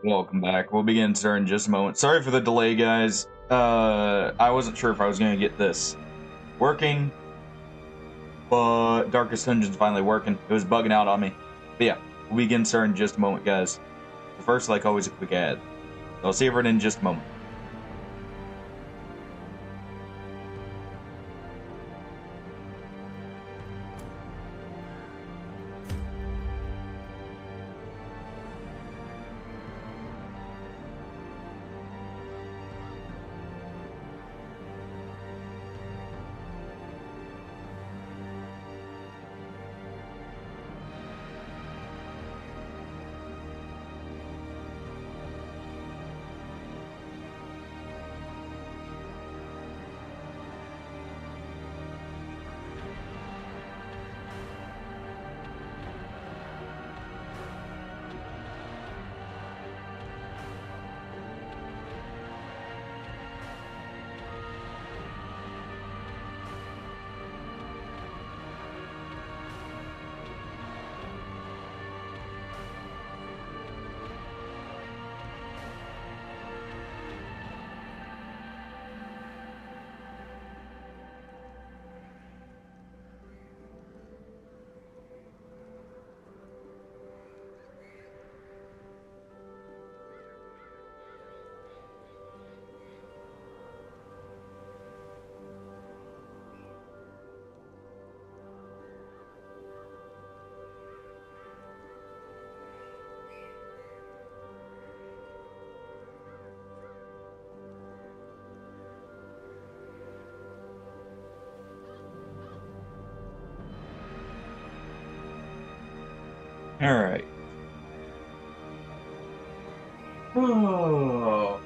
Welcome back. We'll begin, sir, in just a moment. Sorry for the delay, guys. I wasn't sure if I was going to get this working, but Darkest Dungeon's finally working. It was bugging out on me. But yeah, we'll begin, sir, in just a moment, guys. But first, like always, a quick ad. I'll see everyone in just a moment. All right. Oh.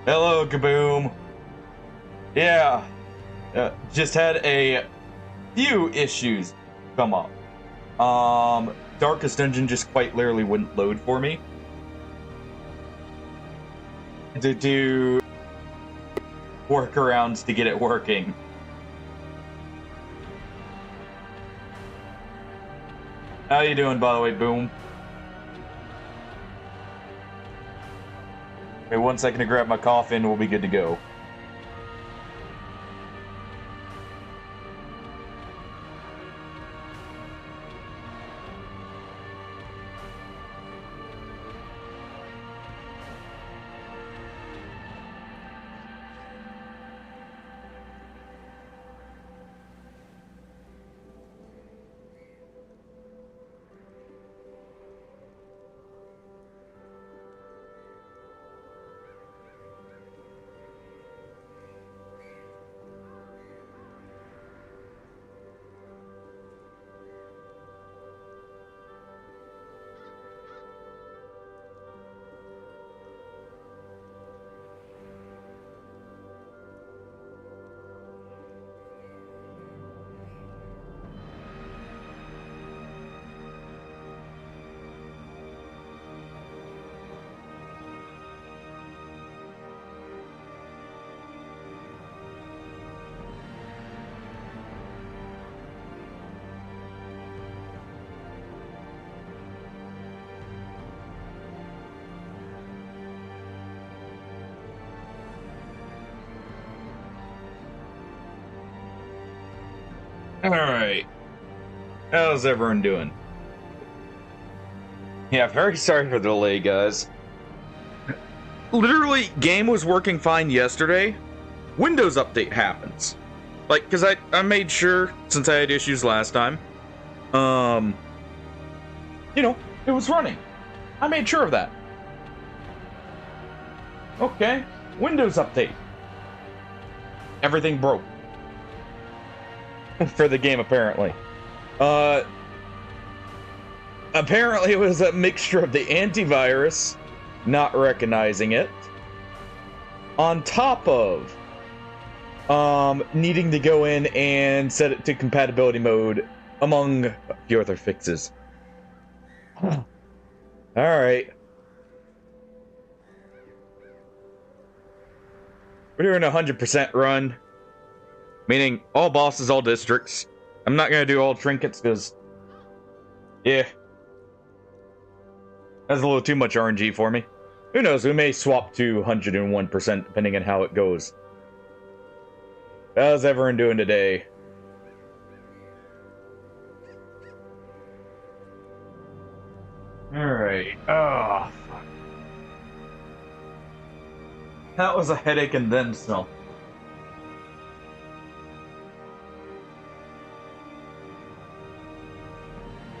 Hello, Kaboom. Yeah, just had a few issues come up. Darkest Dungeon just quite literally wouldn't load for me. To do workarounds to get it working. How you doing, by the way, Boom? Okay, 1 second to grab my coffee and we'll be good to go. Alright. How's everyone doing? Yeah, very sorry for the delay, guys. Literally, game was working fine yesterday. Windows update happens. Like, because I made sure, since I had issues last time, you know, it was running. I made sure of that. Okay, Windows update. Everything broke. For the game, apparently. Apparently it was a mixture of the antivirus not recognizing it, on top of needing to go in and set it to compatibility mode among a few other fixes. Alright. We're doing a 100% run. Meaning, all bosses, all districts. I'm not gonna do all trinkets, because... yeah. That's a little too much RNG for me. Who knows, we may swap to 101% depending on how it goes. How's everyone doing today? Alright. Oh, fuck. That was a headache and then some.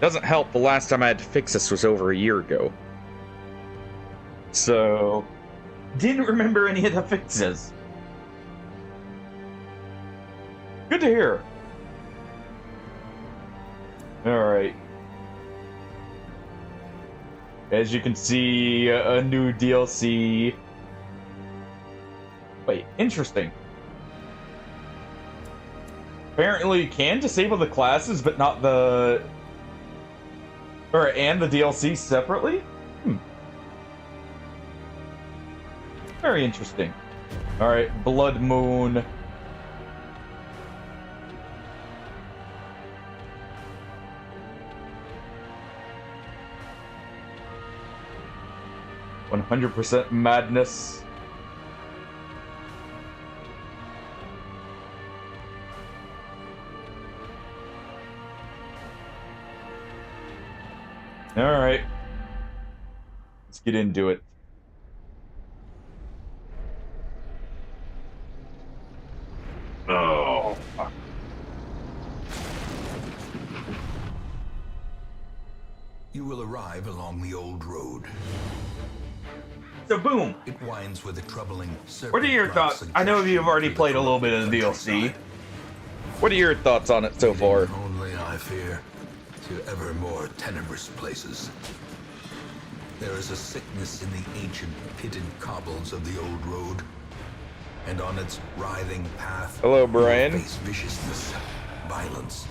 Doesn't help, the last time I had to fix this was over a year ago. So... didn't remember any of the fixes. Good to hear. Alright. As you can see, a new DLC. Wait, interesting. Apparently you can disable the classes, but not the... and the DLC separately? Very interesting. Alright, Bloodmoon. "100% madness." Alright. Let's get into it. Oh, fuck. You will arrive along the old road. So boom. It winds with a troubling What are your thoughts? I know you've already played a little bit of the DLC. What are your thoughts on it so far? Only, I fear, to ever more tenebrous places. There is a sickness in the ancient pitted cobbles of the old road, and on its writhing path, Hello, Brian. you will face viciousness, violence,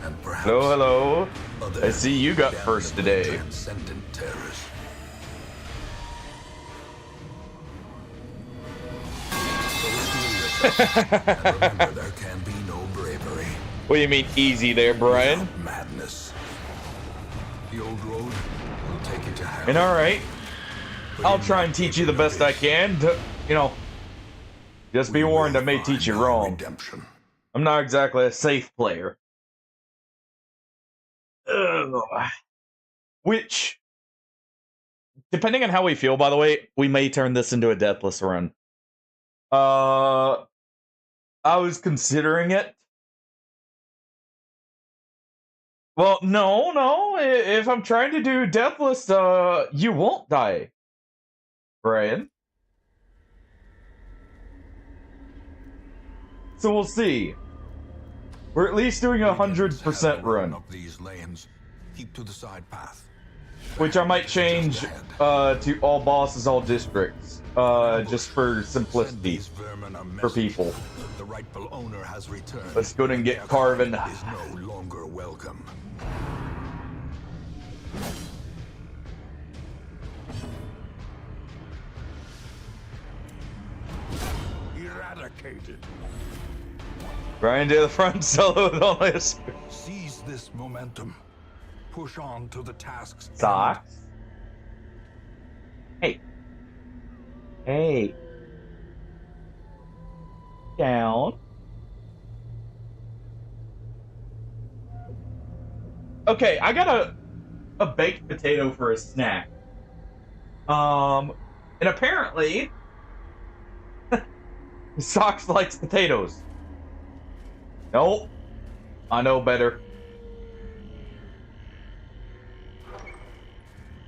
and perhaps Hello. other I see you got first damnably today. transcendent terrors. So steel yourself, and remember there can be no bravery. What do you mean easy there, Brian? without madness. The old road will take you to hell. And alright, I'll try and teach you the best I can. You know, just be warned, I may teach you wrong. Redemption. I'm not exactly a safe player. Ugh. Which, depending on how we feel, by the way, we may turn this into a deathless run. I was considering it. Well, no. If I'm trying to do deathless, you won't die, Brian. So we'll see. We're at least doing a 100% run, Up these lanes. Keep to the side path. which I might change to all bosses, all districts, just for simplicity These vermin are for people. The rightful owner has returned. Let's go and get carving. Is no longer welcome. Eradicated. Brian to the front solo with all this. Seize this momentum. Push on to the tasks. Socks. Hey. Down. Okay, I got a baked potato for a snack. And apparently Socks likes potatoes. Nope. I know better.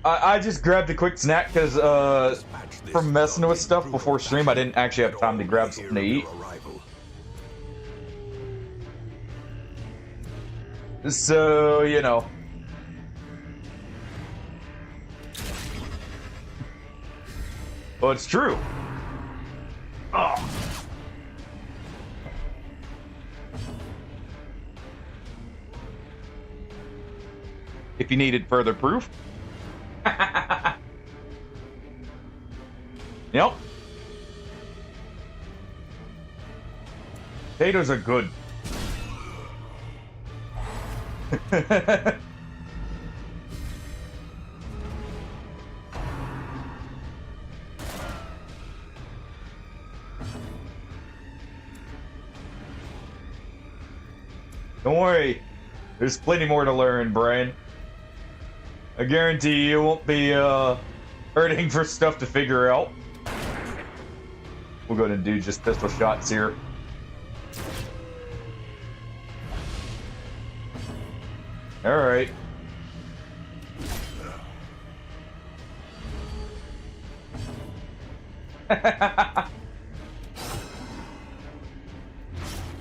I just grabbed a quick snack because from messing with stuff before stream, I didn't actually have time to grab something to eat. So, you know. Well, it's true. Oh. if you needed further proof. Yep. Potatoes are good. Don't worry. There's plenty more to learn, Brian. I guarantee you won't be hurting for stuff to figure out. We'll go ahead and do just pistol shots here. Alright.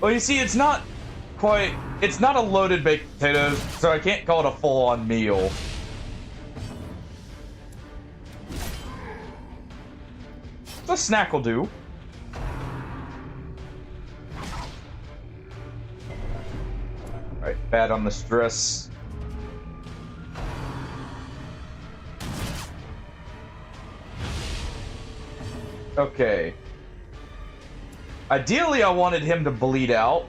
Well, you see, it's not a loaded baked potatoes, so I can't call it a full-on meal. A snack will do. Alright, bad on the stress. Okay. Ideally, I wanted him to bleed out.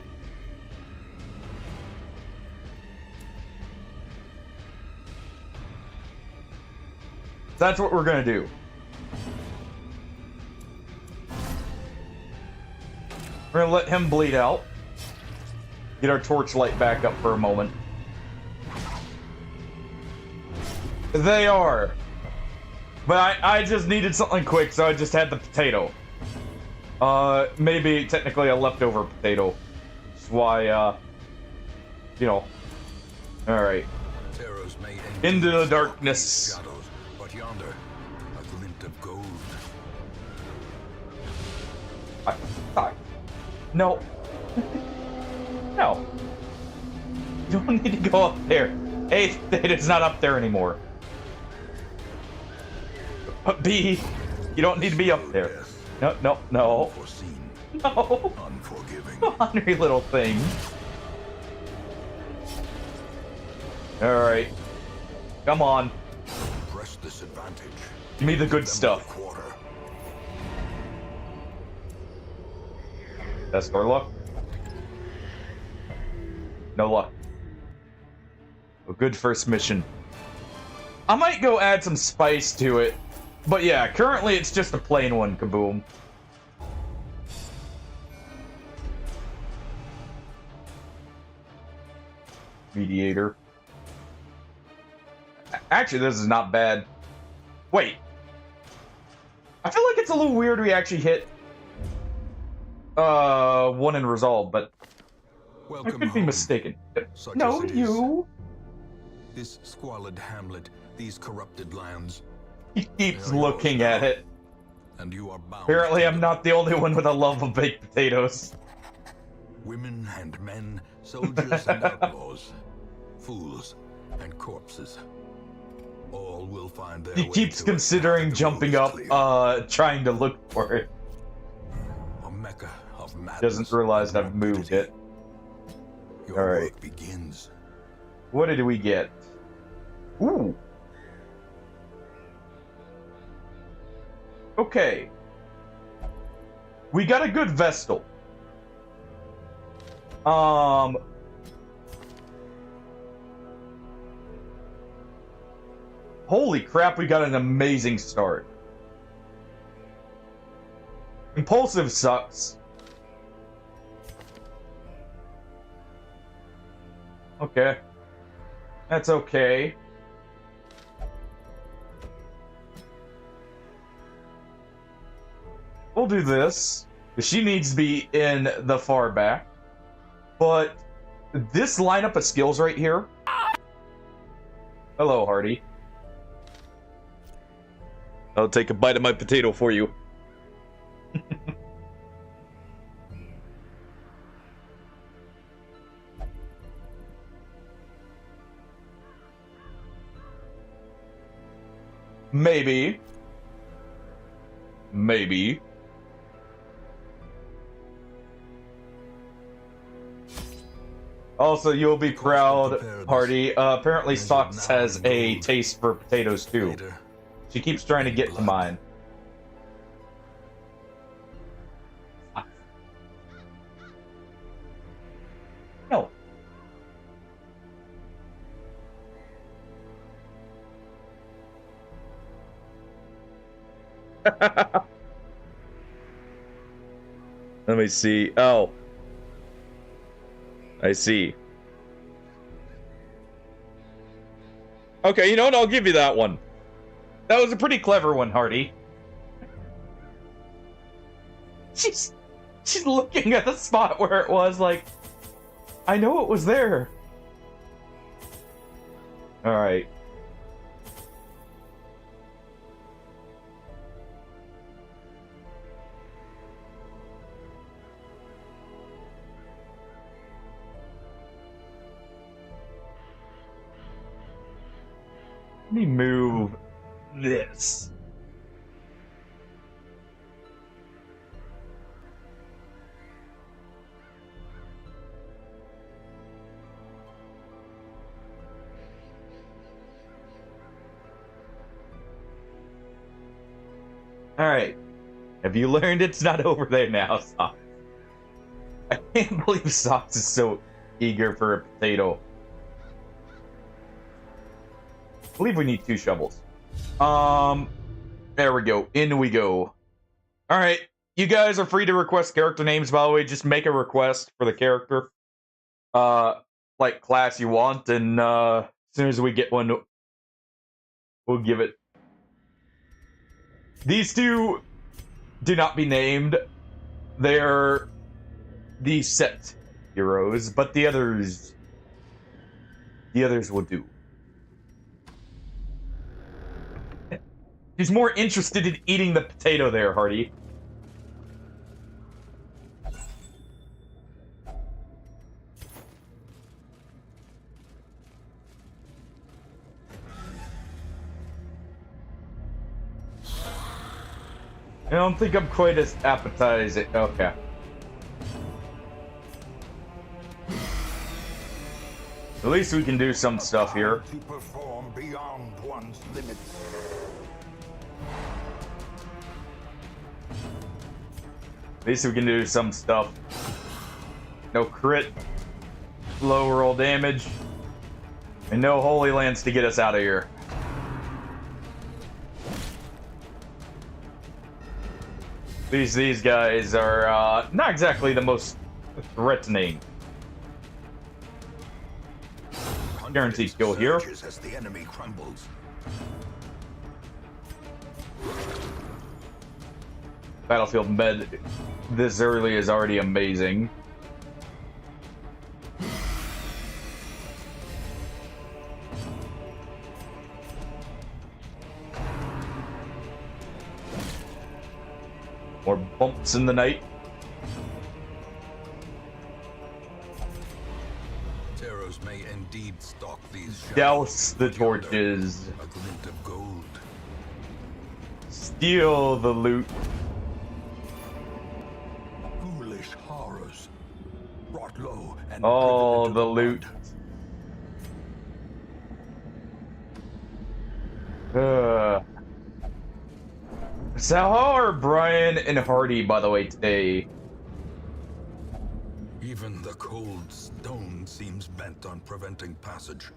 That's what we're gonna do. We're gonna let him bleed out. Get our torchlight back up for a moment. They are. But I just needed something quick, so I just had the potato. Maybe technically a leftover potato. That's why, you know. Alright. Into the darkness. Shadows, but yonder, a glint of gold. No. No. You don't need to go up there. A, it's not up there anymore. But B, you don't need to be up there. No, no, no. Unforeseen. No. Unforgiving. Hungry little thing. Alright. Come on. Press this advantage. Give me the good stuff. Test our luck. No luck. A good first mission. I might go add some spice to it. But yeah, currently it's just a plain one, kaboom. Mediator. Actually, this is not bad. Wait. I feel like it's a little weird we actually hit one in resolve, but I could be mistaken. No, you. This squalid hamlet, these corrupted lands. He keeps looking at it. And you are bound. Apparently, I'm not the only one with a love of baked potatoes. Women and men, soldiers and outlaws, fools and corpses. All will find their way. He keeps considering jumping up, trying to look for it. A mecca of madness. Doesn't realize I've moved it. Your All right. work begins. What did we get? Ooh. Okay. We got a good Vestal. Holy crap, we got an amazing start. Impulsive sucks. Okay. That's okay. We'll do this. She needs to be in the far back. But this lineup of skills right here. Hello, Hardy. I'll take a bite of my potato for you. Maybe. Maybe. Also, you'll be proud, preparedness. Hardy. Apparently, Measured Socks now has in a gold. taste for potatoes too. Later, She keeps trying to in get to blood. mine. No. Let me see. Oh. I see. Okay, you know what? I'll give you that one. That was a pretty clever one, Hardy. She's looking at the spot where it was, like, I know it was there. Alright. Let me move this. Alright. Have you learned it's not over there now, Socks? I can't believe Socks is so eager for a potato. I believe we need 2 shovels. There we go. In we go. Alright. You guys are free to request character names, by the way. Just make a request for the character. Like class you want, and as soon as we get one, we'll give it. These 2 do not be named. They're the set heroes, but the others will do. He's more interested in eating the potato there, Hardy. I don't think I'm quite as appetizing. Okay. At least we can do some stuff here. To perform beyond one's limits. At least we can do some stuff. No crit, low roll damage, and no Holy Lands to get us out of here. These guys are not exactly the most threatening. Guaranteed kill here. As the enemy crumbles. Battlefield med this early is already amazing. More bumps in the night. Terrors may indeed stalk these Douse the shadows, but yonder, torches. a glint of gold. Steal the loot. Foolish horrors. Brought low and All driven into the loot. blood. So how are Brian and Hardy, by the way, today? Even the cold stone seems bent on preventing passage.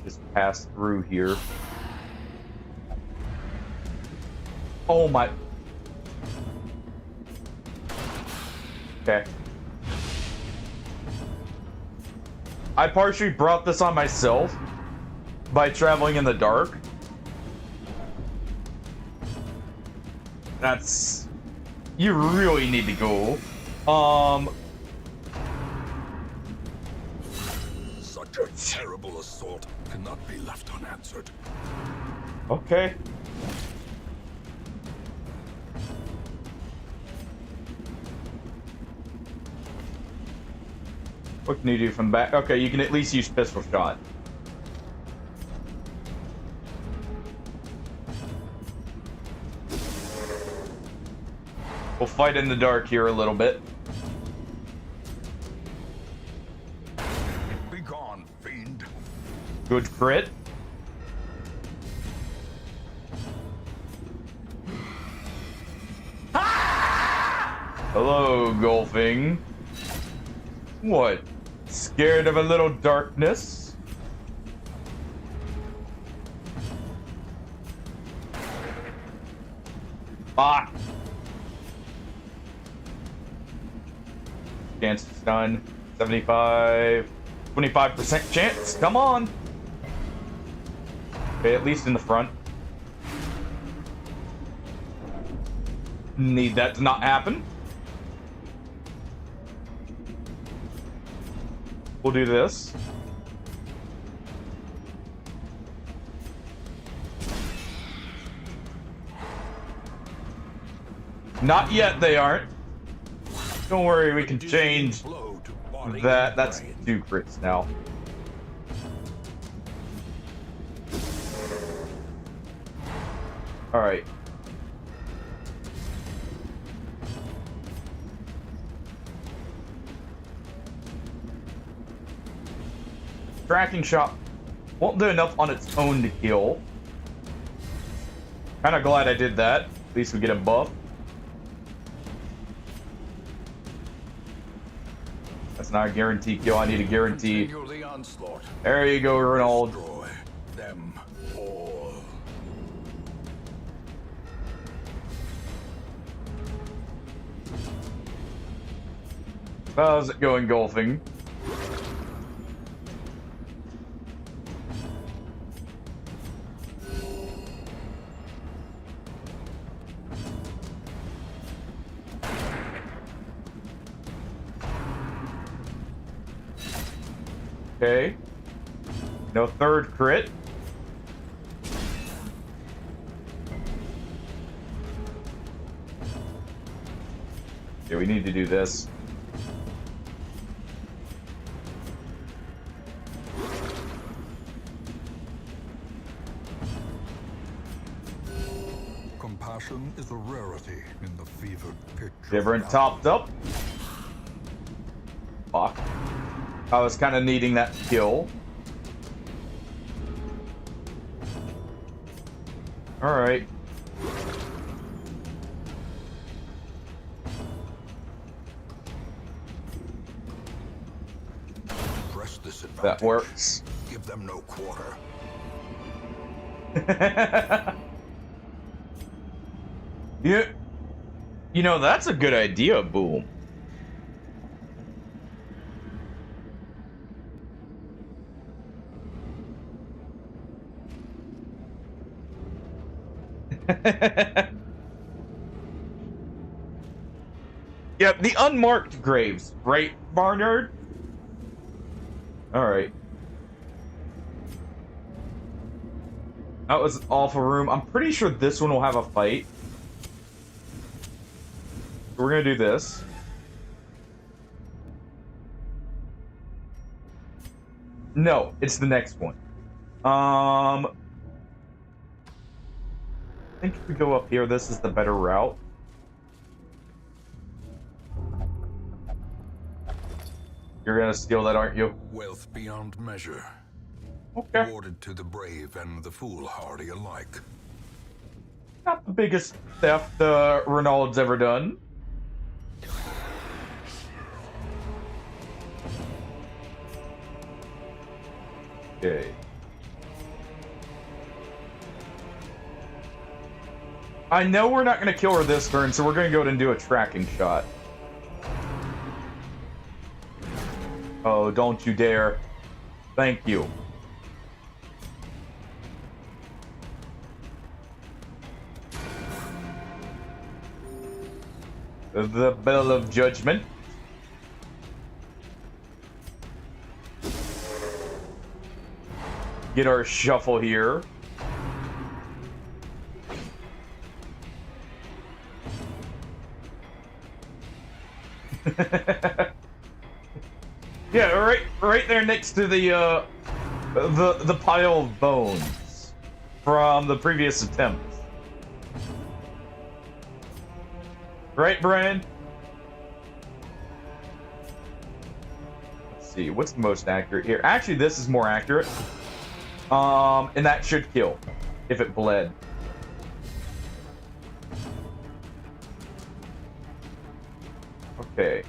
Just pass through here. Oh my. Okay. I partially brought this on myself by traveling in the dark. That's... You really need to go. Such a terrible assault cannot be left unanswered. Okay. What can you do from back? Okay, you can at least use pistol shot. We'll fight in the dark here a little bit. Begone, fiend. Good crit. Hello, golfing. What? Scared of a little darkness? Ah! Chance to stun. 75. 25% chance. Come on. Okay, at least in the front. Need that to not happen. We'll do this. Not yet, they aren't. Don't worry, we can change that. That's 2 crits now. Alright. Tracking shot won't do enough on its own to kill. Kinda glad I did that. At least we get a buff. That's not a guaranteed kill. I need a guarantee. There you go, Ronald. Destroy them all. How's it going, golfing? Okay. No third crit. Okay, we need to do this. Compassion is a rarity in the fevered pitch. Different topped up. Fuck. I was kind of needing that kill. Alright. Press this advantage. That works. Give them no quarter. Yeah. You know, that's a good idea, Boom. Yep, the unmarked graves, right, Barnard? Alright. That was an awful room. I'm pretty sure this one will have a fight. We're gonna do this. No, it's the next one. I think if we go up here, this is the better route. You're gonna steal that, aren't you? Wealth beyond measure. Okay. Awarded to the brave and the foolhardy alike. Not the biggest theft Renault's ever done. Okay. I know we're not going to kill her this turn, so we're going to go ahead and do a tracking shot. Oh, don't you dare. Thank you. The Bell of Judgment. Get our shuffle here. Yeah, right there next to the pile of bones from the previous attempt. Right, Brian? Let's see. What's the most accurate here? Actually, this is more accurate. And that should kill if it bled. Okay.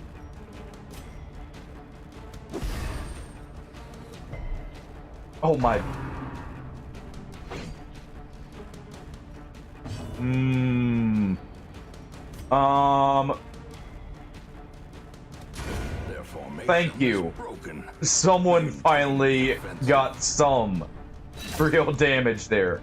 Oh my. Thank you. Someone finally got some real damage there.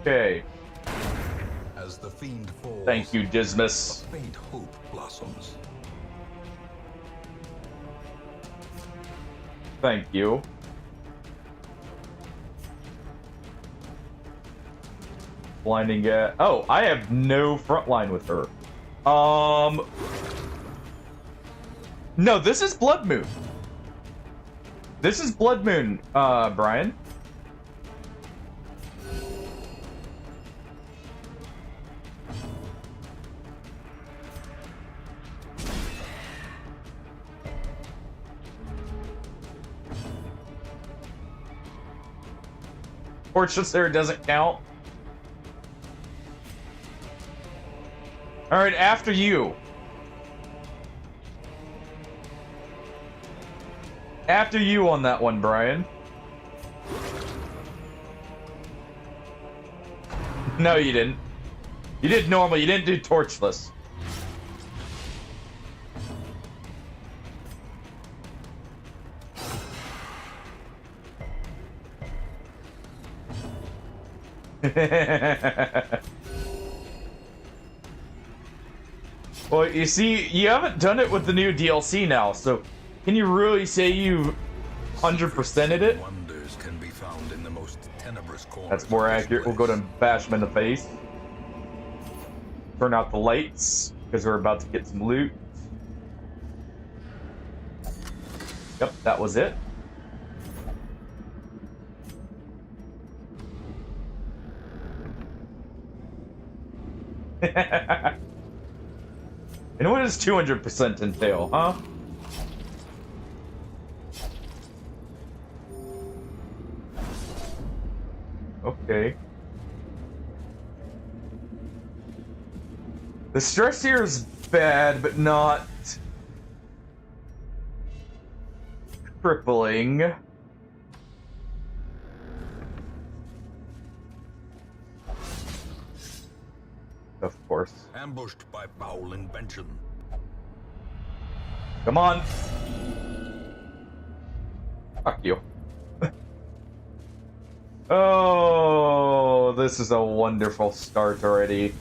Okay. As the fiend falls, thank you, Dismas. a faint hope blossoms. Thank you. Blinding at... Oh, I have no front line with her. No, this is Bloodmoon. This is Bloodmoon, Brian. Fortress there doesn't count. Alright, after you. After you on that one, Brian. No, you didn't. You did normal, you didn't do torchless. Well, you see, you haven't done it with the new DLC now, so can you really say you 100%ed it? Wonders can be found in the most tenebrous corners. That's more accurate. We'll go to bash him in the face. Turn out the lights, because we're about to get some loot. Yep, that was it. And what does 200% entail, huh? Okay. The stress here is bad, but not crippling. Of course. Ambushed by foul invention. Come on. Fuck you. Oh, this is a wonderful start already.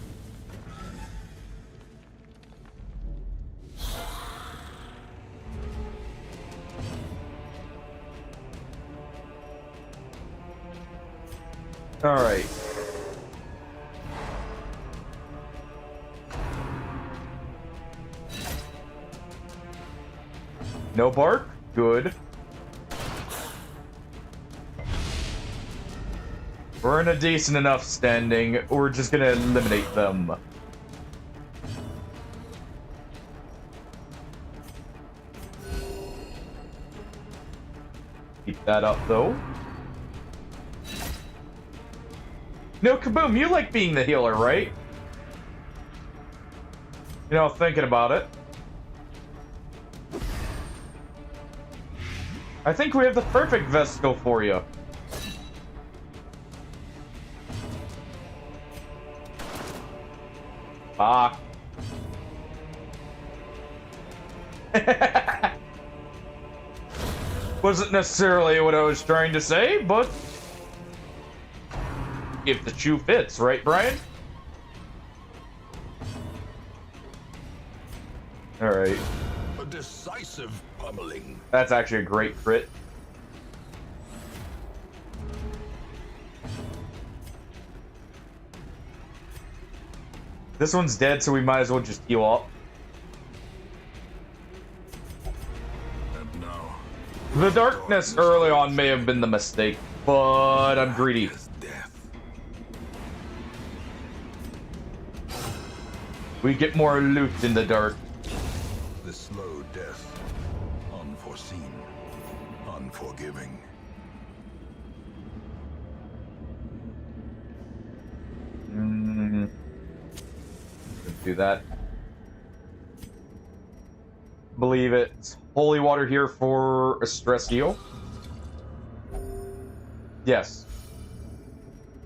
All right. No bark? Good. We're in a decent enough standing. We're just gonna eliminate them. Keep that up, though. No, Kaboom, you like being the healer, right? You know, thinking about it. I think we have the perfect Vesicle for you. Ah. Wasn't necessarily what I was trying to say, but if the shoe fits, right, Brian? All right. A decisive pummeling. That's actually a great crit. This one's dead, so we might as well just heal up. And now, The darkness early on may have been the mistake, but I'm greedy. Death. We get more loot in the dark. The slow death, unforeseen, unforgiving. Let's do that. Believe it's holy water here for a stress heal. Yes.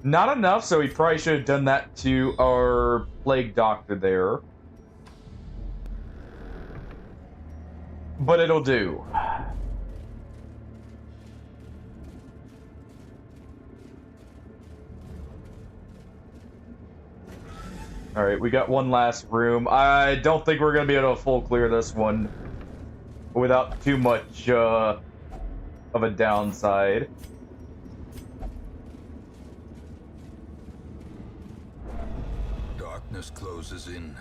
Not enough, so we probably should have done that to our plague doctor there. But it'll do. Alright, we got one last room. I don't think we're going to be able to full clear this one without too much of a downside. Darkness closes in,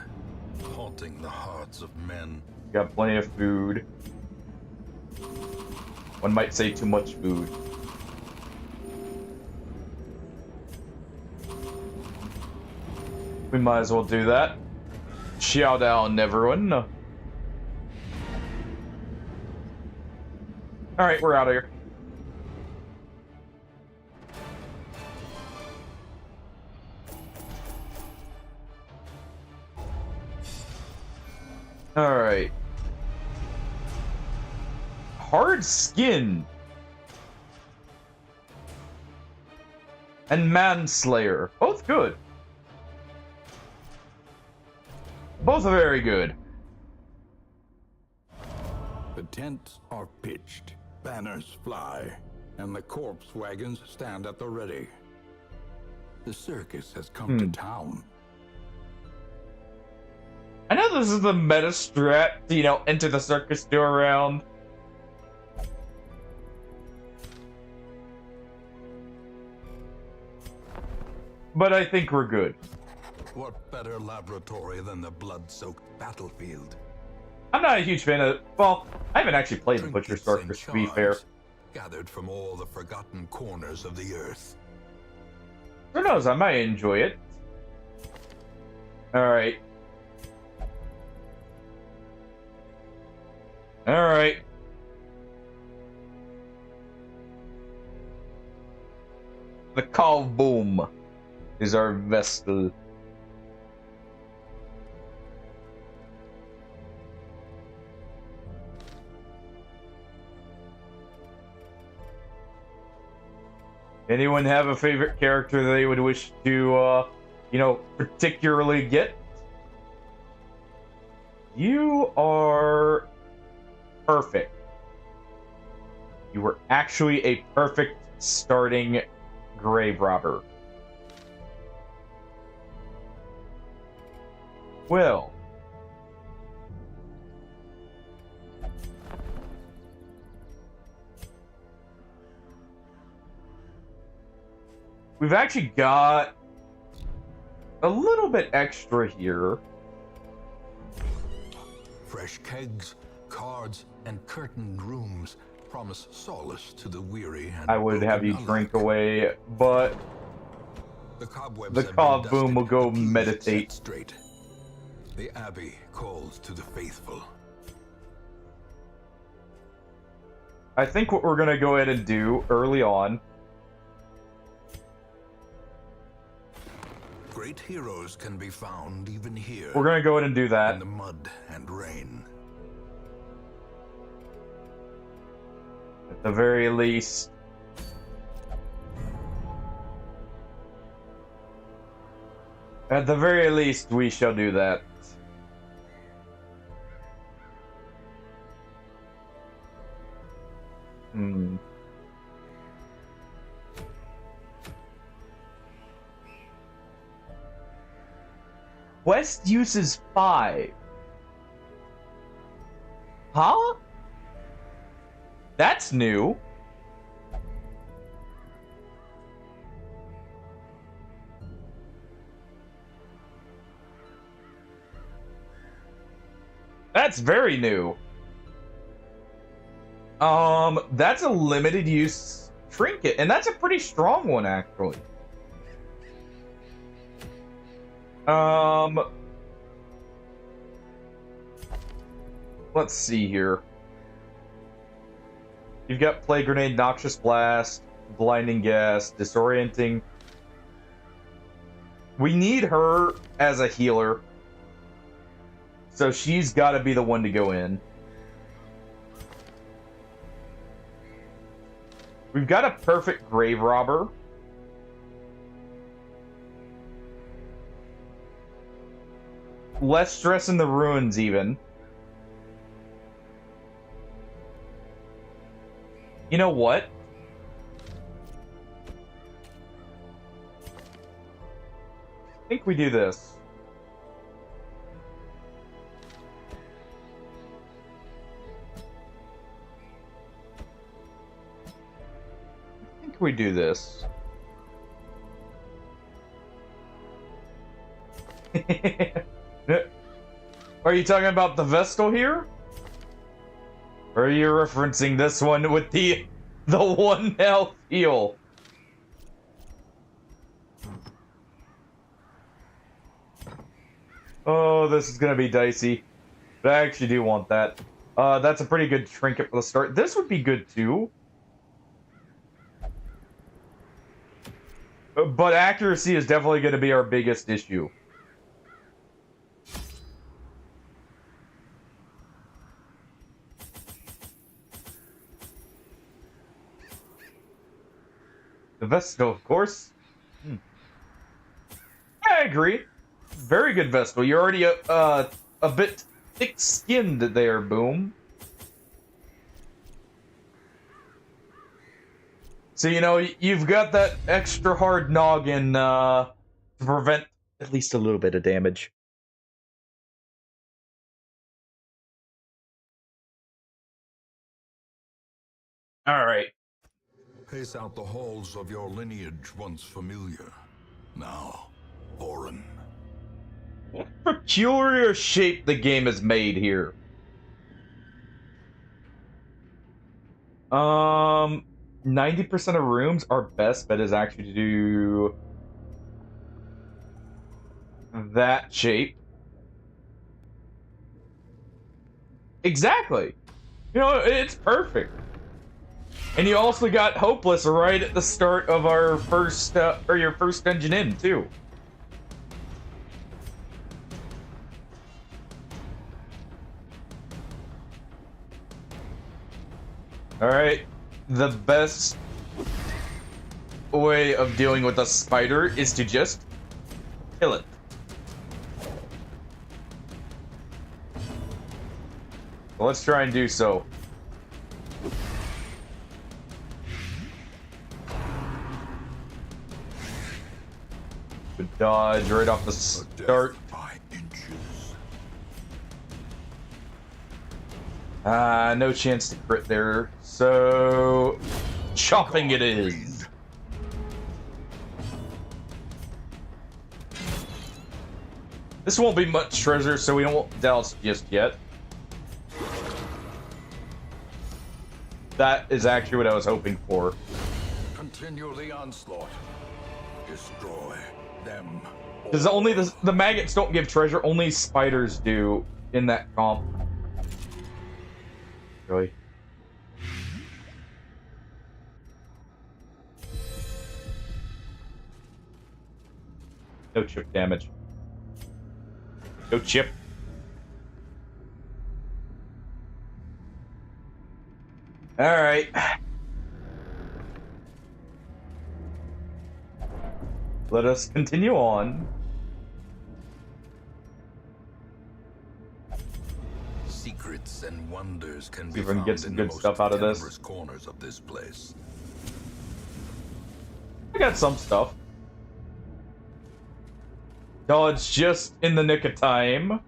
haunting the hearts of men. Got plenty of food. One might say too much food. We might as well do that. Chow down, everyone. Alright, we're out of here. Alright. Hard Skin. And Manslayer. Both good. Both are very good. The tents are pitched, banners fly, and the corpse wagons stand at the ready. The circus has come to town. I know this is the meta strat, you know, enter the circus, do around. But I think we're good. What better laboratory than the blood-soaked battlefield? I'm not a huge fan of... Well, I haven't actually played the Butcher Trinkets and Circus, to be fair. charms gathered from all the forgotten corners of the earth. Who knows, I might enjoy it. Alright. Alright. The Calv Boom is our vessel. Anyone have a favorite character they would wish to, you know, particularly get? You are perfect. You were actually a perfect starting grave robber. Well. We've actually got a little bit extra here. Fresh kegs, cards, and curtained rooms promise solace to the weary and I would have you broken drink alike. away, but The cobwebs the have been Calv Boom dusted, will go the pews meditate. set straight. The abbey calls to the faithful. I think what we're going to go ahead and do early on, Great heroes can be found even here. we're going to go ahead and do in that. the mud and rain. At the very least. At the very least, we shall do that. Quest uses 5. Huh? That's new. That's very new. That's a limited use trinket, and that's a pretty strong one, actually. let's see here. You've got Plague Grenade, Noxious Blast, Blinding Gas, Disorienting. We need her as a healer. So she's got to be the one to go in. We've got a perfect Grave Robber. Less stress in the ruins, even. You know what? I think we do this. I think we do this. Are you talking about the Vestal here? Or are you referencing this one with the 1 health heal? Oh, this is gonna be dicey. But I actually do want that. That's a pretty good trinket for the start. This would be good too. But accuracy is definitely gonna be our biggest issue. The Vestal, of course. I agree. Very good Vestal. You're already a bit thick-skinned there, Boom. So, you know, you've got that extra hard noggin to prevent at least a little bit of damage. All right. Pace out the halls of your lineage once familiar, now foreign. What peculiar shape the game is made here. 90% of rooms, our best bet is actually to do that shape. Exactly. You know, it's perfect. And you also got Hopeless right at the start of our first, or your first dungeon in, too. Alright. The best way of dealing with a spider is to just kill it. Well, let's try and do so. Good dodge right off the start. No chance to crit there. So, chopping it is. This won't be much treasure, so we don't douse just yet. That is actually what I was hoping for. Continue the onslaught. Destroy them. Because only the maggots don't give treasure, only spiders do in that comp. Really? No chip damage. No chip. Alright. Let us continue on. Secrets and wonders can See be if we can found get some in the good most stuff out of this. tenebrous corners of this place. I got some stuff. Dodge just in the nick of time.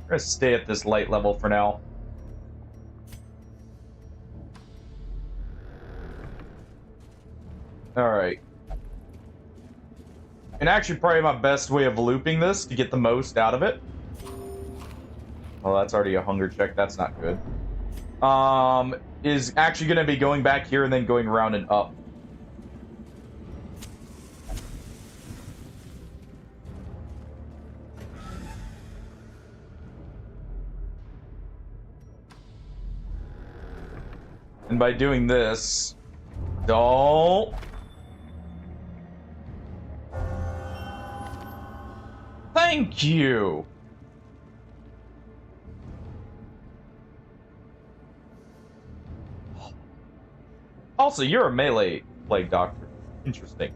We're gonna stay at this light level for now. Alright. And actually probably my best way of looping this to get the most out of it. Well, that's already a hunger check. That's not good. Is actually going to be going back here and then going around and up. And by doing this, don't. Thank you. Also, you're a melee plague doctor. Interesting.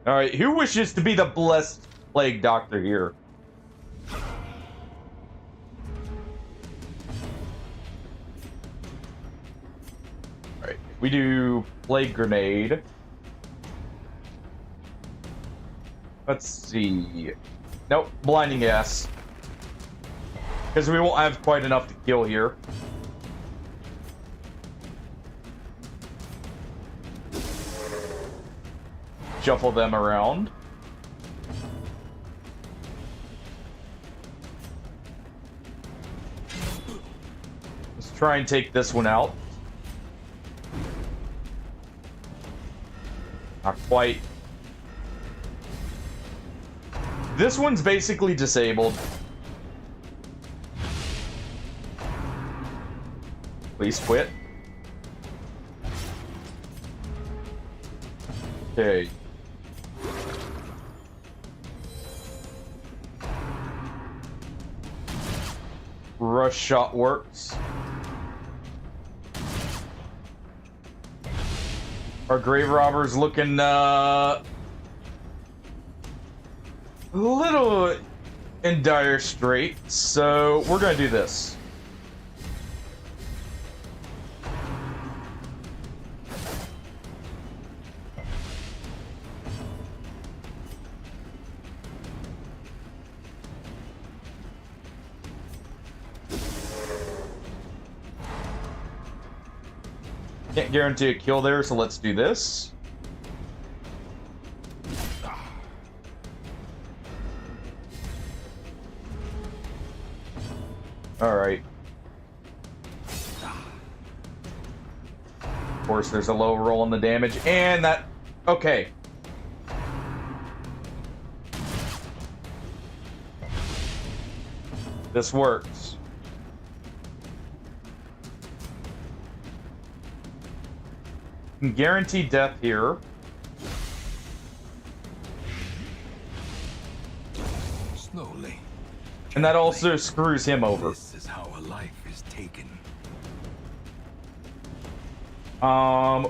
Alright, who wishes to be the blessed plague doctor here? Alright, we do plague grenade. Let's see. Nope, blinding gas. Because we won't have quite enough to kill here. Shuffle them around. Let's try and take this one out. Not quite. This one's basically disabled. Please quit. Okay. Rush shot works. Our grave robber's looking a little in dire straits, so we're gonna do this. Can't guarantee a kill there, so let's do this. Alright. Of course, there's a low roll on the damage, and that... Okay. This works. Can guarantee death here. Slowly. And that also screws him over. This is how a life is taken.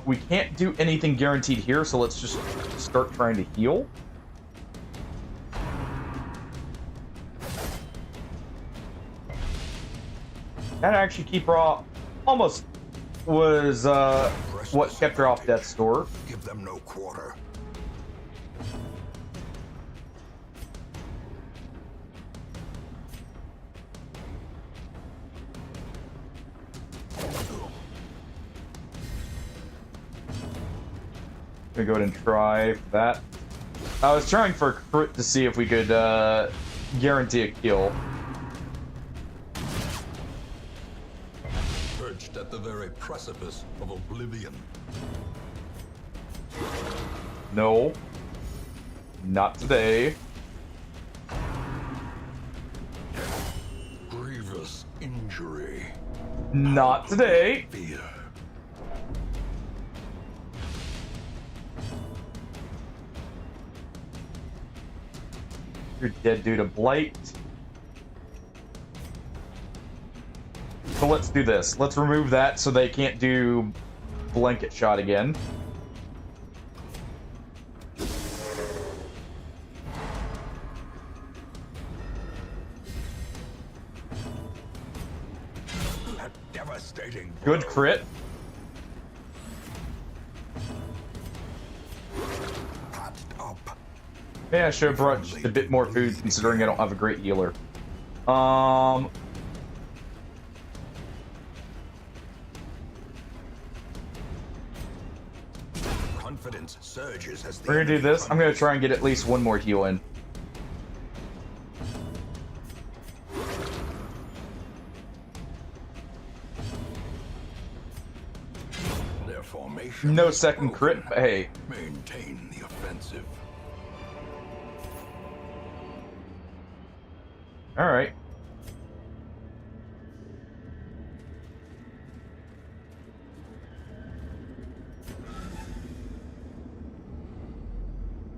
We can't do anything guaranteed here, so let's just start trying to heal. That actually keep her off. Almost was what kept her off death's door. Give them no quarter. Gonna go ahead and try for that. I was trying for a crit to see if we could guarantee a kill. Perched at the very precipice of oblivion. No. Not today. Grievous injury. Not today. Fear. You're dead due to blight. So let's do this. Let's remove that so they can't do blanket shot again. A devastating Good blow. crit. Patched up. Yeah, I should have brought just a bit more food considering I don't have a great healer. Confidence surges as the We're gonna do this. I'm gonna try and get at least one more heal in. Their formation No is second crit, broken. but hey. Maintain the offensive. Alright.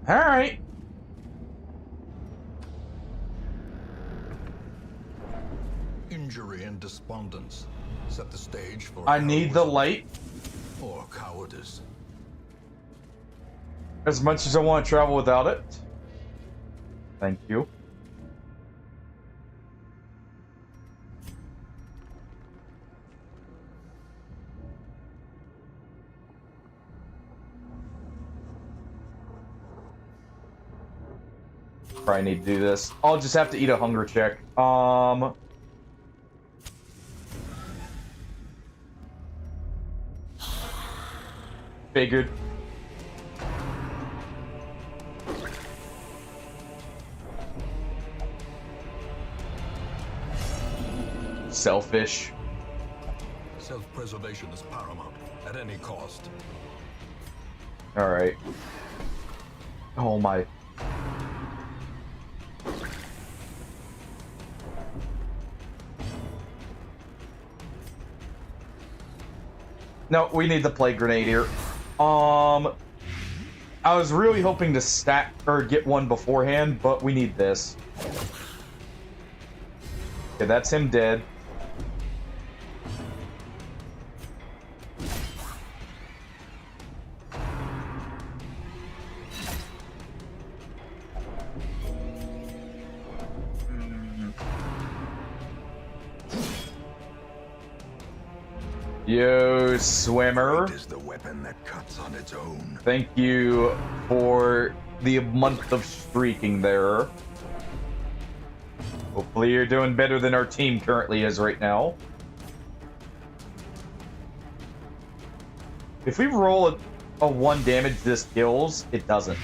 All right. Injury and despondence set the stage for I need the heroism light. or cowardice. As much as I want to travel without it. Thank you. Probably need to do this. I'll just have to eat a hunger check. Figured. Selfish. Self-preservation is paramount at any cost. All right. Oh my. No, we need the plague grenade here. I was really hoping to stack or get one beforehand, but we need this. Okay, that's him dead. Yo, swimmer. Is the weapon that cuts on its own. Thank you for the month of streaking there. Hopefully you're doing better than our team currently is right now. If we roll a 1 damage this kills, it doesn't.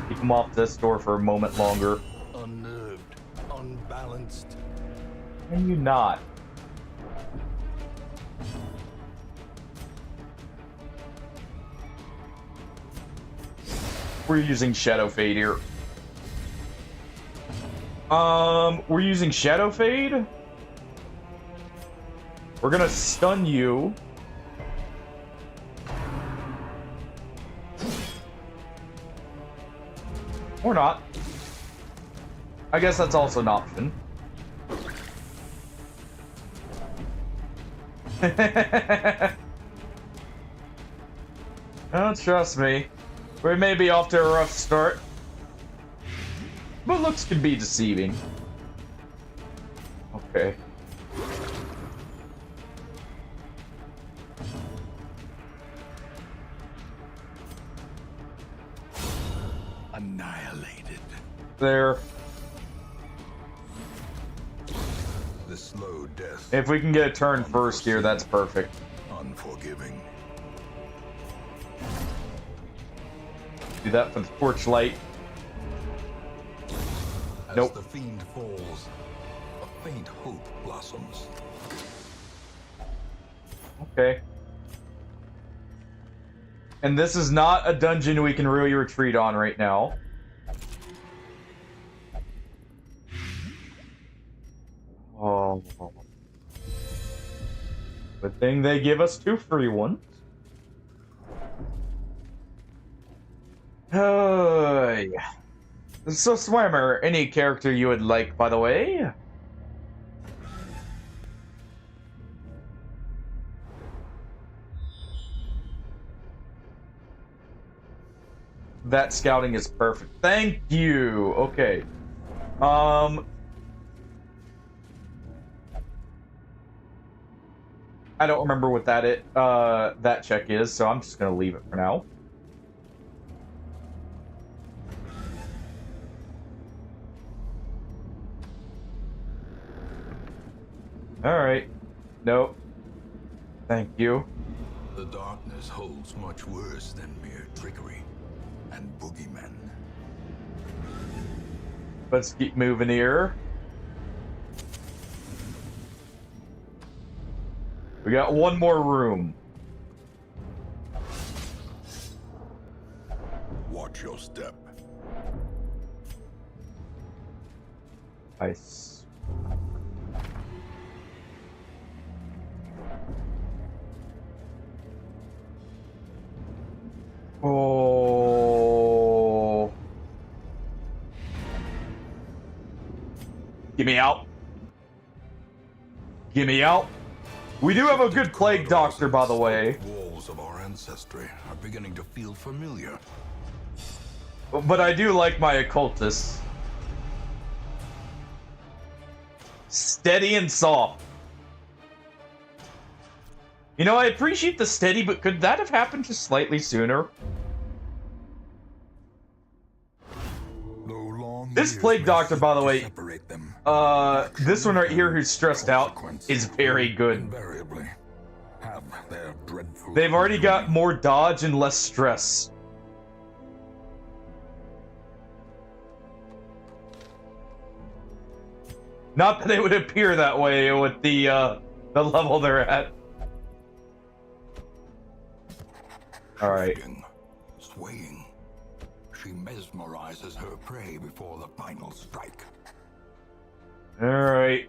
Keep him off this door for a moment longer. Unnerved, unbalanced. Can you not? We're using Shadow Fade here. We're using Shadow Fade. We're gonna stun you. Or not. I guess that's also an option. Oh, trust me. We may be off to a rough start. But looks can be deceiving. Okay. Annihilated. There. The slow death. If we can get a turn first here, that's perfect. Unforgiving. Do that for the torchlight. As Nope. the fiend falls, a faint hope blossoms. Okay. And this is not a dungeon we can really retreat on right now. Oh. Good thing they give us 2 free ones. Oh, yeah. So, Swimmer, any character you would like, by the way? That scouting is perfect. Thank you. Okay. I don't remember what that check is, so I'm just gonna leave it for now. Alright. Nope. Thank you. The darkness holds much worse than mere trickery and boogeymen. Let's keep moving here. We got one more room. Watch your step. Nice. Oh. Get me out. Get me out. We do have a good plague doctor, by the way. Walls of our ancestry are beginning to feel familiar. But I do like my occultists. Steady and soft. You know, I appreciate the steady, but could that have happened just slightly sooner? This plague doctor, by the way, this one right here who's stressed out is very good. They've already got more dodge and less stress. Not that they would appear that way with the level they're at. All right. Swaying, she mesmerizes her prey before the final strike. All right.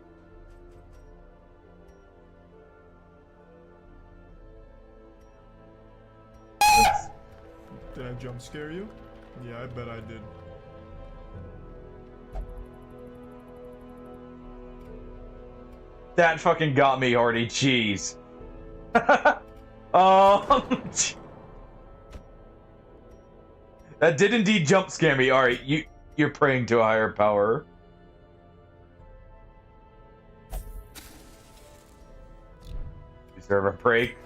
Did I jump scare you? Yeah, I bet I did. That fucking got me, Hardy. Jeez. That did indeed jump scare me. All right, you're praying to a higher power. Deserve a break.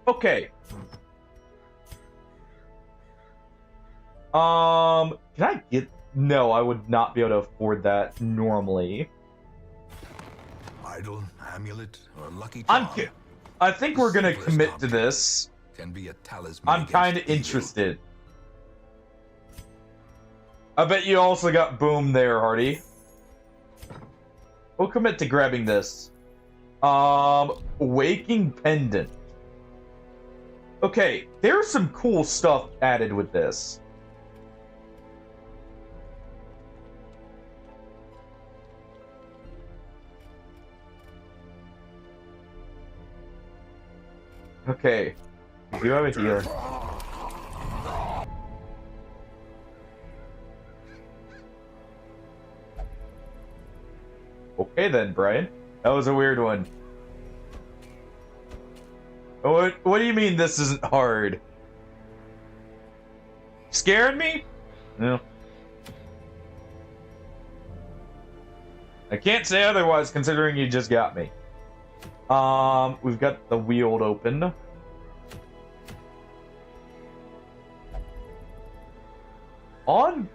Okay. Can I get... No, I would not be able to afford that normally. Idol, amulet, or lucky charm. I think we're gonna commit to this. Can be a talisman. I'm kind of interested. I bet you also got boom there, Hardy. We'll commit to grabbing this. Waking pendant. Okay, there's some cool stuff added with this. Okay, we do have a healer. Okay then, Brian. That was a weird one. What do you mean this isn't hard? Scaring me? No. I can't say otherwise considering you just got me. We've got the Weald open. On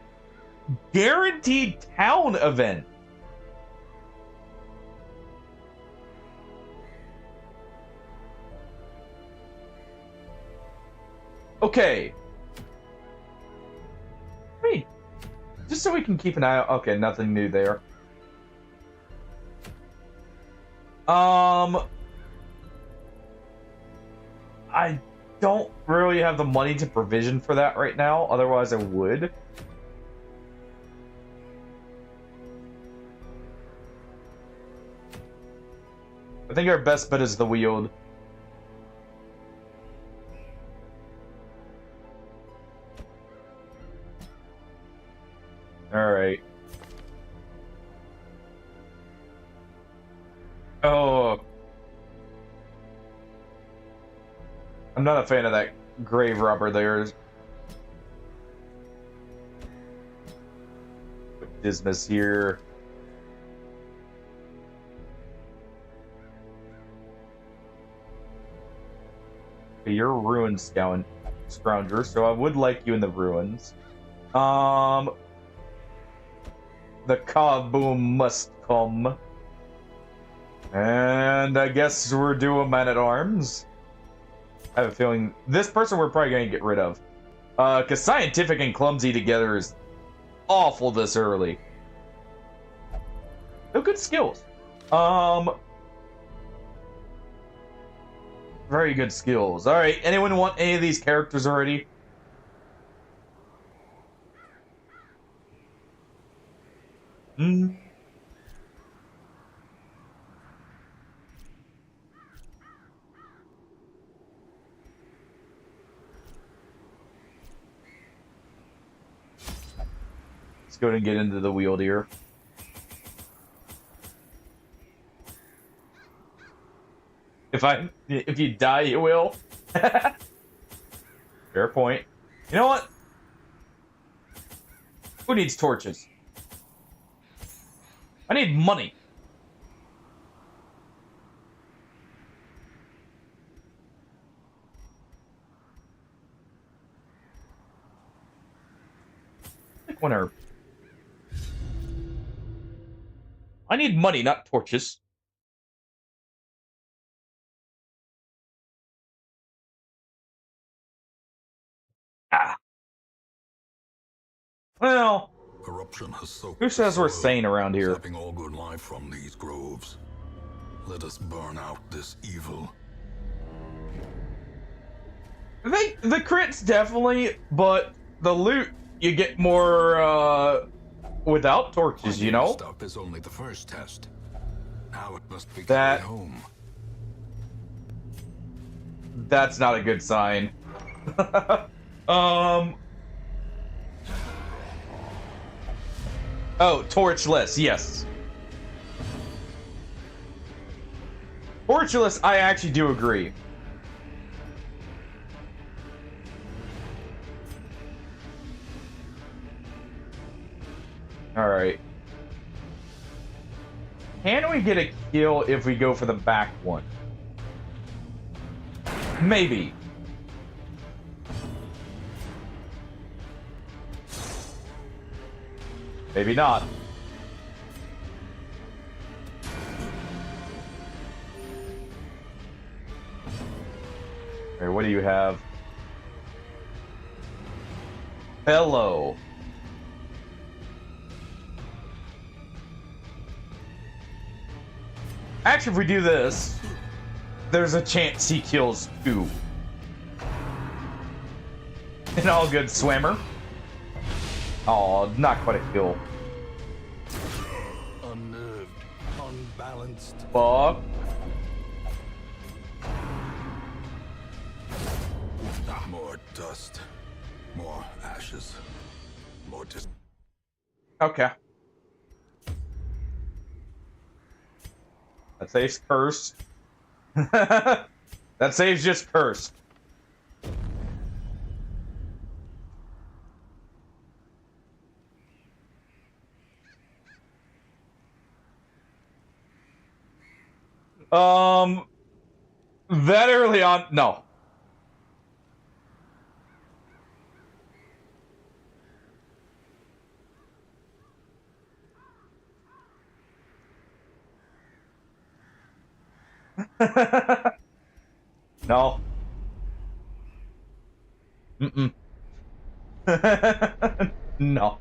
guaranteed town event. Okay. Wait. Just so we can keep an eye out. Okay, nothing new there. I don't really have the money to provision for that right now. Otherwise, I would. I think our best bet is the Weald. Alright. Oh. I'm not a fan of that grave robber there. Dismas here. Okay, you're a ruin scrounger, so I would like you in the ruins. The kaboom must come. And I guess we're doing man-at-arms. I have a feeling this person we're probably going to get rid of. Because scientific and clumsy together is awful this early. No good skills. Very good skills. Alright, anyone want any of these characters already? Let's go ahead and get into the wield here. If you die, you will. Fair point. You know what? Who needs torches? I need money. Pick one herb. I need money, not torches. Ah. Well, Corruption has soaked who says we're the soil, sane around here? sapping all good life from these groves. Let us burn out this evil. The crits definitely, but the loot you get more without torches, you know? Stuff is only the first test. Now it must be That- carried home. That's not a good sign. Oh, torchless, yes. Torchless, I actually do agree. Alright. Can we get a kill if we go for the back one? Maybe. Maybe not. Alright, what do you have? Hello. Actually, if we do this, there's a chance he kills two. An all good swimmer. Oh, not quite a kill. Unnerved, unbalanced. Fuck. More dust, more ashes, more dis. Okay. That save's cursed. That save's just cursed. That early on, no. No. Mm-mm. No.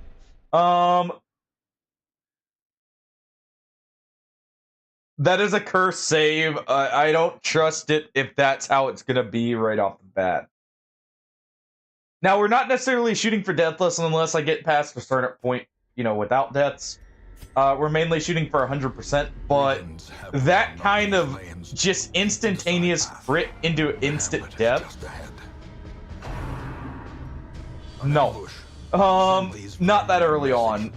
That is a curse save. I don't trust it if that's how it's gonna be right off the bat. Now, we're not necessarily shooting for deathless unless I get past a certain point, you know, without deaths. We're mainly shooting for 100%, but that kind of just instantaneous crit into instant death. No. Not that early on,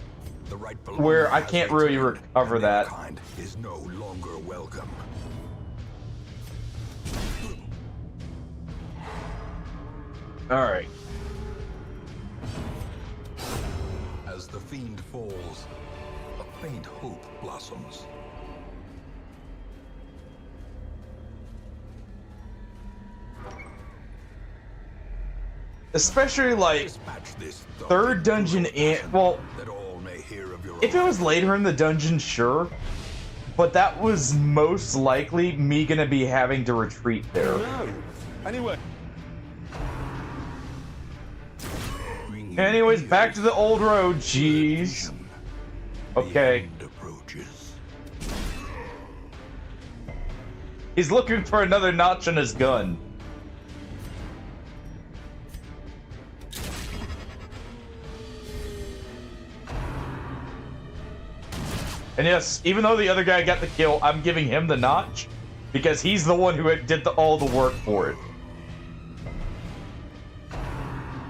where I can't really recover that. Is no longer welcome. Alright. As the fiend falls, a faint hope blossoms. Especially, like, Dispatch this third dungeon in... Well, that all may hear of your if it was later in the dungeon, sure. But that was most likely me gonna be having to retreat there. Anyway. Anyways, back to the old road, jeez. Okay. Approaches. He's looking for another notch on his gun. And yes, even though the other guy got the kill, I'm giving him the notch because he's the one who did all the work for it.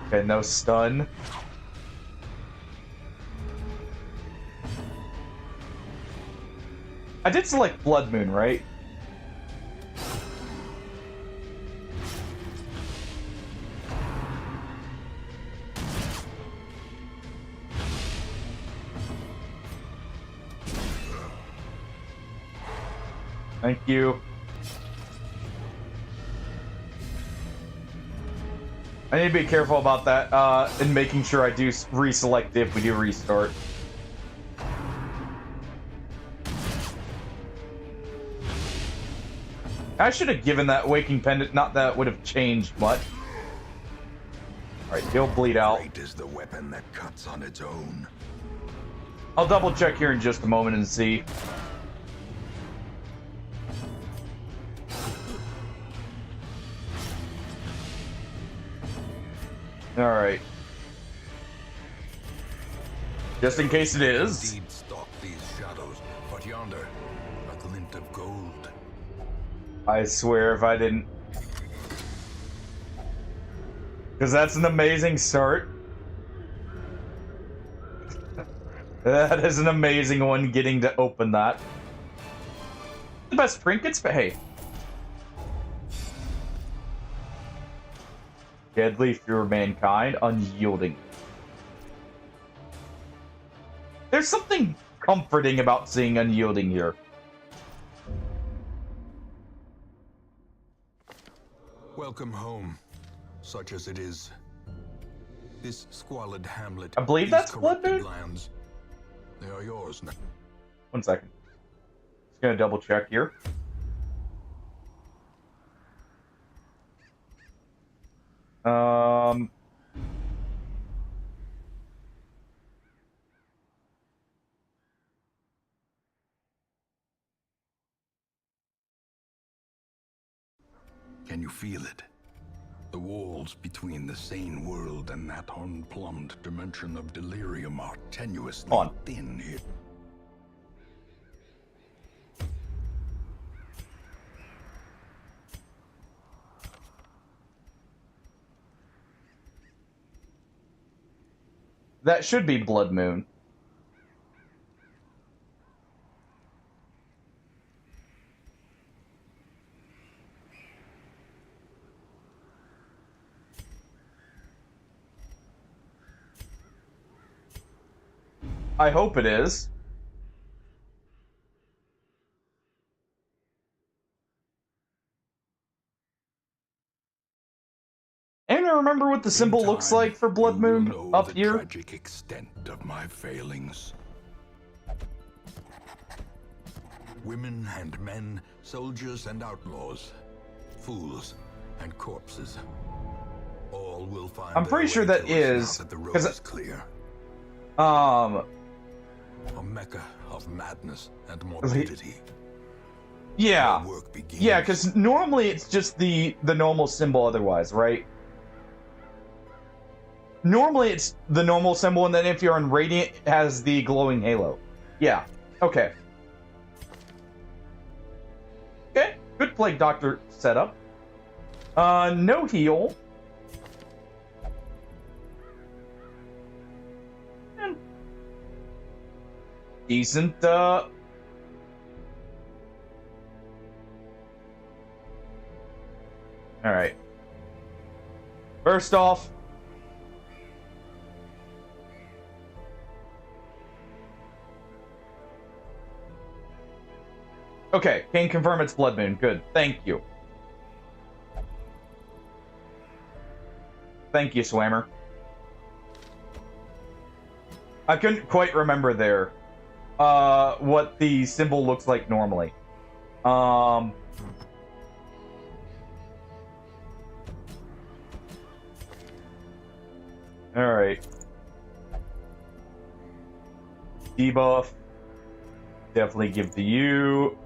Okay, no stun. I did select Bloodmoon, right? Thank you. I need to be careful about that, and making sure I do reselect if we do restart. I should have given that Waking Pendant, not that it would have changed much. Alright, he'll bleed out. Great is the weapon that cuts on its own. I'll double check here in just a moment and see. Alright. Just in case it is. Indeed stalk these shadows, but yonder, a glint of gold. I swear if I didn't. Because that's an amazing start. That is an amazing one, getting to open that. The best trinkets, but hey. Deadly Fear of Mankind, Unyielding. There's something comforting about seeing Unyielding here. Welcome home, such as it is. This squalid hamlet. I believe these that's corrupted Bloodmoon? lands, they are yours now. 1 second. Just gonna double check here. Can you feel it? The walls between the sane world and that unplumbed dimension of delirium are tenuously On. thin here. That should be Bloodmoon. I hope it is. And I remember what the symbol looks like for Bloodmoon up the here. Tragic extent of my failings. Women and men, soldiers and outlaws, fools and corpses. All will find. I'm pretty sure that is that the road because is clear. um A mecca of madness and morbidity. yeah. Where work begins. Yeah, because normally it's just the normal symbol otherwise, right? Normally it's the normal symbol, and then if you're on Radiant, it has the glowing halo. Yeah, okay. Okay, good Plague Doctor setup. No heal. And decent, Alright. First off, okay, can confirm it's Bloodmoon. Good. Thank you. Thank you, Swammer. I couldn't quite remember there what the symbol looks like normally. Alright. Debuff. Definitely give to you.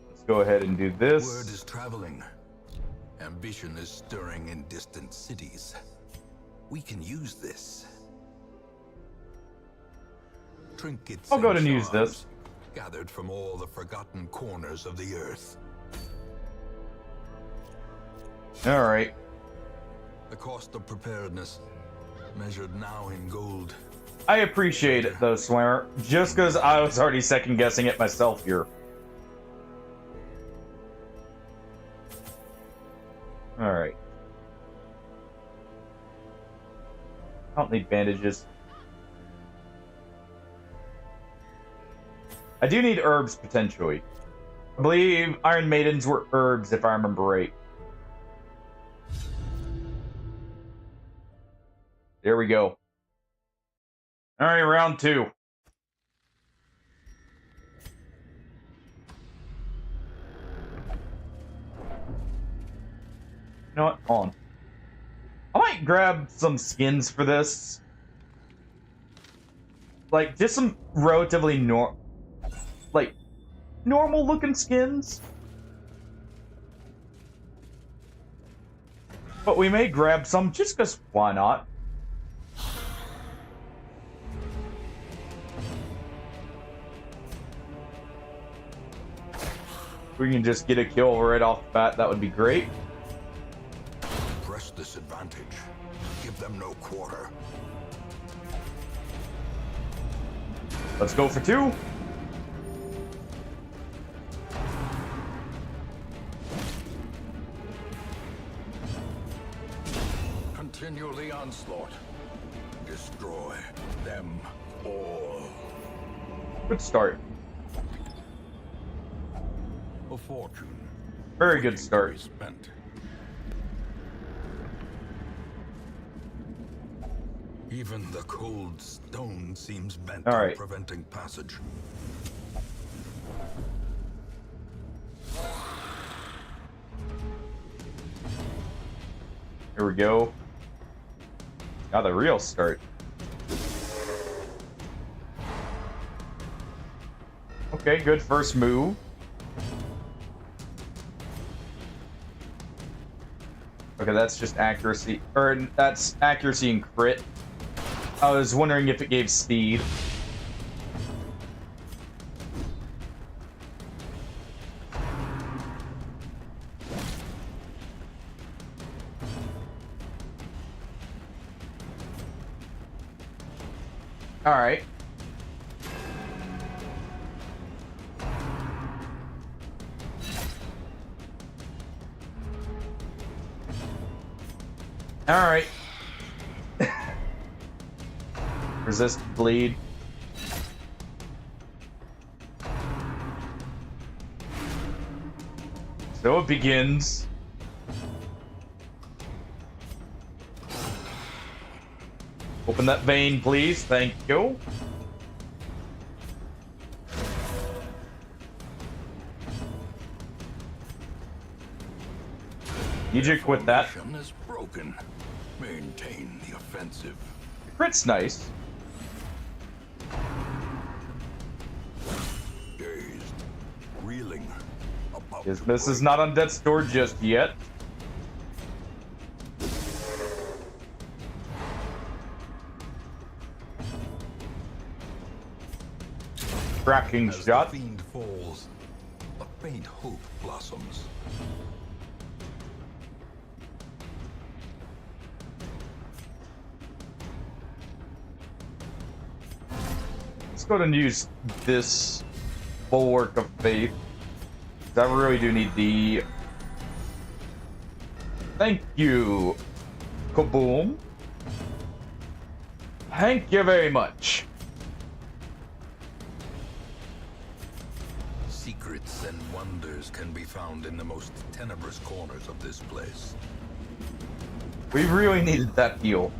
Let's go ahead and do this. Word is traveling. Ambition is stirring in distant cities. We can use this. Trinkets I'll go ahead and and use charms this. gathered from all the forgotten corners of the earth. Alright. The cost of preparedness, measured now in gold. I appreciate it, though, Swimmer. Just because I was already second-guessing it myself here. Alright. I don't need bandages. I do need herbs, potentially. I believe Iron Maidens were herbs, if I remember right. There we go. Alright, round 2. You know what? Hold on. I might grab some skins for this. Like, just some relatively normal looking skins. But we may grab some just because why not? If we can just get a kill right off the bat, that would be great. Press this advantage. Give them no quarter. Let's go for 2. Continue the onslaught. Destroy them all. Good start. A fortune. Very good start. Spent. Even the cold stone seems bent All on right. preventing passage. Here we go. Now the real start. Okay, good first move. Okay, that's just accuracy. Or, that's accuracy and crit. I was wondering if it gave speed. Alright. Alright. Resist bleed. So it begins. Open that vein, please. Thank you. Need you to quit that. Formation is broken. Maintain the offensive. Crit's nice. Dazed, reeling, about to This is break. not on death's door just yet. Cracking As shot. the fiend falls, a faint hope blossoms. Let's go ahead and use this bulwark of faith. 'Cause I really do need the... Thank you. Kaboom. Thank you very much. Secrets and wonders can be found in the most tenebrous corners of this place. We really needed that heal.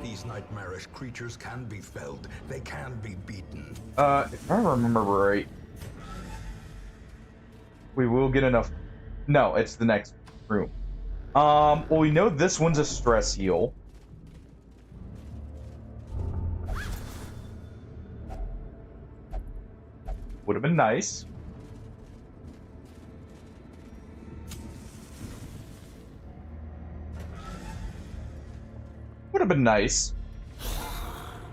These nightmarish creatures can be felled. They can be beaten. If I remember right, we will get enough. No, it's the next room. Well, we know this one's a stress heal. Would have been nice. Would have been nice.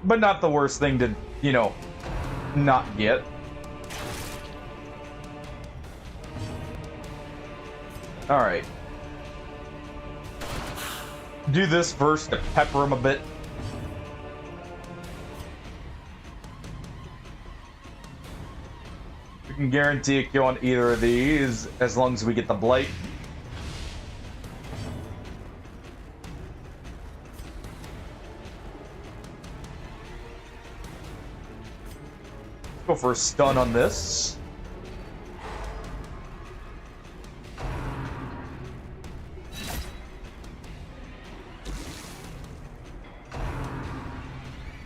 But not the worst thing to, you know, not get. Alright. Do this first to pepper him a bit. We can guarantee a kill on either of these as long as we get the blight. Go for a stun on this.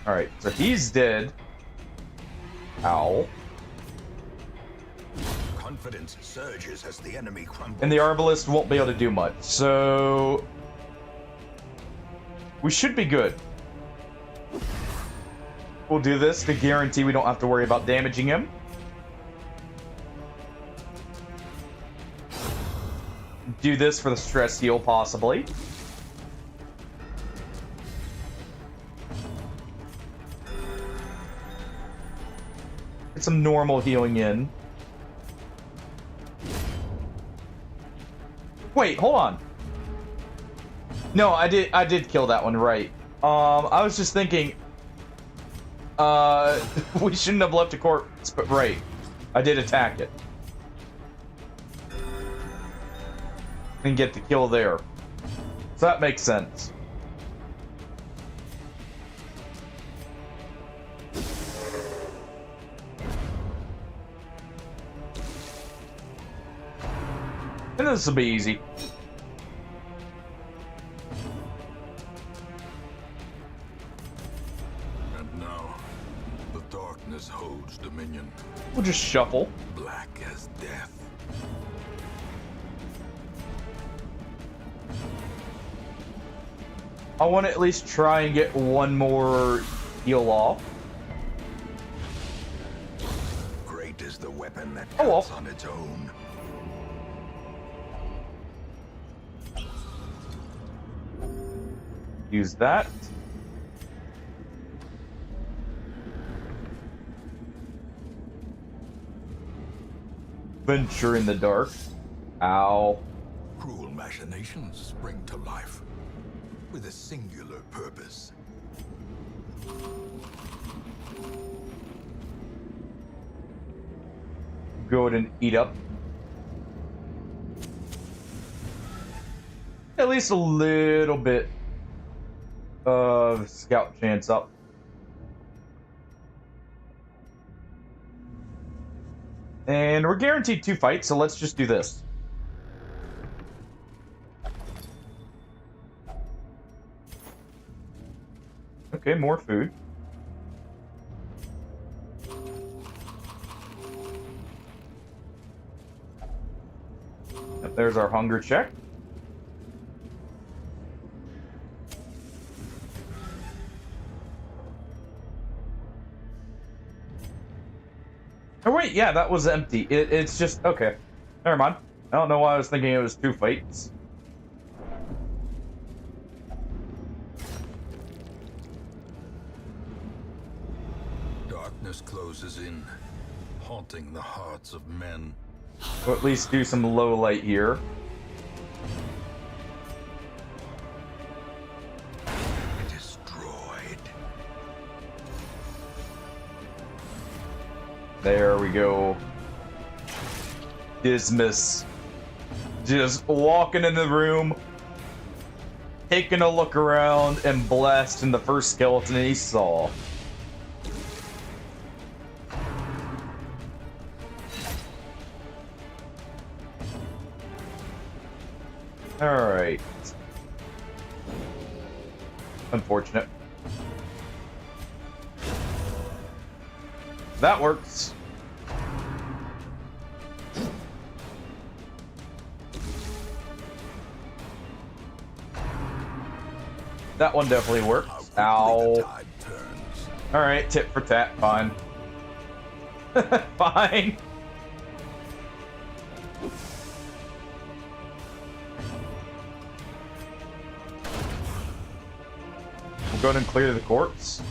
Alright, so he's dead. Ow. Confidence surges as the enemy crumbles. And the Arbalist won't be able to do much, so... we should be good. We'll do this to guarantee we don't have to worry about damaging him. Do this for the stress heal, possibly. Get some normal healing in. Wait, hold on. No, I did kill that one, right. I was just thinking... we shouldn't have left a corpse, but right. I did attack it. And get the kill there. So that makes sense. And this will be easy. And now, the darkness holds dominion. We'll just shuffle. Black as death. I want to at least try and get one more heal off. Great is the weapon that Oh, well. cuts on its own. Use that. Venture in the dark. Ow. Cruel machinations spring to life with a singular purpose. Go ahead and eat up. At least a little bit of scout chance up. And we're guaranteed 2 fights, so let's just do this. Okay, more food. Yep, there's our hunger check. Oh wait, yeah, that was empty. It's just, okay. Never mind. I don't know why I was thinking it was 2 fights. Darkness closes in, haunting the hearts of men. Or at least do some low light here. Destroyed. There we go. Dismiss. Just walking in the room, taking a look around, and blasting the first skeleton he saw. Alright. Unfortunate. That works. That one definitely works. Ow. Alright, tit for tat, fine. Fine. We'll go ahead and clear the corpse.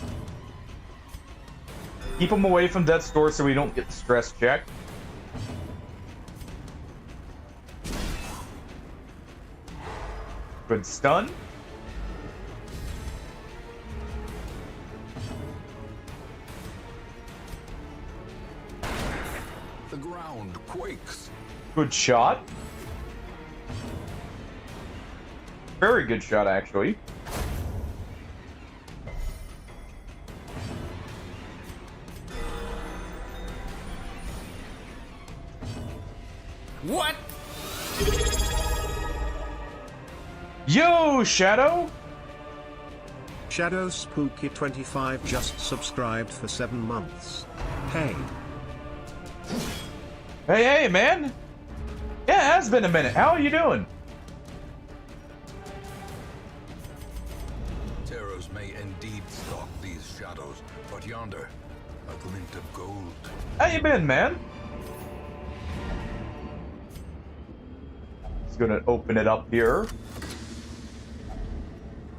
Keep them away from death's door so we don't get the stress check. Good stun. The ground quakes. Good shot. Very good shot, actually. What? Yo, Shadow! Shadow Spooky 25 just subscribed for 7 months. Hey. Hey, man! Yeah, it has been a minute. How are you doing? Terrors may indeed stalk these shadows, but yonder, a glint of gold. How you been, man? Just gonna open it up here.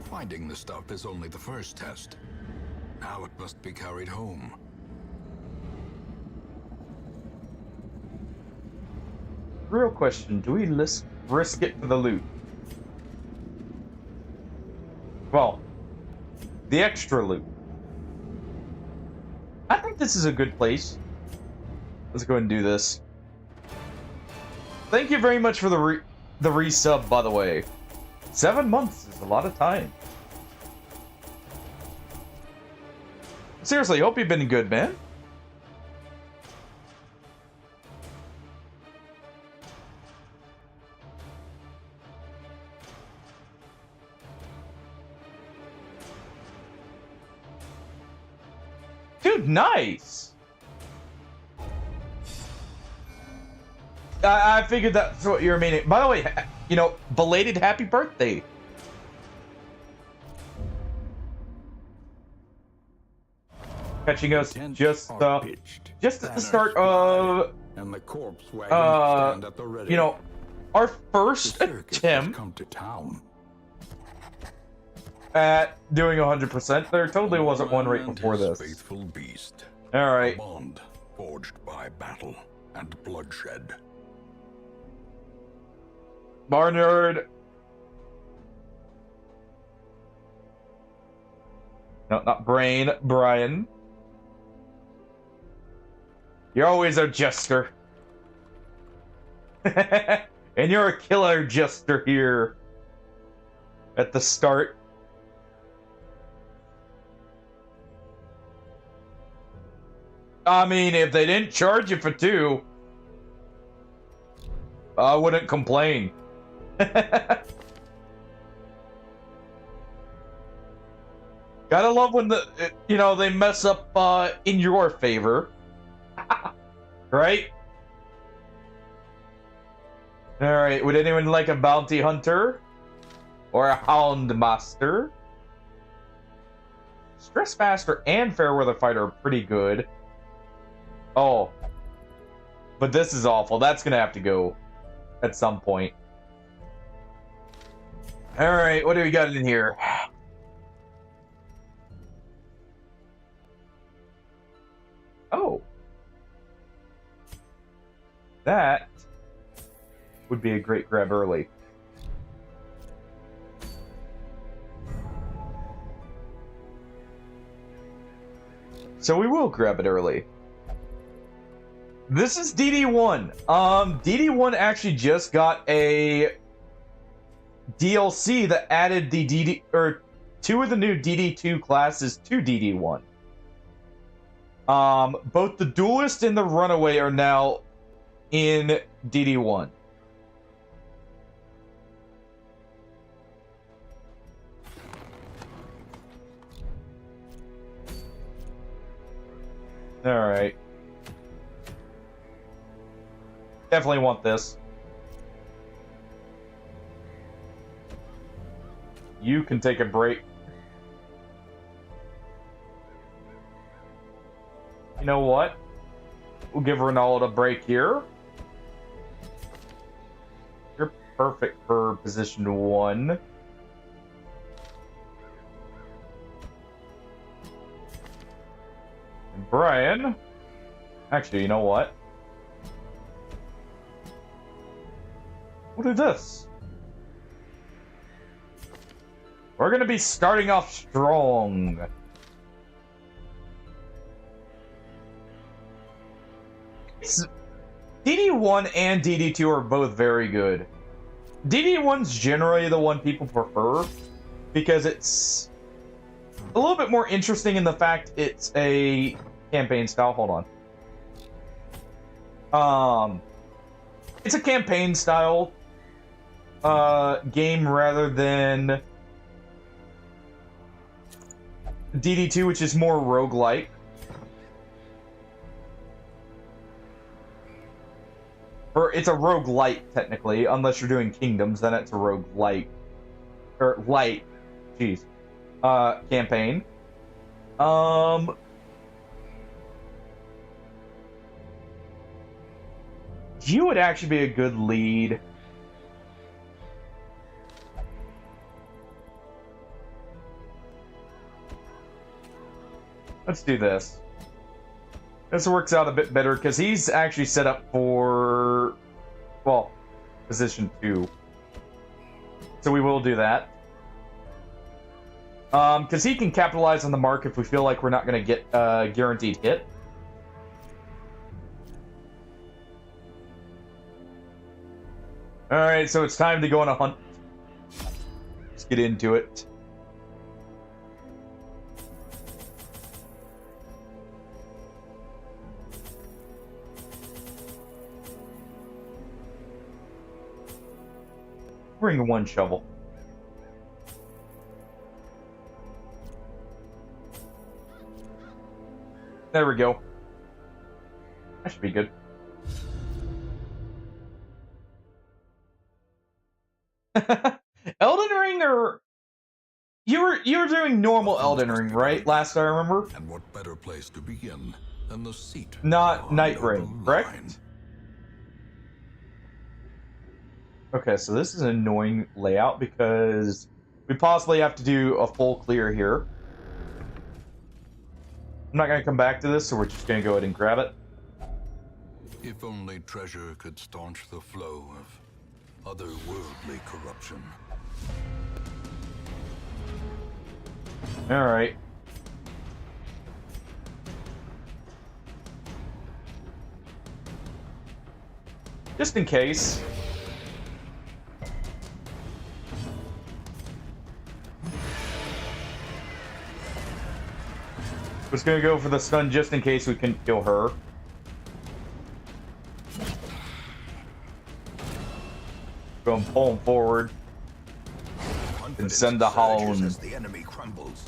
Finding the stuff is only the first test. Now it must be carried home. Real question, do we risk it for the loot? Well, the extra loot. I think this is a good place. Let's go ahead and do this. Thank you very much for the resub, by the way. 7 months is a lot of time. Seriously, hope you've been good, man. Dude, nice. I figured that's what you were meaning. By the way, you know, belated happy birthday. Catching us just at the start of, and the corpse wagons stand at the ready. you know, our first The circus has attempt come to town. at doing 100%. There totally wasn't one right And before his this. faithful beast. All A right. bond forged by battle and bloodshed. Barnyard. No, not Brain. Brian. You're always a jester. And you're a killer jester here. At the start. I mean, if they didn't charge you for 2, I wouldn't complain. Gotta love when they mess up in your favor. Right? Alright, would anyone like a bounty hunter? Or a hound master? Stress master and fairweather fighter are pretty good. Oh. But this is awful. That's gonna have to go at some point. Alright, what do we got in here? Oh. That would be a great grab early. So we will grab it early. This is DD1. DD1 actually just got a DLC that added the 2 of the new DD2 classes to DD1. Both the Duelist and the Runaway are now in DD1. Alright. Definitely want this. You can take a break. You know what? We'll give Ronaldo a break here. You're perfect for position 1. And Brian. Actually, you know what? We'll do this. We're gonna be starting off strong. DD1 and DD2 are both very good. DD1's generally the one people prefer because it's a little bit more interesting in the fact it's a campaign style. Hold on. It's a campaign style game rather than DD2, which is more roguelike. Or it's a roguelite, technically, unless you're doing Kingdoms, then it's a roguelite. Or light. Jeez. Campaign. You would actually be a good lead. Let's do this. This works out a bit better because he's actually set up for, well, position 2. So we will do that. Because he can capitalize on the mark if we feel like we're not going to get a guaranteed hit. Alright, so it's time to go on a hunt. Let's get into it. Bring one shovel. There we go. That should be good. Elden Ring, or you were doing normal Elden Ring, right? Last I remember. And what better place to begin than the seat? Not Night Ring, correct? Okay, so this is an annoying layout because we possibly have to do a full clear here. I'm not going to come back to this, so we're just going to go ahead and grab it. If only treasure could staunch the flow of otherworldly corruption. Alright. Just in case. Just gonna go for the stun just in case we can kill her. Go and pull him forward. And send the hollow. As the enemy crumbles.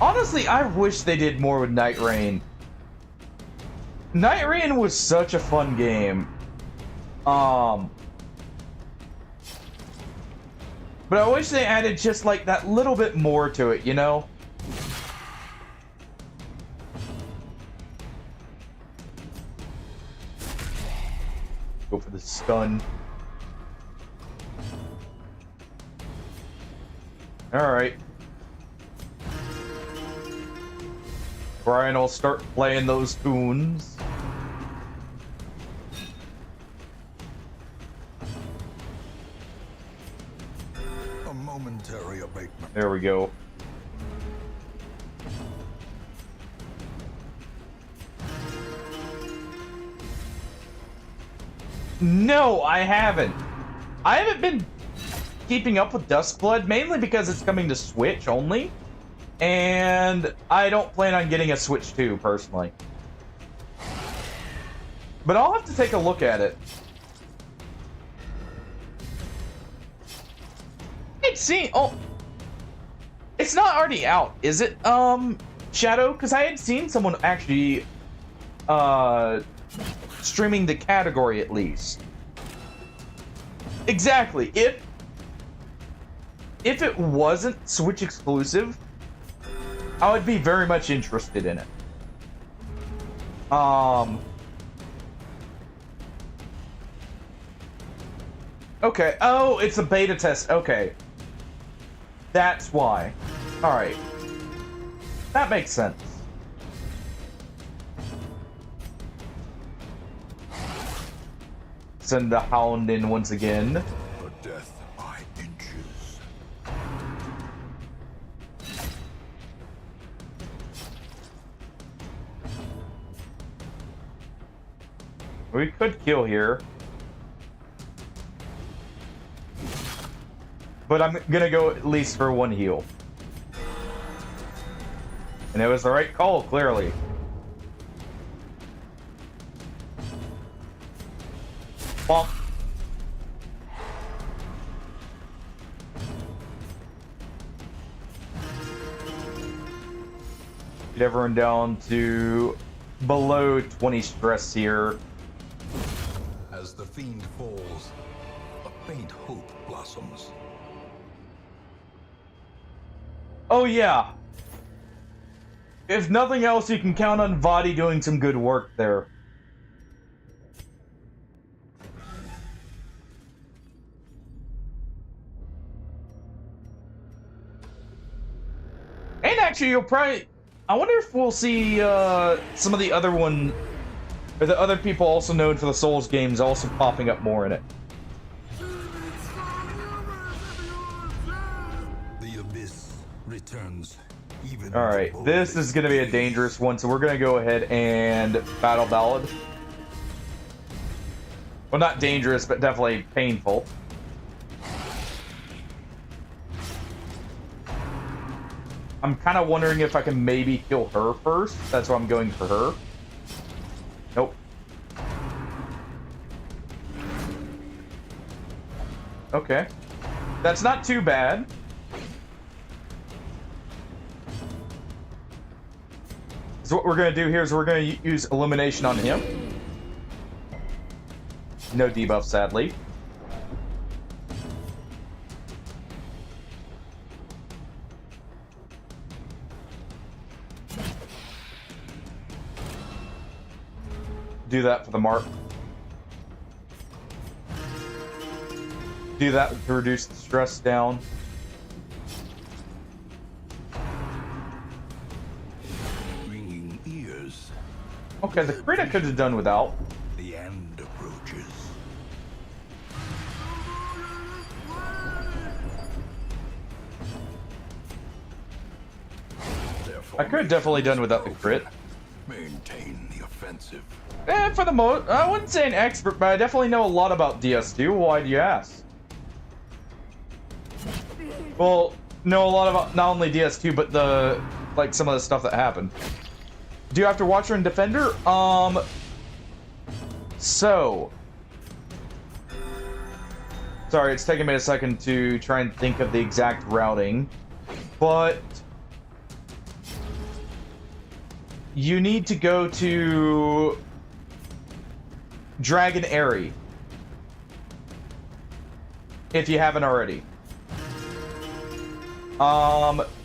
Honestly, I wish they did more with Night Rain. Night Rain was such a fun game. But I wish they added just like that little bit more to it, you know? Go for the stun. Alright. Brian will start playing those tunes. A momentary abatement. There we go. No, I haven't. I haven't been keeping up with Duskblood, mainly because it's coming to Switch only. And I don't plan on getting a Switch 2, personally. But I'll have to take a look at it. I'd seen... Oh. It's not already out, is it, Shadow? Because I had seen someone actually, streaming the category, at least. Exactly. If it wasn't Switch exclusive, I would be very much interested in it. Okay. Oh, it's a beta test. Okay. That's why. Alright. That makes sense. send the Hound in once again. For death by inches. We could kill here. But I'm gonna go at least for one heal. And it was the right call, clearly. Bonk. Get everyone down to below 20 stress here. As the fiend falls, a faint hope blossoms. Oh yeah. If nothing else, you can count on Vadi doing some good work there. And actually, you'll probably... I wonder if we'll see some of the other one... Or the other people also known for the Souls games also popping up more in it. The abyss returns even. Alright, this is going to be a dangerous one, so we're going to go ahead and Battle Ballad. Well, not dangerous, but definitely painful. I'm kind of wondering if I can maybe kill her first. That's why I'm going for her. Nope. Okay. That's not too bad. So what we're going to do here is we're going to use Illumination on him. No debuff, sadly. Do that for the mark. Do that to reduce the stress down. Ringing ears. Okay, the crit I could have done without. The end approaches. I could have definitely done without the crit. Maintain the offensive. For the most, I wouldn't say an expert, but I definitely know a lot about DS2. Why do you ask? Well, know a lot about not only DS2, but the like some of the stuff that happened. Do you have to watch her in Defender? So. Sorry, it's taking me a second to try and think of the exact routing, but you need to go to Dragon Airy if you haven't already.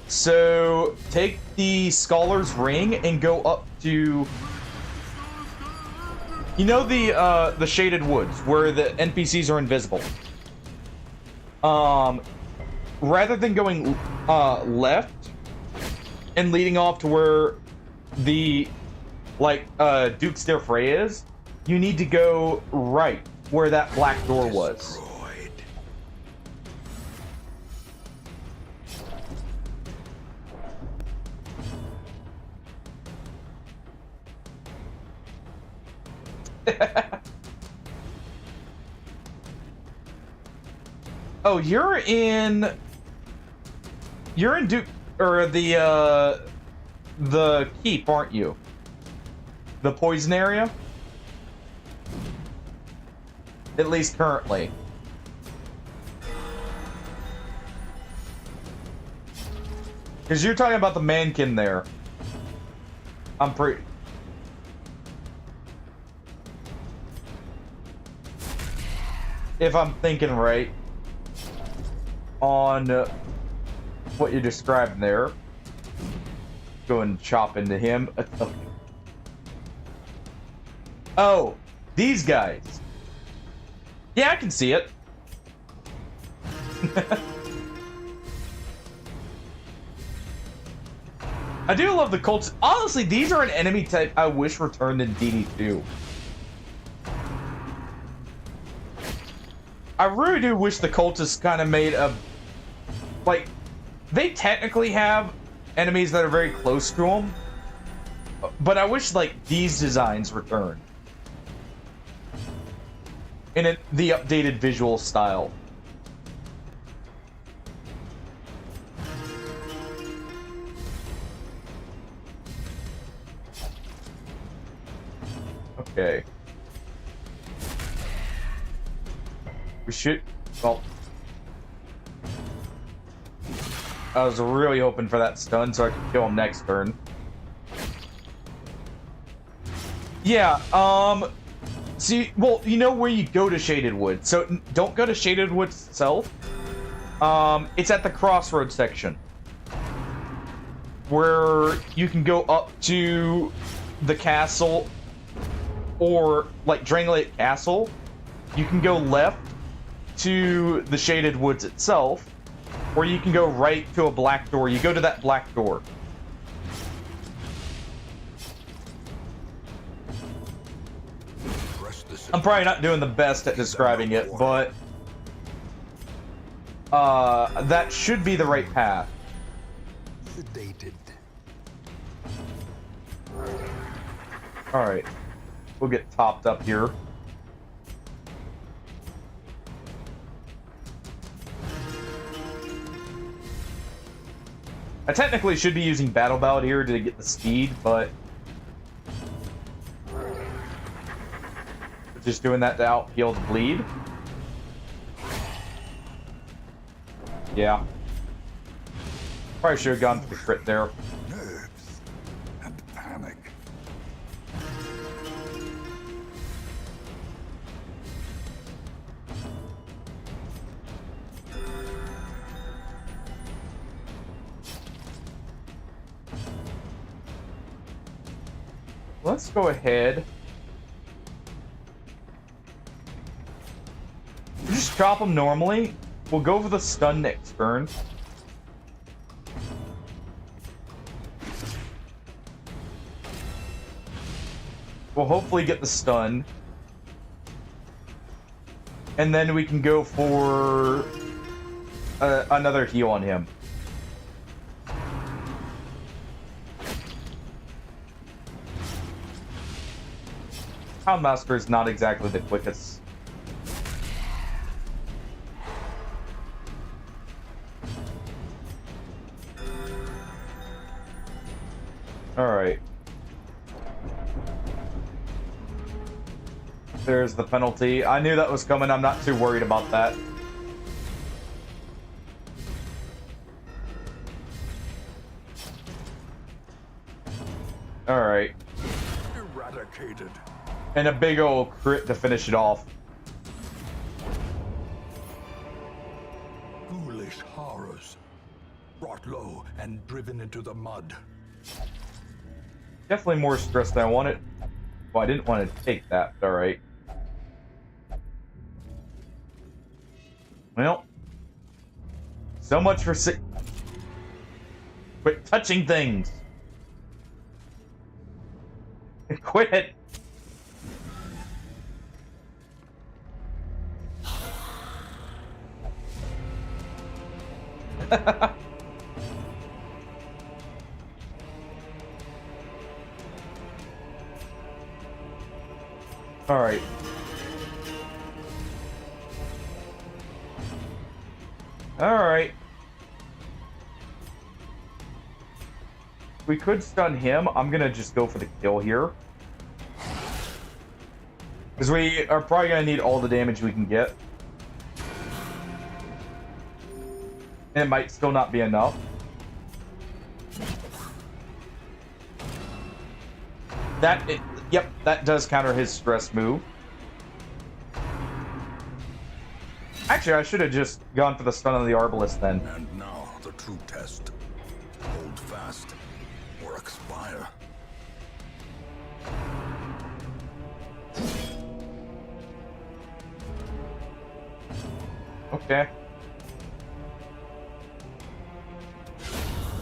So take the Scholar's Ring and go up to, you know, the Shaded Woods where the NPCs are invisible. Rather than going left and leading off to where the Duke's Their Frey is, you need to go right where that black door was. Oh, you're in Duke, or the keep, aren't you? The poison area? At least currently. Because you're talking about the mankin there. I'm pretty... If I'm thinking right on what you're describing there. Go and chop into him. Oh, these guys. Yeah, I can see it. I do love the cults. Honestly, these are an enemy type I wish returned in DD2. I really do wish the cultists kind of made a... Like, they technically have enemies that are very close to them. But I wish, like, these designs returned. In the updated visual style. Okay. We should... Well... I was really hoping for that stun so I could kill him next turn. Yeah, see, well, you know where you go to Shaded Woods. So, don't go to Shaded Woods itself. It's at the crossroads section. Where you can go up to the castle, or, like, Drangleic Castle. You can go left to the Shaded Woods itself, or you can go right to a black door. You go to that black door. I'm probably not doing the best at describing it, but that should be the right path. Sedated. Alright. We'll get topped up here. I technically should be using Battle Ballad here to get the speed, but just doing that to out-heal the bleed. Yeah. Probably should have gone for the crit there. Nerves and panic. Let's go ahead. Just chop them normally. We'll go for the stun next turn. We'll hopefully get the stun. And then we can go for another heal on him. Houndmaster is not exactly the quickest. Alright. There's the penalty. I knew that was coming. I'm not too worried about that. Alright. Eradicated. And a big old crit to finish it off. Ghoulish horrors. Brought low and driven into the mud. Definitely more stress than I wanted. Well, I didn't want to take that, but alright. Well. So much for quit touching things. Quit it. All right. All right. We could stun him. I'm gonna just go for the kill here. Because we are probably gonna need all the damage we can get. And it might still not be enough. Yep, that does counter his stress move. Actually, I should have just gone for the stun on the Arbalest then. And now the true test. Hold fast or expire. Okay.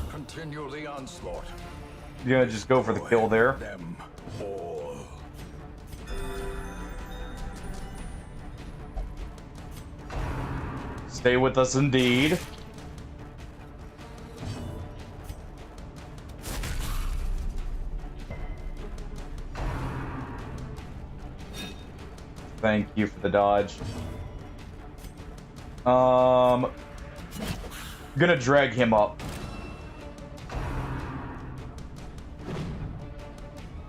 Continue the onslaught. You're gonna just go for the kill there. Them all. Stay with us indeed. Thank you for the dodge. Gonna drag him up.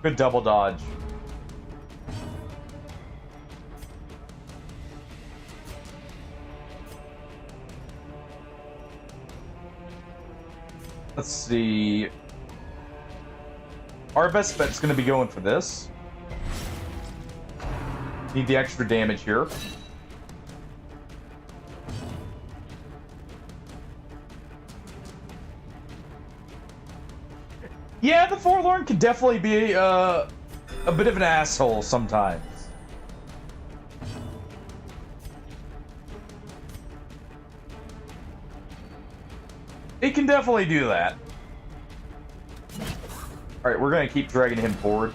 Good double dodge. Let's see. Our best bet's gonna be going for this. Need the extra damage here. Yeah, the Forlorn could definitely be a bit of an asshole sometimes. It can definitely do that. Alright, we're gonna keep dragging him forward.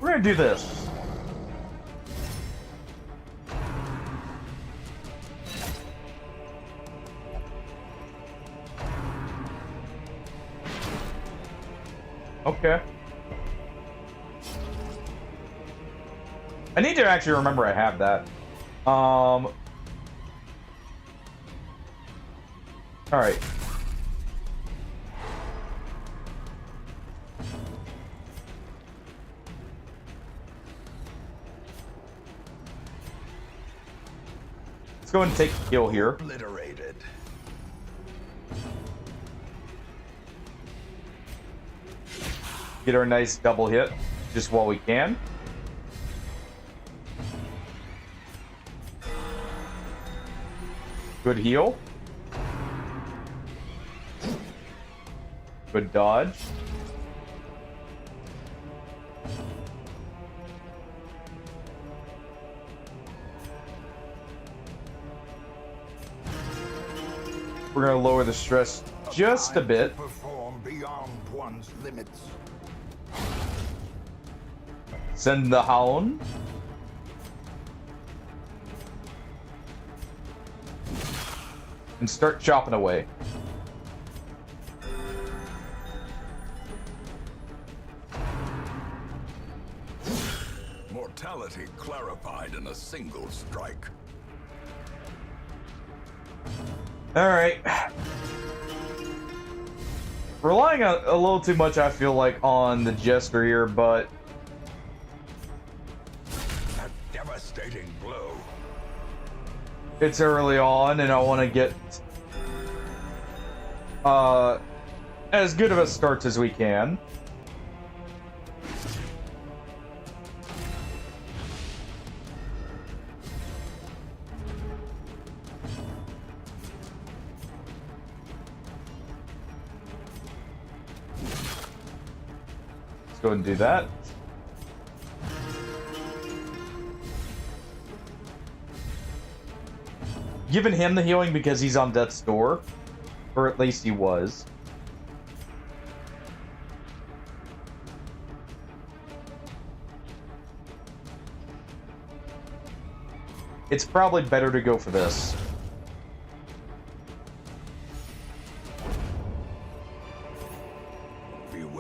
We're gonna do this. Okay. I need to actually remember I have that. Alright. Let's go and take the kill here. Obliterated. Get our nice double hit just while we can. Good heal. Good dodge. We're gonna lower the stress just a bit. Perform beyond one's limits. Send the Hound. And start chopping away. Mortality clarified in a single strike. Alright. Relying a little too much, I feel like, on the Jester here, but A devastating blow. it's early on, and I want to get as good of a start as we can. Let's go and do that. Giving him the healing because he's on death's door. Or at least he was. It's probably better to go for this.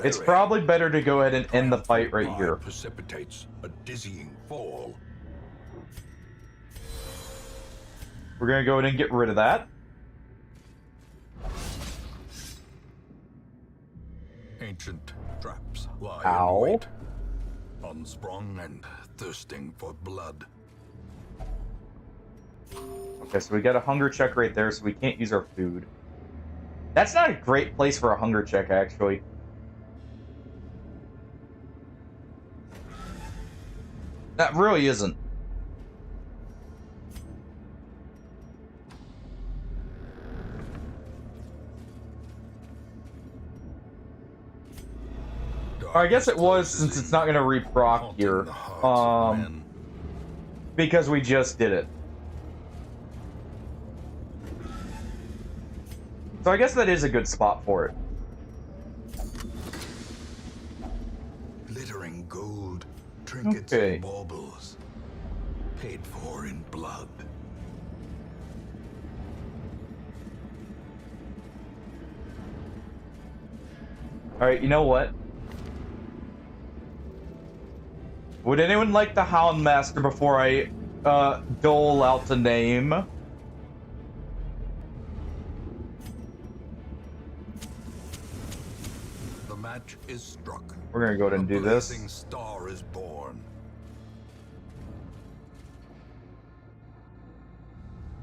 It's probably better to go ahead and end the fight right here. Precipitates a dizzying fall. We're gonna go ahead and get rid of that. Ancient traps lie Ow. in wait, unsprung and thirsting for blood. Okay, so we got a hunger check right there, so we can't use our food. That's not a great place for a hunger check, actually. That really isn't. I guess it was, since it's not going to reproc here. Because we just did it. So I guess that is a good spot for it. Glittering gold, trinkets Okay. and baubles, paid for in blood. Alright, you know what? Would anyone like the Houndmaster before I dole out the name? The match is struck. We're gonna go ahead and do A this. blazing star is born.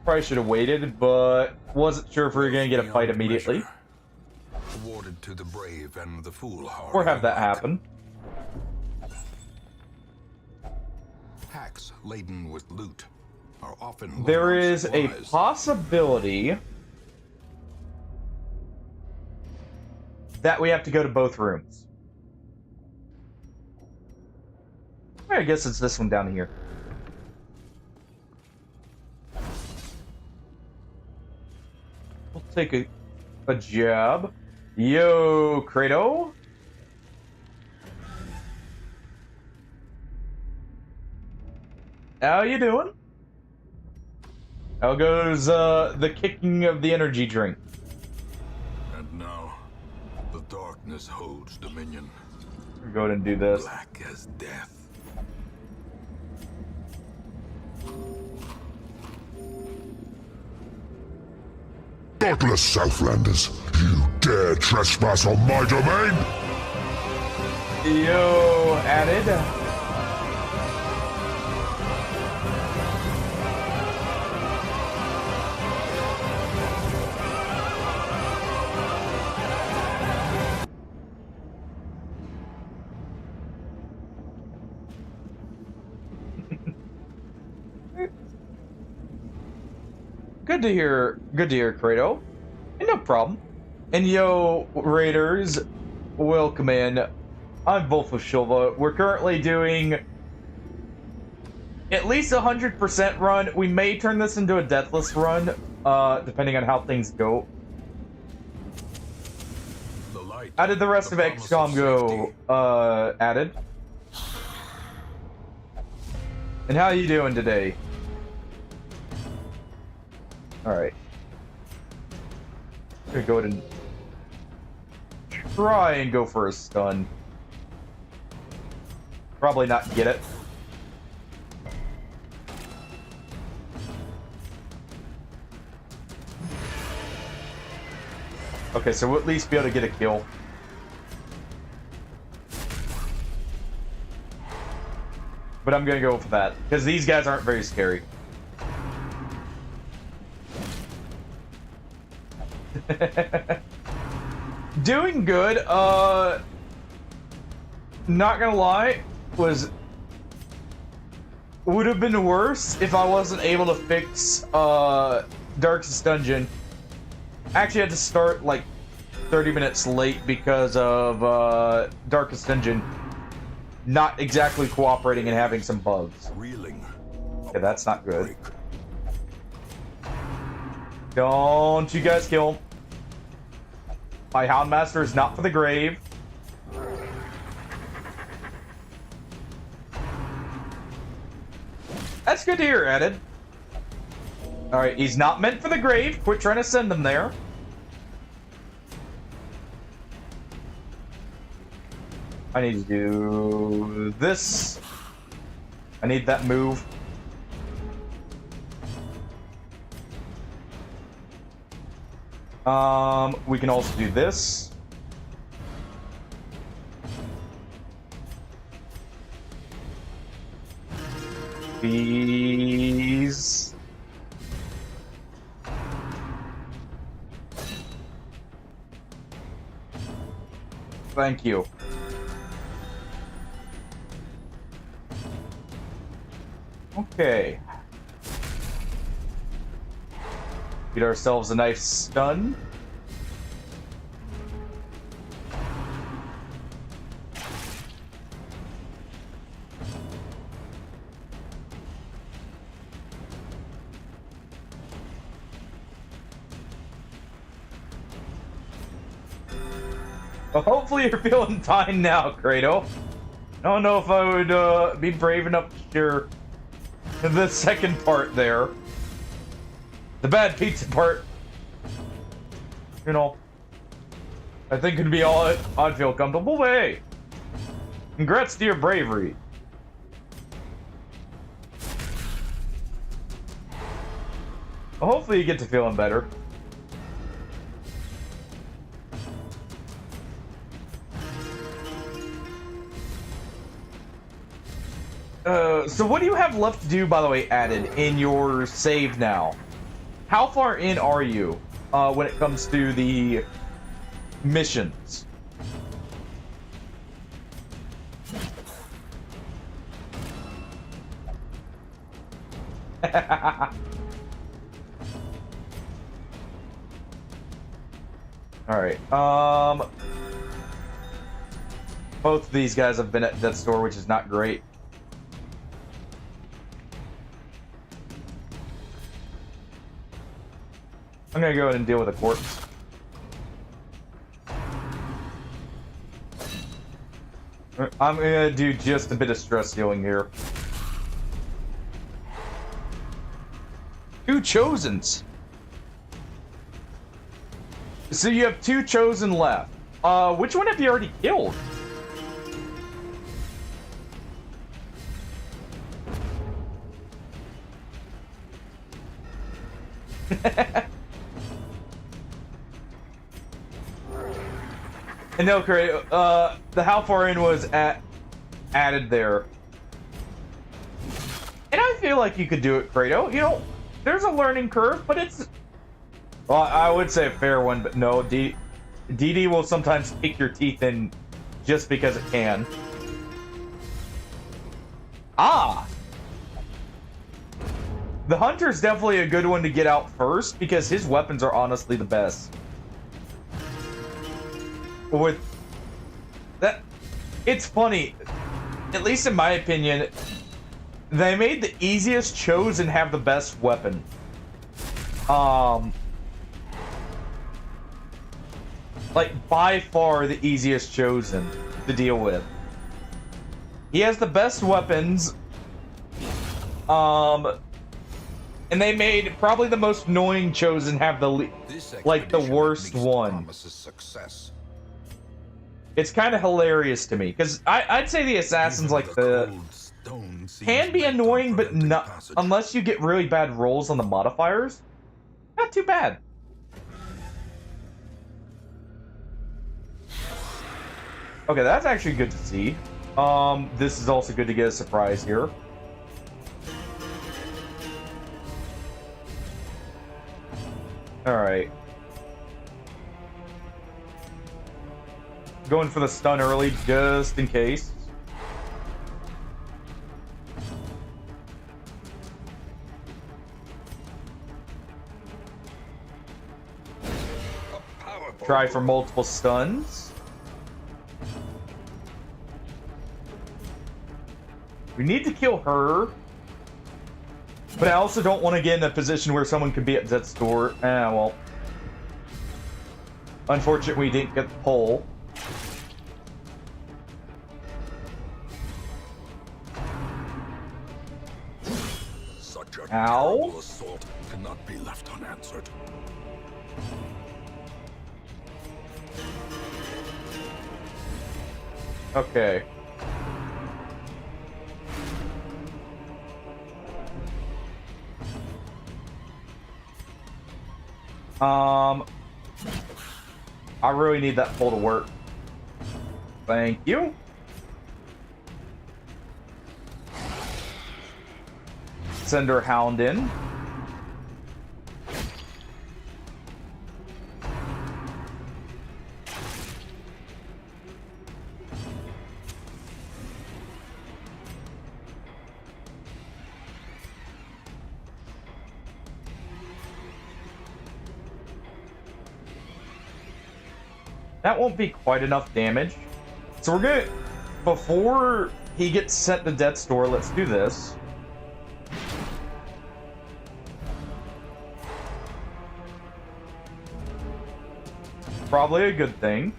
Probably should have waited, but wasn't sure if we were gonna get a fight Beyond immediately. measure. Awarded to the brave and the foolhardy. Or have that alike. happen. Packs laden with loot are often There low on is a supplies. possibility that we have to go to both rooms. I guess it's this one down here. We'll take a jab. Yo, Kratos. How you doing? How goes the kicking of the energy drink? And now, the darkness holds dominion. Go ahead and do this. Black as death. Godless Southlanders, you dare trespass on my domain? Yo, added. Good to hear, Kratos. And no problem. And yo, Raiders, welcome in. I'm Wolf of Shilva. We're currently doing at least 100% run. We may turn this into a deathless run, depending on how things go. The light. How did the rest of promise XCOM go, safety. added? And how you doing today? Alright. I'm gonna go ahead and try and go for a stun. Probably not get it. Okay, so we'll at least be able to get a kill. But I'm gonna go for that, because these guys aren't very scary. Doing good. Not gonna lie, would have been worse if I wasn't able to fix Darkest Dungeon. Actually, I had to start like 30 minutes late because of Darkest Dungeon not exactly cooperating and having some bugs. Reeling. Okay, that's not good. Break. Don't you guys kill him. My Houndmaster is not for the grave. That's good to hear, Added. Alright, he's not meant for the grave. Quit trying to send him there. I need to do this. I need that move. We can also do this. These. Thank you. Okay. Get ourselves a nice stun. Well, hopefully you're feeling fine now, Kratos. I don't know if I would be brave enough to share the second part there. The bad pizza part. You know, I think it'd be all I'd feel comfortable. But hey, congrats to your bravery. Well, hopefully you get to feeling better. So what do you have left to do, by the way, added in your save now? How far in are you when it comes to the missions? Alright, both of these guys have been at death's door, which is not great. I'm gonna go ahead and deal with a corpse. I'm gonna do just a bit of stress healing here. 2 Chosens. So you have 2 Chosen left. Which one have you already killed? And no, the how far in was added there. And I feel like you could do it, Kratos. You know, there's a learning curve, but it's... Well, I would say a fair one, but no, DD will sometimes kick your teeth in just because it can. Ah! The Hunter's definitely a good one to get out first, because his weapons are honestly the best. With that, it's funny, at least in my opinion, they made the easiest Chosen have the best weapon. Like, by far the easiest Chosen to deal with. He has the best weapons, and they made probably the most annoying Chosen have the like the worst one. Success. It's kind of hilarious to me, because I'd say the assassins like the can be annoying, but not unless you get really bad rolls on the modifiers. Not too bad. Okay, that's actually good to see. This is also good to get a surprise here. Alright. Going for the stun early, just in case. Try for multiple stuns. We need to kill her. But I also don't want to get in a position where someone could be at Zet's door. Well. Unfortunately, we didn't get the pole. Such a Ow. terrible assault cannot be left unanswered. Okay. I really need that pole to work. Thank you. Send her Hound in. That won't be quite enough damage. So we're gonna, before he gets sent to death's door, let's do this. Probably a good thing.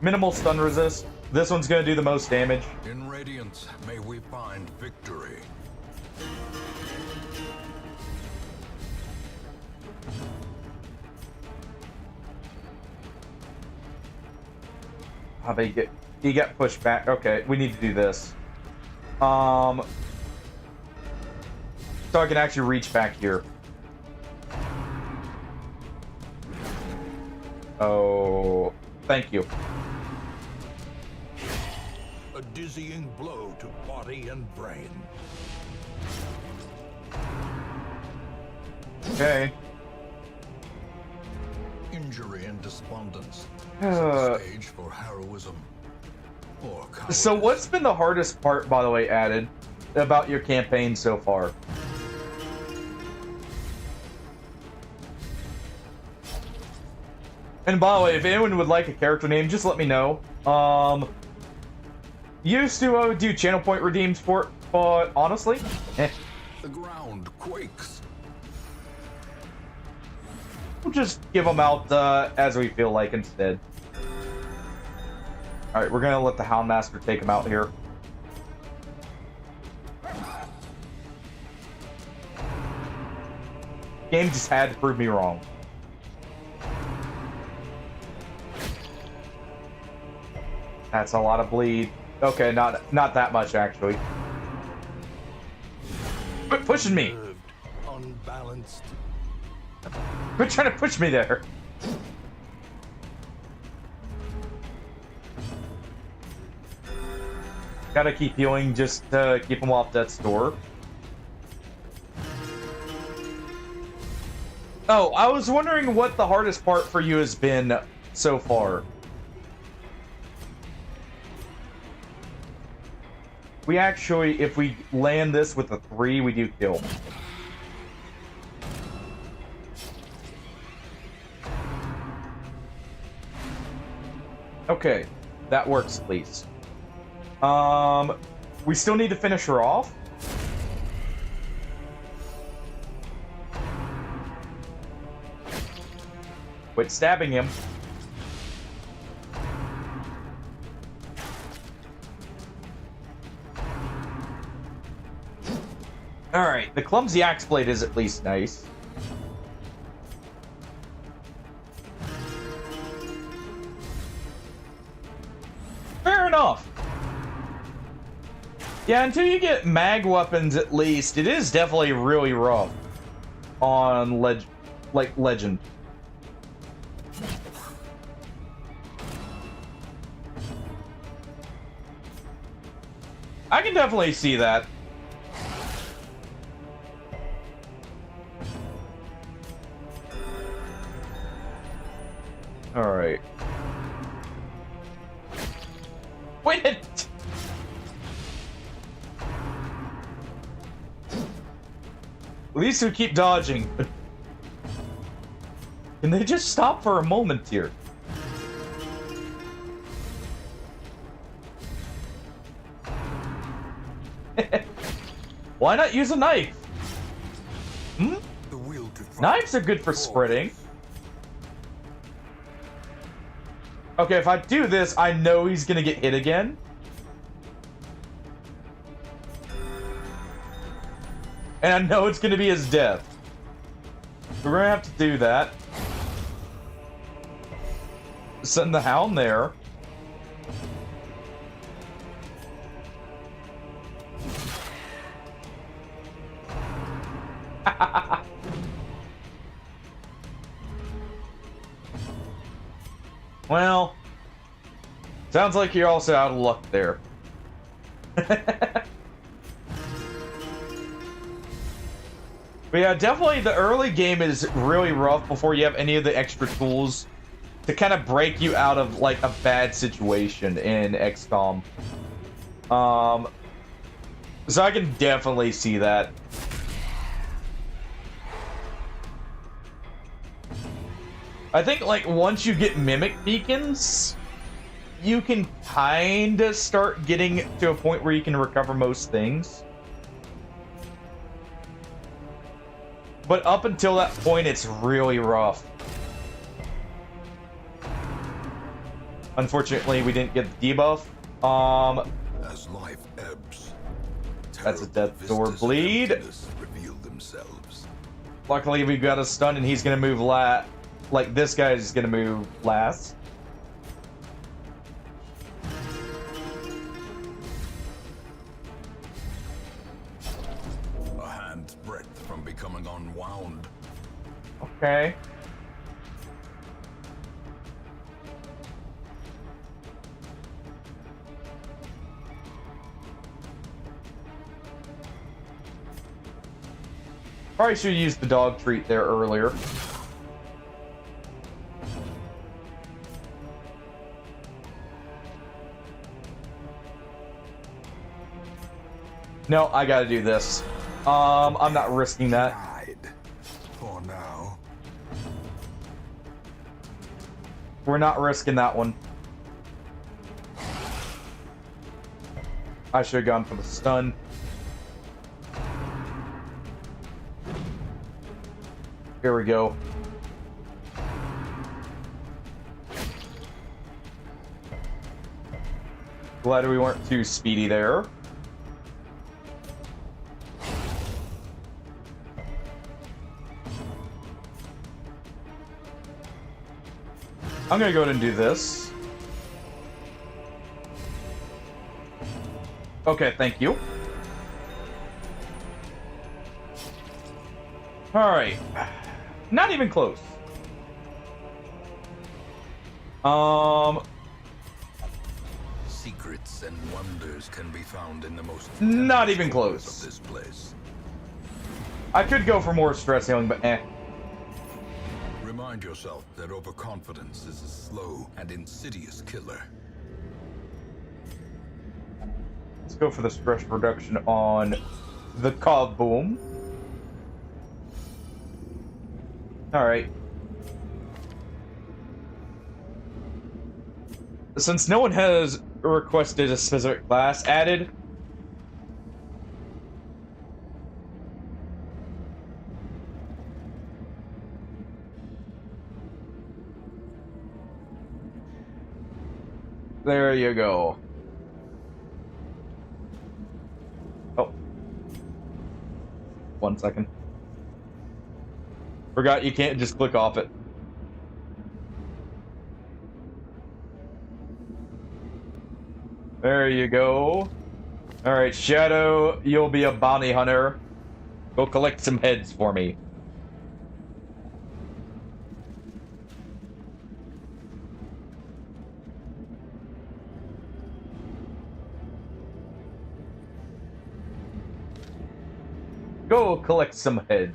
Minimal stun resist. This one's gonna do the most damage. In Radiance, may we find victory. How they get? He got pushed back. Okay, we need to do this. So I can actually reach back here. Oh, thank you. A dizzying blow to body and brain. Okay. Injury and despondence. Stage for heroism. Or cowardice. So what's been the hardest part, by the way, added about your campaign so far? And by the way, if anyone would like a character name, just let me know. Used to do channel point redeems for it, but honestly, The ground quakes. we'll just give them out as we feel like instead. Alright, we're gonna let the Houndmaster take him out here. Game just had to prove me wrong. That's a lot of bleed. Okay, not that much actually. Quit pushing me! Curved, unbalanced. Quit trying to push me there! Gotta keep healing just to keep him off death's door. Oh, I was wondering what the hardest part for you has been so far. We actually, if we land this with a 3, we do kill. Okay, that works at least. We still need to finish her off. Quit stabbing him. Alright, the clumsy axe blade is at least nice. Fair enough. Yeah, until you get mag weapons at least, it is definitely really rough on Legend. I can definitely see that. Alright. Wait! At least we keep dodging. Can they just stop for a moment here? Why not use a knife? Hmm? The will to fight. Knives are good for spreading. Okay, if I do this, I know he's gonna get hit again. And I know it's gonna be his death. We're gonna have to do that. Send the Hound there. Well, sounds like you're also out of luck there. But yeah, definitely the early game is really rough before you have any of the extra tools to kind of break you out of like a bad situation in XCOM. So I can definitely see that. I think like once you get mimic beacons, you can kind of start getting to a point where you can recover most things. But up until that point, it's really rough. Unfortunately, we didn't get the debuff. As life ebbs, That's a death door vistas of bleed. emptiness reveal themselves. Luckily, we've got a stun, and he's gonna move like this guy's gonna move last. A hand's breadth from becoming unwound. Okay. Probably should have used the dog treat there earlier. No, I gotta do this. I'm not risking that. Hide. For now. We're not risking that one. I should have gone for the stun. Here we go. Glad we weren't too speedy there. I'm gonna go ahead and do this. Okay, thank you. Alright. Not even close. Secrets and wonders can be found in the most Not even corners close. of this place. I could go for more stress healing, but eh. Remind yourself that overconfidence is a slow and insidious killer. Let's go for the stress reduction on the Kaboom. Alright. Since no one has requested a specific class added, there you go. Oh. 1 second. Forgot you can't just click off it. There you go. Alright, Shadow, you'll be a bounty hunter. Go collect some heads for me. Go collect some heads.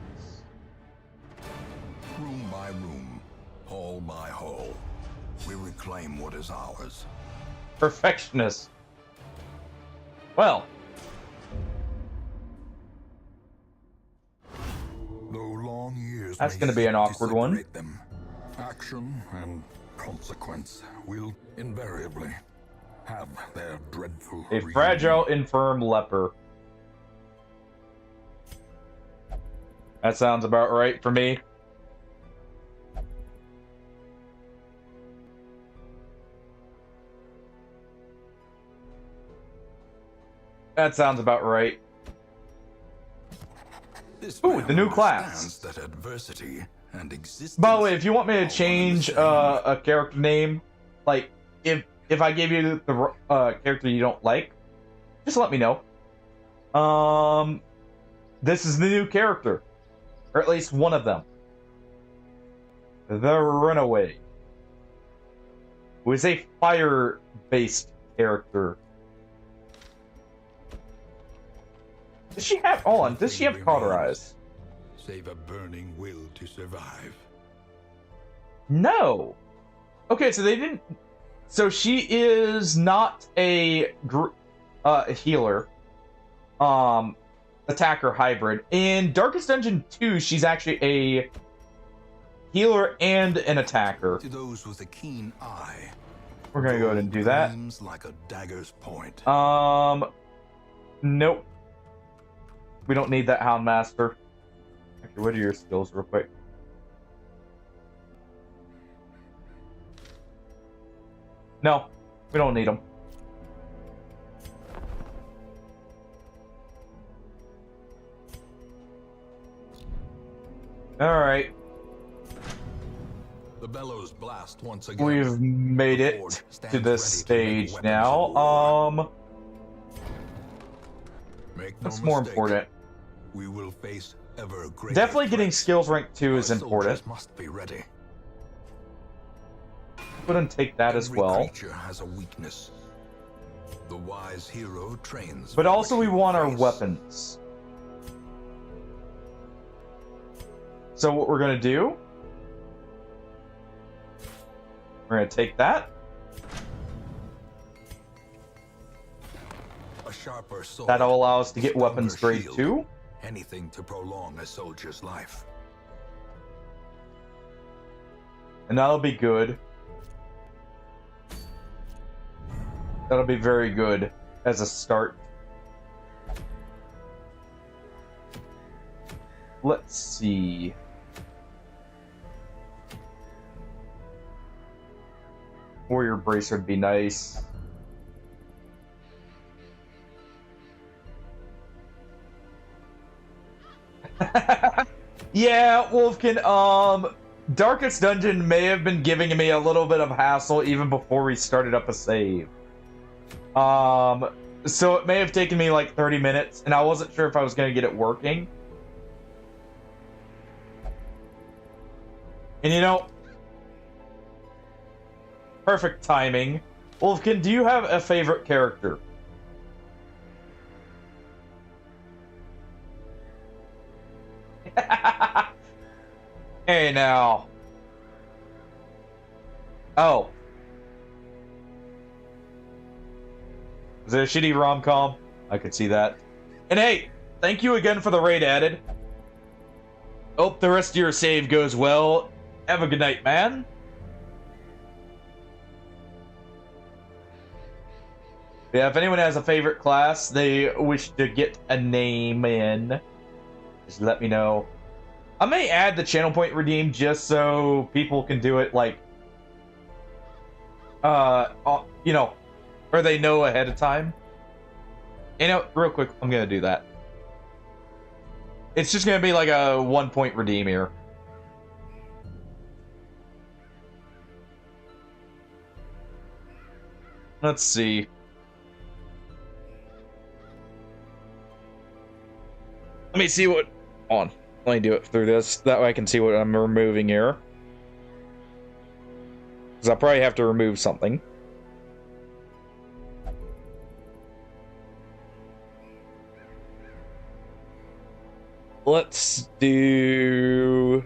Room by room, hall by hall, we reclaim what is ours. Perfectionist. Well, Though long years that's may gonna be an seek to awkward one. separate them, action and consequence will invariably have their dreadful a reunion. fragile, infirm leper. That sounds about right for me. That sounds about right. This Ooh, the new man class. understands that adversity and existence. By the way, if you want me are to one change and the same. a character name, like if I give you the character you don't like, just let me know. This is the new character, or at least one of them. The Runaway, who is a fire-based character. Does she have? Hold on. Does she have cauterize? Save a burning will to survive. No. Okay, so they didn't. So she is not a healer, attacker hybrid. In Darkest Dungeon 2, she's actually a healer and an attacker. To those with a keen eye, We're gonna go ahead and do that. gleams like a dagger's point. Nope. We don't need that Houndmaster. Actually, what are your skills, real quick? No, we don't need them. Alright. The bellows blast once again. We've made The it forge to stands this ready to make stage weapons now. of war. Make no What's more mistake, important? we will face ever greater Definitely getting threats. skills rank 2 is Our important. soldiers must be ready. Couldn't take that as Every well. creature has a weakness. The wise hero trains. But for also which we he will want our face. weapons. So what we're gonna do, we're gonna take that. A sharper sword, That'll allow us to a get weapons stronger grade shield. 2. Anything to prolong a soldier's life. And that'll be good. That'll be very good as a start. Let's see. Warrior Bracer would be nice. Yeah, Wolfkin, Darkest Dungeon may have been giving me a little bit of hassle even before we started up a save. So it may have taken me like 30 minutes, and I wasn't sure if I was going to get it working. And you know, perfect timing. Wolfkin, do you have a favorite character? Hey now. Oh. Is it a shitty rom-com? I could see that. And hey, thank you again for the raid added. Hope the rest of your save goes well. Have a good night, man. Yeah, if anyone has a favorite class they wish to get a name in, just let me know. I may add the channel point redeem just so people can do it like, you know, or they know ahead of time. You know, real quick, I'm gonna do that. It's just gonna be like a 1 point redeem here. Let's see. Let me see what on. Let me do it through this. That way I can see what I'm removing here. Because I'll probably have to remove something. Let's do...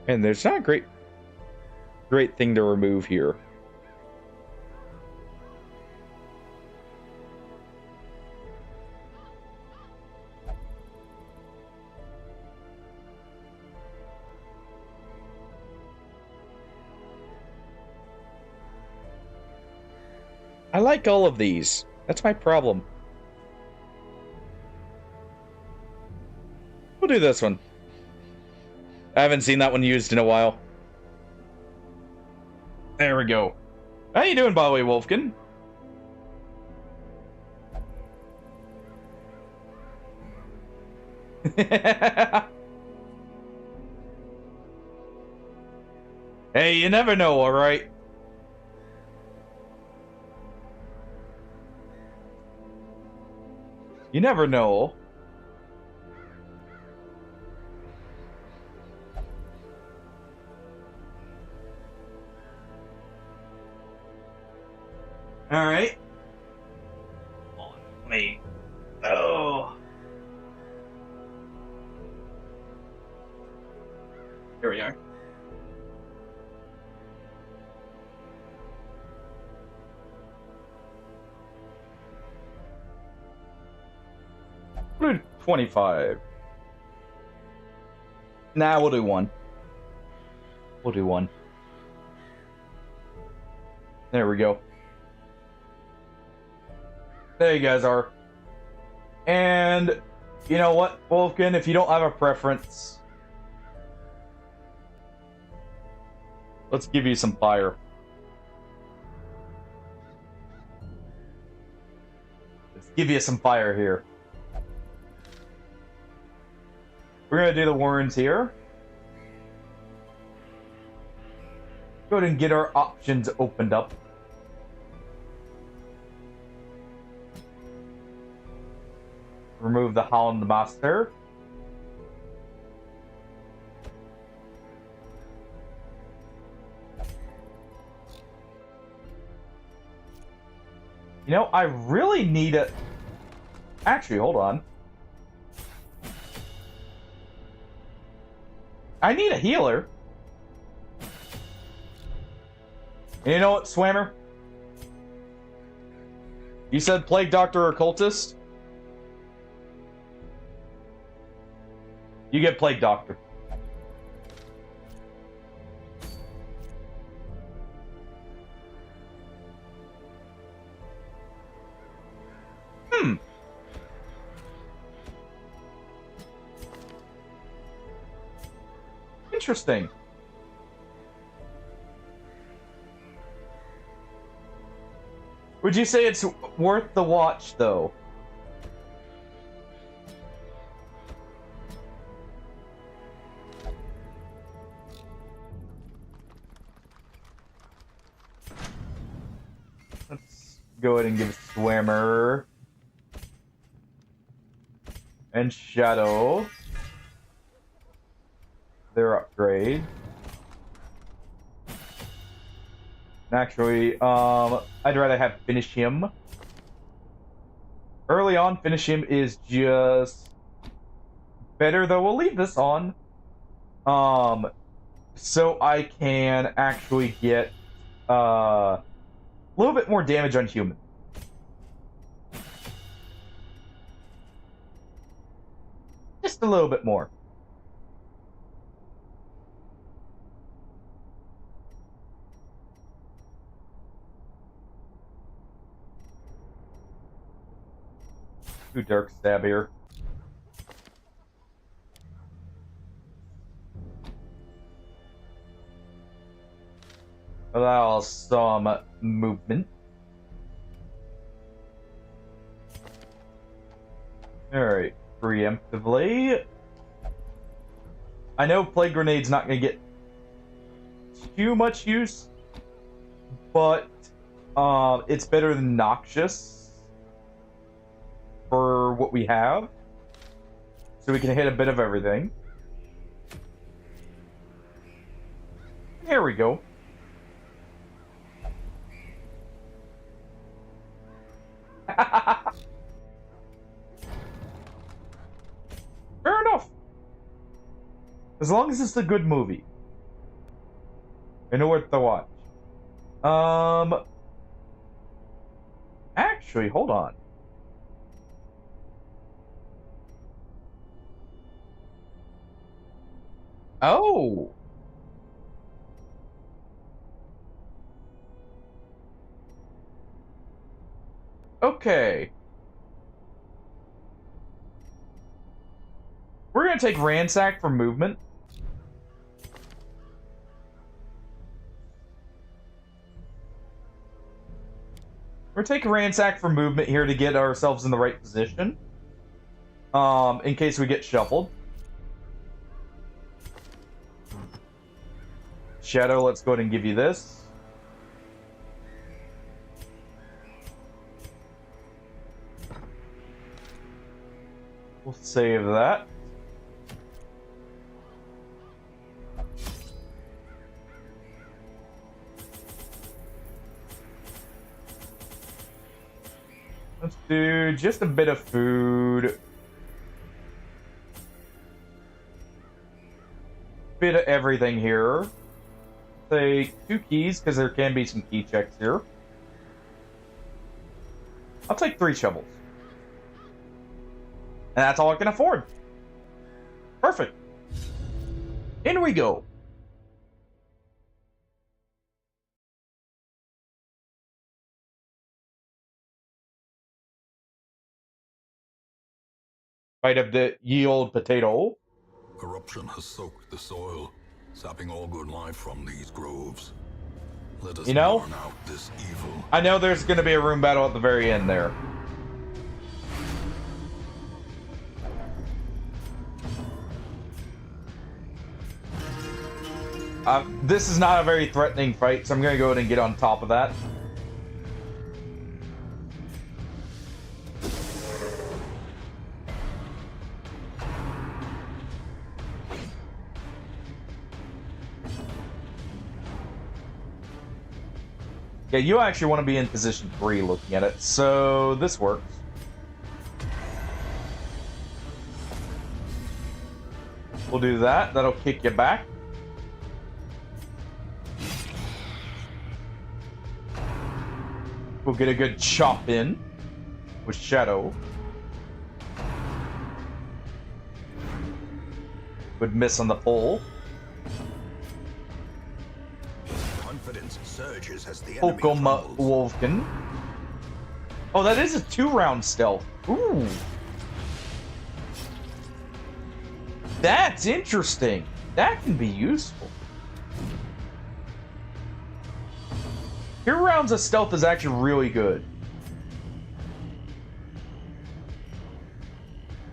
And there's not a great thing to remove here. I like all of these. That's my problem. We'll do this one. I haven't seen that one used in a while. There we go. How you doing, by the way, Wolfkin? Hey, you never know, alright? You never know. All right. Let me. Oh. Here we are. We'll do 25. Nah, we'll do 1. We'll do 1. There we go. There you guys are. And you know what, Wolfkin, if you don't have a preference, let's give you some fire. Let's give you some fire here. We're gonna do the warrens here. Go ahead and get our options opened up. Remove the Holland Master. You know, I really need a... Actually, hold on. I need a healer. And you know what, Swammer? You said Plague Doctor or Cultist? You get Plague Doctor. Interesting. Would you say it's worth the watch, though? Let's go ahead and give Swammer and Shadow their upgrade. Actually, I'd rather have Finish Him. Early on, Finish Him is just better, though. We'll leave this on. So I can actually get a little bit more damage on human. Just a little bit more. Too dark stab here. Allow some movement. Alright, preemptively. I know Plague Grenade's not going to get too much use, but it's better than Noxious for what we have. So we can hit a bit of everything. There we go. Fair enough. As long as it's a good movie. And worth the watch. Actually, hold on. Oh. Okay. We're gonna take Ransack for movement. We're taking Ransack for movement here to get ourselves in the right position. In case we get shuffled. Shadow, let's go ahead and give you this. We'll save that. Let's do just a bit of food. Bit of everything here. Say 2 keys, because there can be some key checks here. I'll take 3 shovels. that's all I can afford. Perfect. In we go. Fight of the ye old potato. Corruption has soaked the soil, sapping all good life from these groves. Let us You know? burn out this evil. I know there's going to be a room battle at the very end there. This is not a very threatening fight, so I'm going to go ahead and get on top of that. Yeah, you actually want to be in position 3 looking at it, so this works. We'll do that. That'll kick you back. We'll get a good chop in with Shadow. Would miss on the pole. Confidence surges as the enemy Pokemon crumbles. Wolfkin. Oh, that is a 2-round stealth. Ooh. That's interesting. That can be useful. 2 rounds of stealth is actually really good.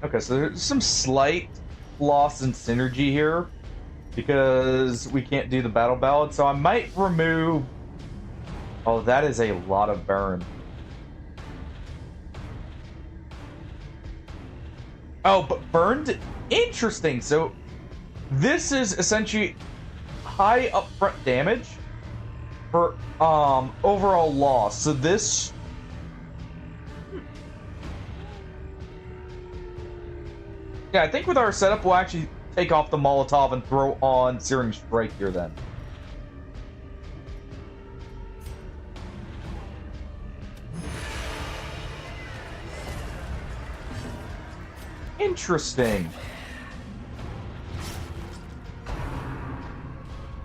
Okay, so there's some slight loss in synergy here because we can't do the battle ballad, so I might remove... Oh, that is a lot of burn. Oh, but burned? Interesting. So this is essentially high upfront damage for overall loss. So this... Yeah, I think with our setup, we'll actually take off the Molotov and throw on Searing Strike here then. Interesting.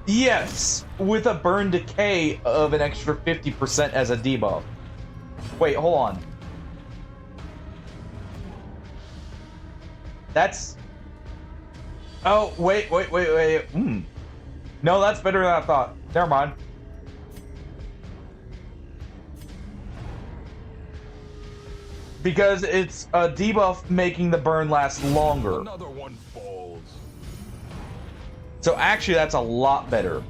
Yes, with a burn decay of an extra 50% as a debuff. Wait, hold on. That's... Oh, wait. No, that's better than I thought. Never mind. Because it's a debuff making the burn last longer. Another one falls. So actually, that's a lot better.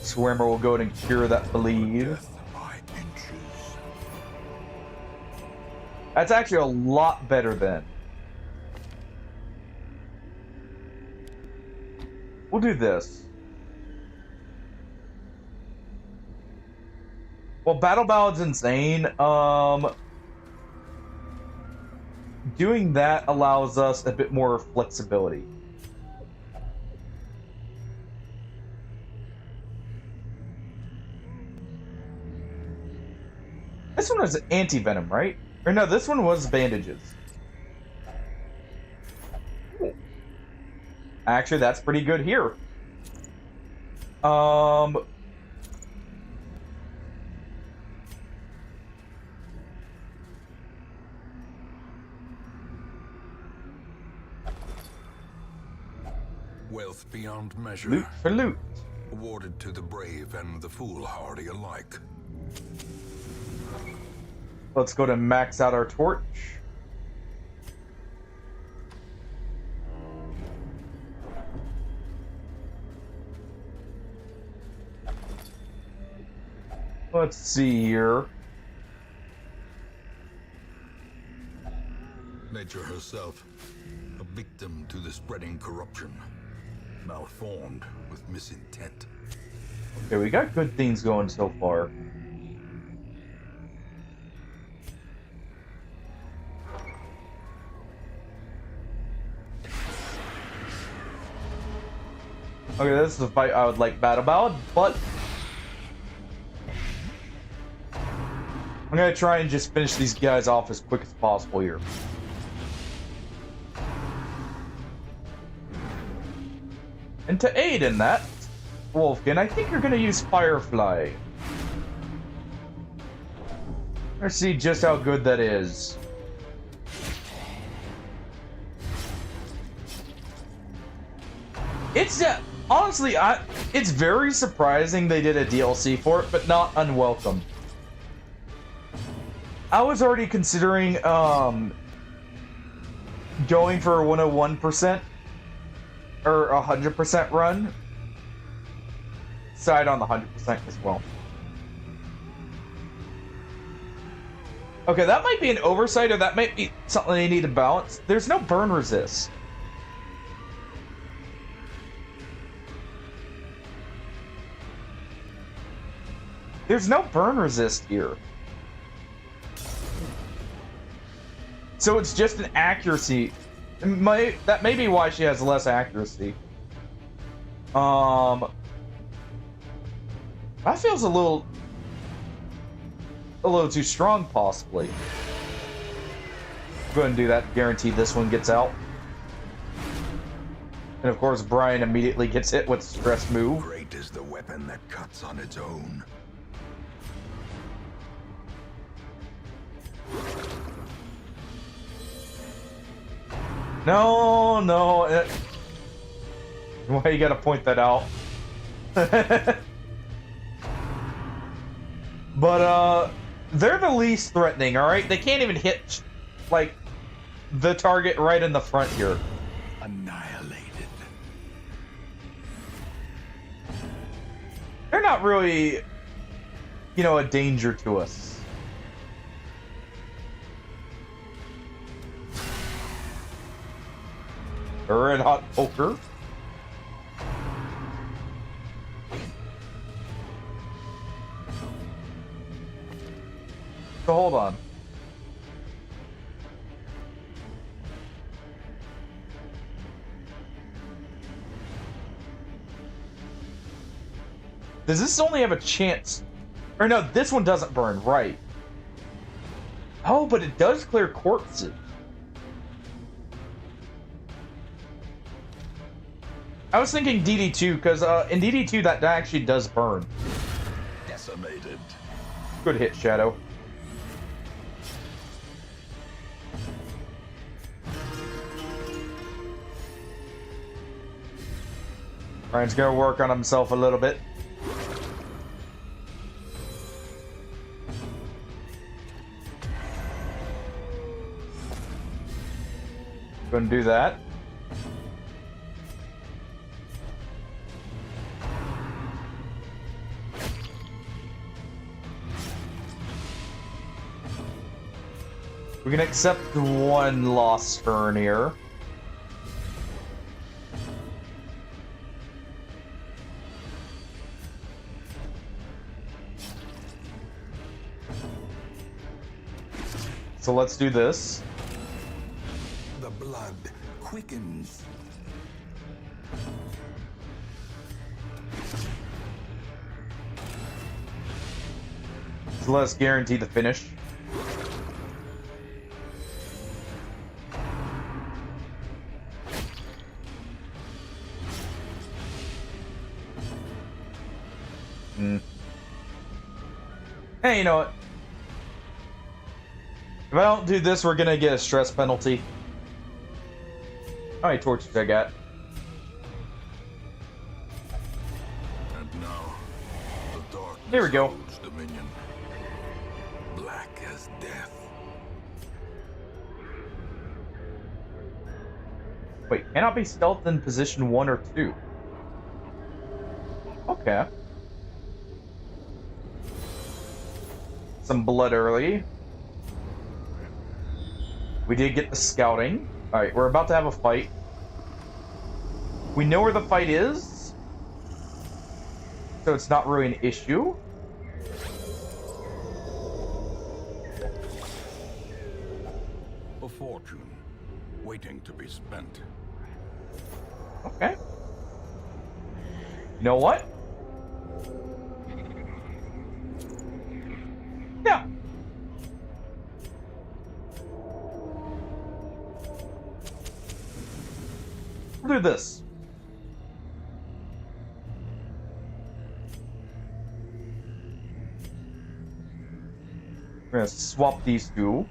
Swimmer will go ahead and cure that bleed. Death by inches. That's actually a lot better then. We'll do this. Well, Battle Ballad's insane. Doing that allows us a bit more flexibility. This one was anti-venom, right? Or no, this one was bandages. Actually, that's pretty good here. Wealth beyond measure. Loot for loot. Awarded to the brave and the foolhardy alike. Let's go to max out our torch. Let's see here. Nature herself, a victim to the spreading corruption. Malformed with misintent. Okay, we got good things going so far. Okay, this is a fight I would like Battle Ballad, but I'm I'm gonna try and just finish these guys off as quick as possible here. And to aid in that, Wolfkin, I think you're gonna use Firefly. Let's see just how good that is. It's honestly, it's very surprising they did a DLC for it, but not unwelcome. I was already considering going for a 101% or 100% run. Side on the 100% as well. Okay, that might be an oversight, or that might be something they need to balance. There's no burn resist. There's no burn resist here. So it's just an accuracy. That may be why she has less accuracy. That feels a little too strong, possibly. Go ahead and do that. Guarantee this one gets out. And of course, Brian immediately gets hit with stress move. Great is the weapon that cuts on its own. No, no. Why you gotta point that out? But, they're the least threatening, alright? They can't even hit, like, the target right in the front here. Annihilated. They're not really, you know, a danger to us. Red hot poker. So hold on. Does this only have a chance? Or no, this one doesn't burn, right? Oh, but it does clear corpses. I was thinking DD2, because in DD2 that actually does burn. Decimated. Good hit, Shadow. Ryan's gonna work on himself a little bit. Gonna do that. We can accept one lost turn here. So let's do this. The blood quickens. So let's guarantee the finish. Hey, you know what? If I don't do this, we're gonna get a stress penalty. How many torches I got? And now, the darkness Here we go. holds dominion. Black as death. Wait, cannot be stealthed in position 1 or 2. Okay. Some blood early. We did get the scouting. Alright, we're about to have a fight. We know where the fight is, so it's not really an issue. A fortune waiting to be spent. Okay. You know what? Yeah. We'll do this. We're gonna swap these two.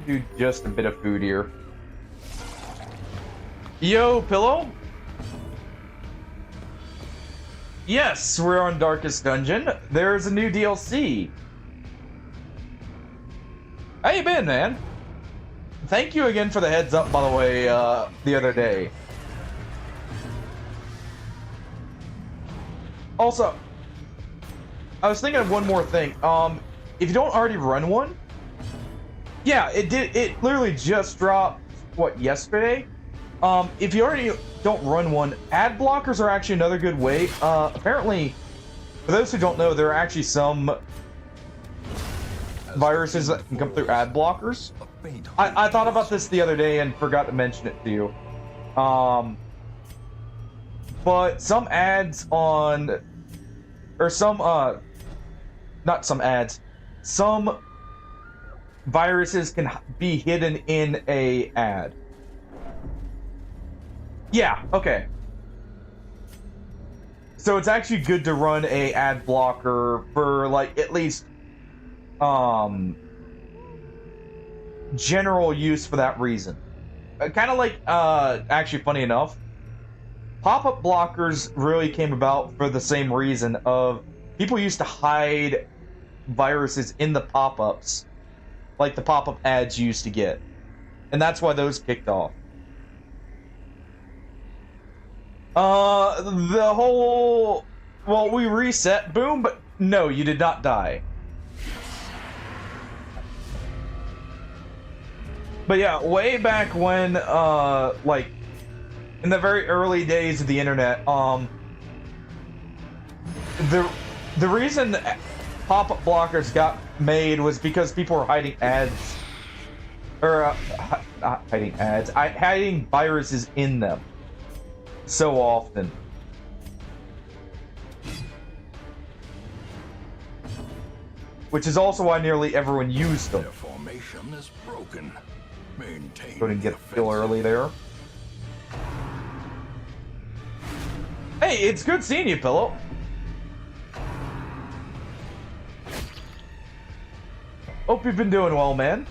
Do just a bit of food here. Yo, Pillow? Yes, we're on Darkest Dungeon. There's a new DLC. How you been, man? Thank you again for the heads up, by the way, the other day. Also, I was thinking of one more thing. If you don't already run one, yeah, it literally just dropped, what, yesterday? If you already don't run one, ad blockers are actually another good way. Apparently, for those who don't know, there are actually some viruses that can come through ad blockers. I thought about this the other day and forgot to mention it to you. But some ads on, or some, not some ads, some viruses can be hidden in a ad. Yeah, okay. So it's actually good to run a ad blocker for, like, at least general use for that reason. Kind of like, actually funny enough, pop-up blockers really came about for the same reason of people used to hide viruses in the pop-ups, like the pop-up ads you used to get. And that's why those kicked off. The whole... Well, we reset, boom, but no, you did not die. But yeah, way back when, like, in the very early days of the internet, the reason pop-up blockers got made was because people were hiding ads, or, not hiding ads, hiding viruses in them so often. Which is also why nearly everyone used them. Their formation is broken. Maintain. Go and get a kill early there. Hey, it's good seeing you, Pillow. Hope you've been doing well, man.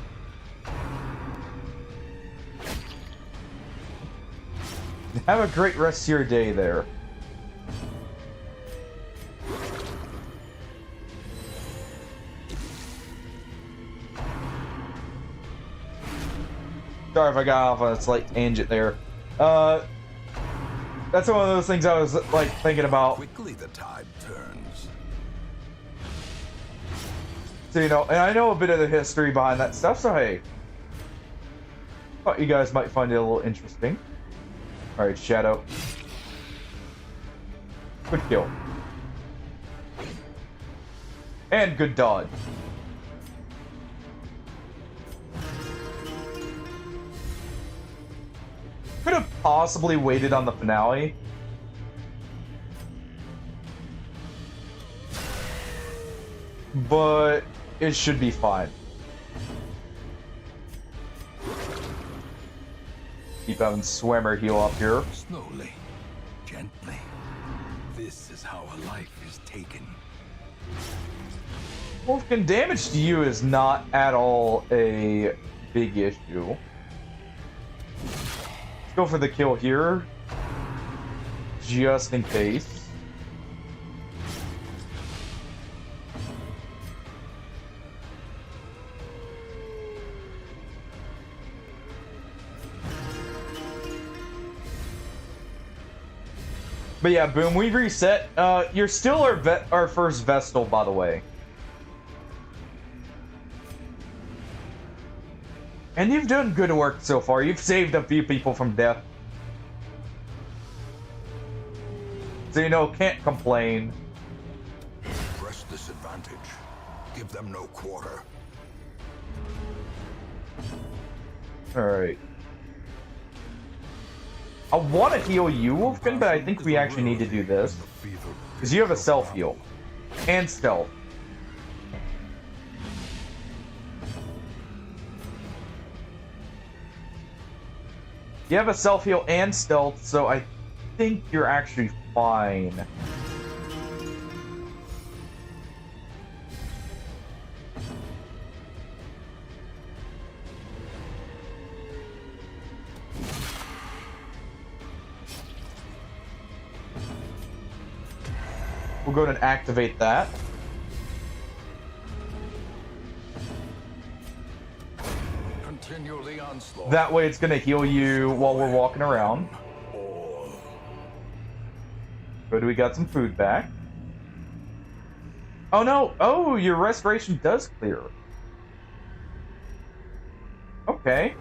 Have a great rest of your day there. Sorry if I got off on a slight tangent there. That's one of those things I was like thinking about. Quickly the tide turns. So, you know, and I know a bit of the history behind that stuff, so hey. Thought you guys might find it a little interesting. Alright, Shadow. Good kill. And good dodge. Could have possibly waited on the finale. But it should be fine. Keep having Swimmer heal up here. Slowly, gently. This is how a life is taken. Wolfkin, damage to you is not at all a big issue. Let's go for the kill here. Just in case. But yeah, boom, we reset. You're still our first Vestal, by the way. And you've done good work so far. You've saved a few people from death. So, you know, can't complain. Press this advantage. Give them no quarter. Alright. I want to heal you, Wolfkin, but I think we actually need to do this. Because you have a self-heal. And stealth. You have a self-heal and stealth, so I think you're actually fine. We'll go ahead and activate that. Continue the onslaught. That way it's going to heal you while we're walking around. Good, we got some food back. Oh no! Oh, your restoration does clear. Okay.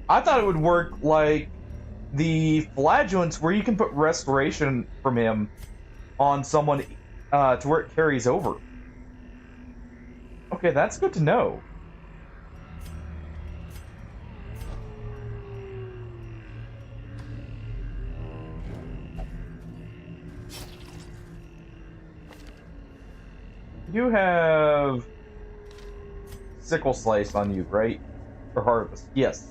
I thought it would work like the flagellants, where you can put restoration from him on someone to where it carries over. Okay, that's good to know. You have sickle slice on you, right? For harvest, yes.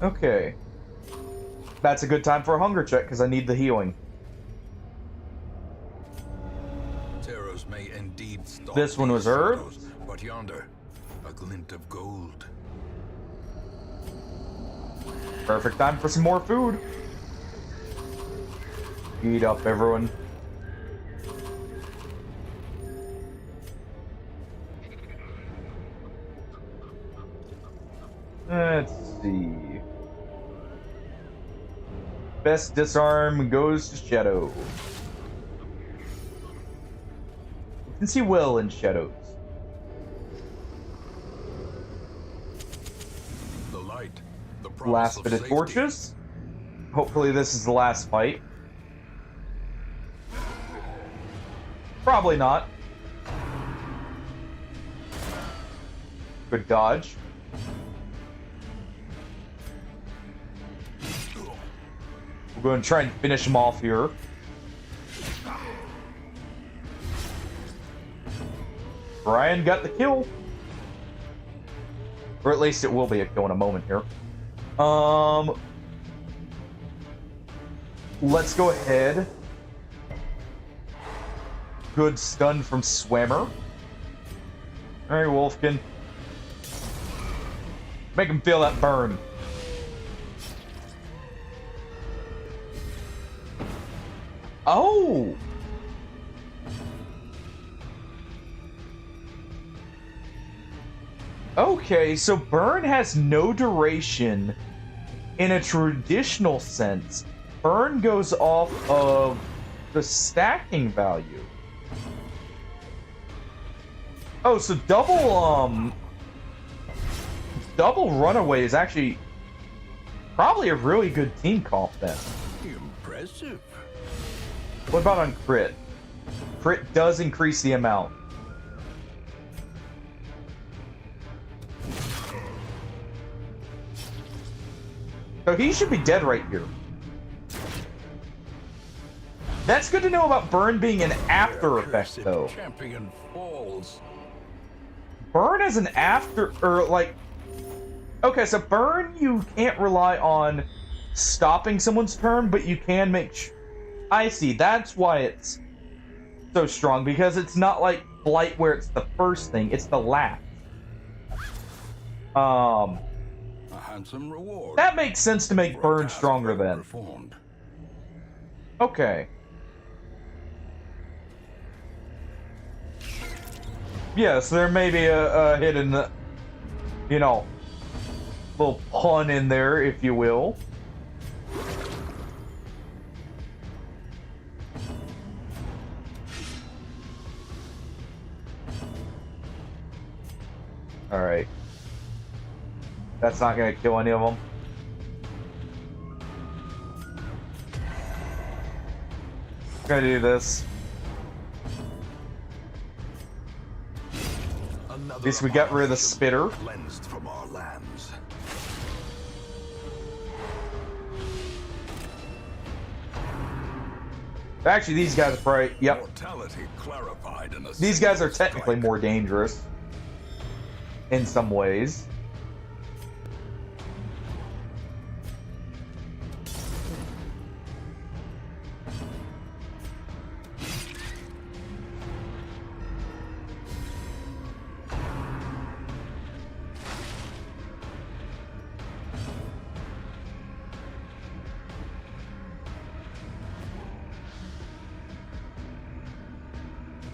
Okay. That's a good time for a hunger check, because I need the healing. Terrors may indeed stalk This one was these herbs? shadows, but yonder, a glint of gold. Perfect time for some more food. Eat up, everyone. Let's see. Best disarm goes to Shadow. You can see well in shadows. The light, the promise Last of bit of safety. torches. Hopefully this is the last fight. Probably not. Good dodge. We're going to try and finish him off here. Brian got the kill. Or at least it will be a kill in a moment here. Let's go ahead. Good stun from Swammer. Alright, Wolfkin. Make him feel that burn. Oh! Okay, so burn has no duration in a traditional sense. Burn goes off of the stacking value. Oh, so double runaway is actually probably a really good team comp then. Impressive. What about on crit? Crit does increase the amount. So he should be dead right here. That's good to know about burn being an after effect, Cursed though. Champion falls. Burn is an after, or like... Okay, so burn, you can't rely on stopping someone's turn, but you can make... I see, that's why it's so strong, because it's not like Blight where it's the first thing, it's the last. A handsome reward. That makes sense to make for a burn task stronger well then. performed. Okay. Yes, there may be a hidden, you know, little pun in there, if you will. Alright. That's not gonna kill any of them. Gonna do this. At least we got rid of the spitter. Cleansed from our lands. Actually, these guys are probably... Yep. Mortality clarified in a These guys are single technically strike. more dangerous. in some ways.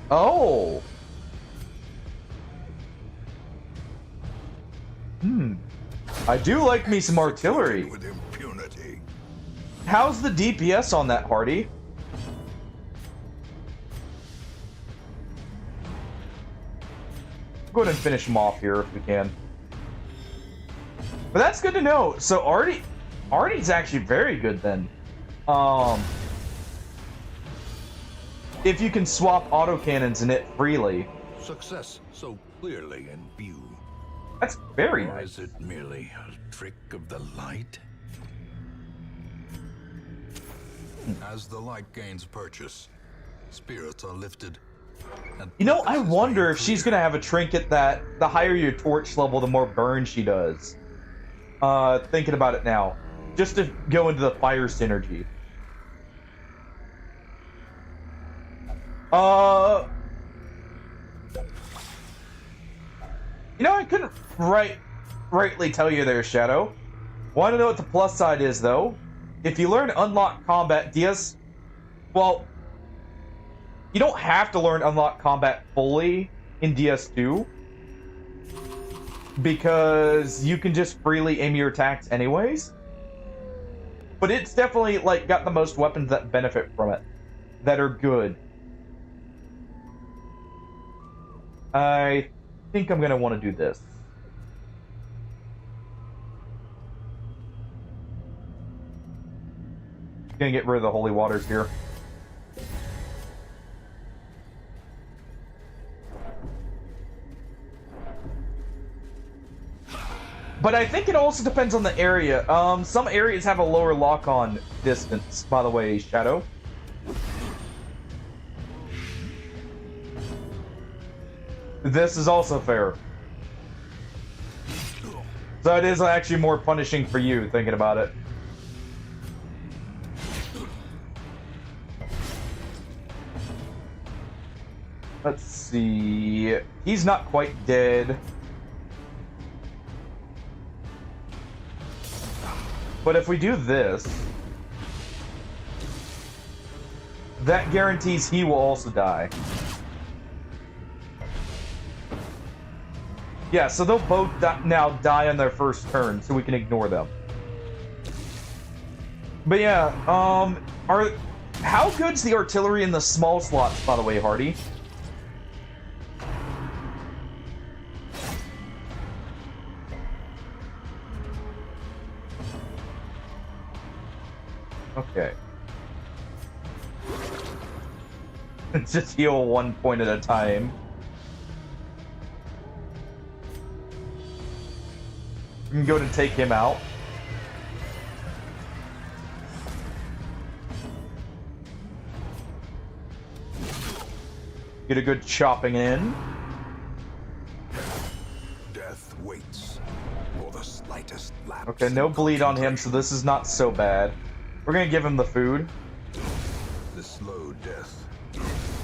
Oh. I do like me some artillery. With impunity. How's the DPS on that, Hardy? Go ahead and finish him off here if we can. But that's good to know. So Artie's actually very good then. If you can swap autocannons in it freely. Success so clearly in view. That's very Or nice. is it merely a trick of the light? As the light gains purchase, spirits are lifted. And You know, I purpose is wonder made if she's clear. gonna have a trinket that the higher your torch level, the more burn she does. Thinking about it now. Just to go into the fire synergy. You know, I couldn't rightly tell you there, Shadow. Want to know what the plus side is, though? If you learn Unlock Combat, DS... Well, you don't have to learn Unlock Combat fully in DS2. Because you can just freely aim your attacks anyways. But it's definitely, like, got the most weapons that benefit from it. That are good. I think I'm gonna want to do this. Gonna get rid of the holy waters here. But I think it also depends on the area. Some areas have a lower lock-on distance, by the way, Shadow. This is also fair. So it is actually more punishing for you, thinking about it. Let's see... He's not quite dead. But if we do this... that guarantees he will also die. Yeah, so they'll both now die on their first turn, so we can ignore them. But yeah, how good's the artillery in the small slots, by the way, Hardy? Okay. Just heal 1 point at a time. You can go to take him out. Get a good chopping in. Death waits for the slightest lapse. Okay, no bleed on him, so this is not so bad. We're gonna give him the food. The slow death,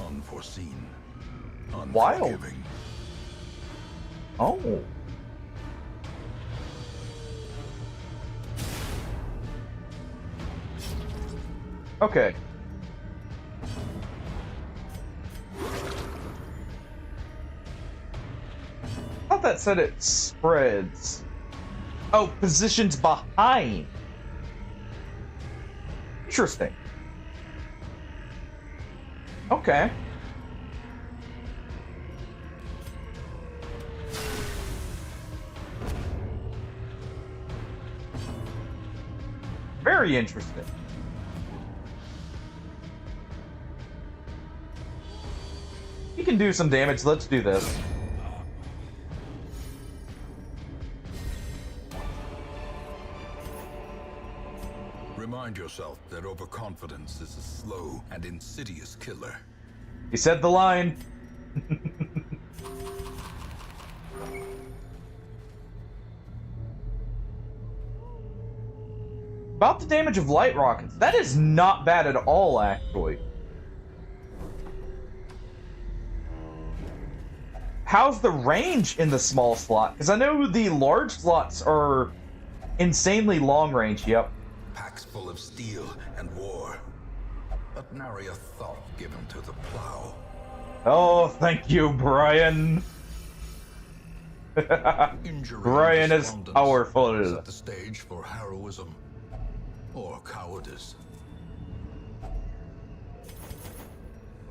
unforeseen, Wild. unforgiving. Oh. Okay. I thought that said it spreads. Oh, positions behind. Interesting. Okay. Very interesting. He can do some damage. Let's do this. Remind yourself that overconfidence is a slow and insidious killer. He said the line. About the damage of light rockets. That is not bad at all, actually. How's the range in the small slot? Because I know the large slots are insanely long range. Yep. Packs full of steel and war. But nary a thought given to the plow. Oh, thank you, Brian. Brian is powerful. Set the stage for heroism or cowardice.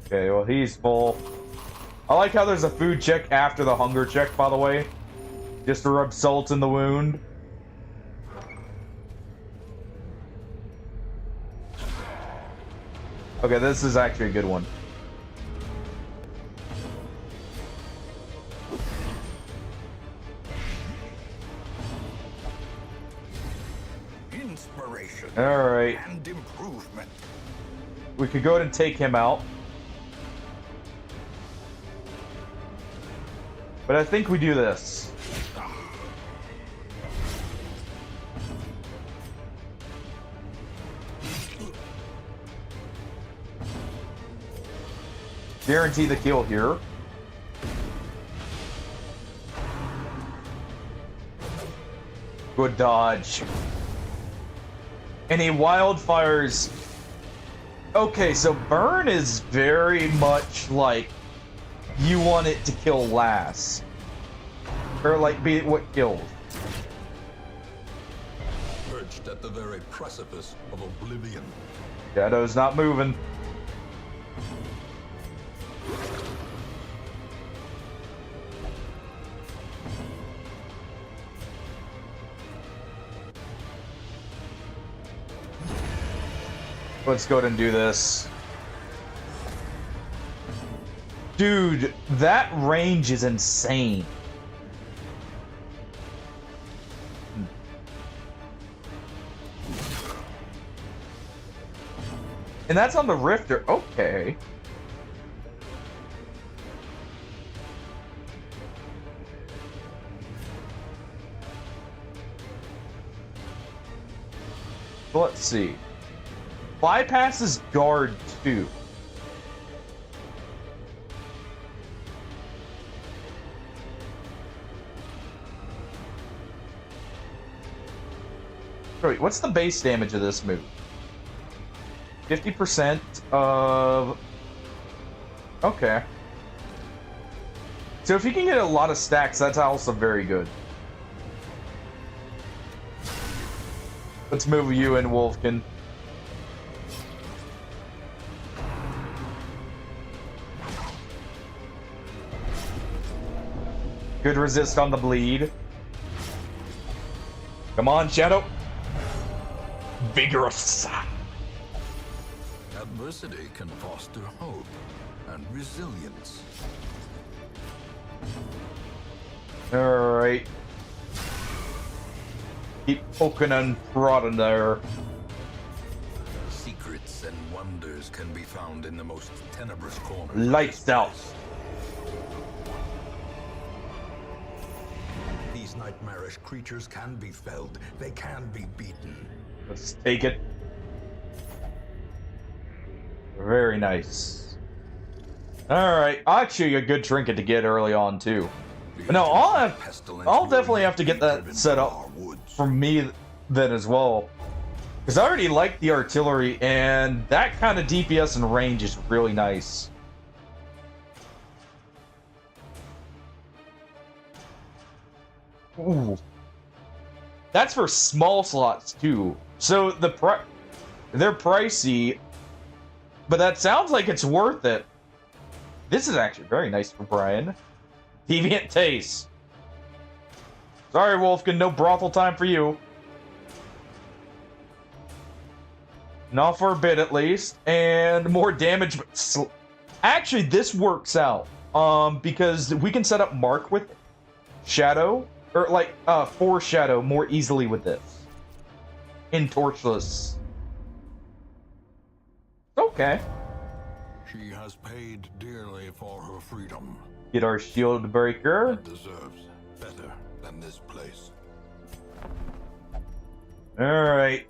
Okay, well, he's full. I like how there's a food check after the hunger check, by the way. Just to rub salt in the wound. Okay, this is actually a good one. Inspiration. All right. And improvement. We could go ahead and take him out. But I think we do this. Guarantee the kill here. Good dodge. Any wildfires? Okay, so burn is very much like you want it to kill last. Or like be what kills. Perched at the very precipice of oblivion. Shadow's not moving. Let's go ahead and do this. Dude, that range is insane. And that's on the Rifter. Okay. Let's see. Bypasses guard 2. Wait, what's the base damage of this move? 50% of... Okay. So if you can get a lot of stacks, that's also very good. Let's move you in, Wolfkin. Good resist on the bleed. Come on, Shadow. Vigorous. Adversity can foster hope and resilience. Alright. Keep poking and prodding there. Secrets and wonders can be found in the most tenebrous corners. Lights out. These nightmarish creatures can be felled. They can be beaten. Let's take it. Very nice. Alright, actually a good trinket to get early on too. No, I'll definitely have to get that set up for me then as well. Because I already like the artillery, and that kind of DPS and range is really nice. Ooh. That's for small slots too. So they're pricey, but that sounds like it's worth it. This is actually very nice for Brian. Deviant taste. Sorry, Wolfkin, no brothel time for you. Not for a bit, at least. And more damage. Actually, this works out. Because we can set up Mark with Shadow. Or, like, Foreshadow more easily with this. In Torchless. Okay. She has paid dearly for her freedom. Get our shield breaker. And deserves better than this place. Alright.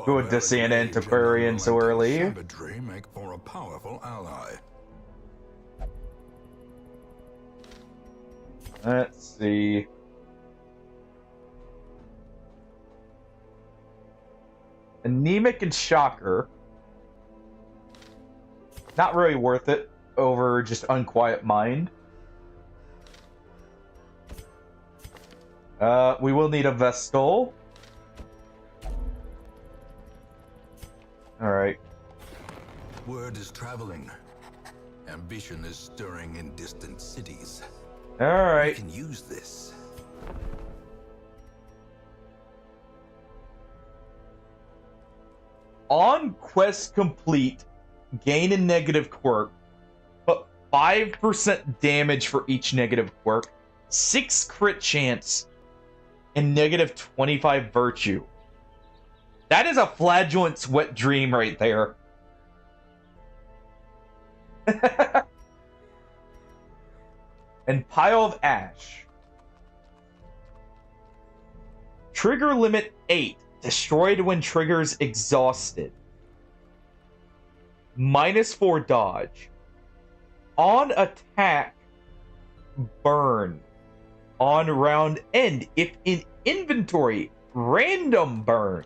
Good to see an Barbaric rage and antiquarian so unrelenting early. Savagery make for a powerful ally. Let's see. Anemic and Shocker. Not really worth it over just Unquiet Mind. We will need a Vestal. Alright. Word is traveling. Ambition is stirring in distant cities. We Alright. can use this. On quest complete, gain a negative quirk, but 5% damage for each negative quirk, 6 crit chance, and negative 25 virtue. That is a Flagellant's wet dream right there. And Pile of Ash. Trigger limit 8. Destroyed when triggers exhausted. -4 dodge. On attack, burn. On round end, if in inventory, random burn.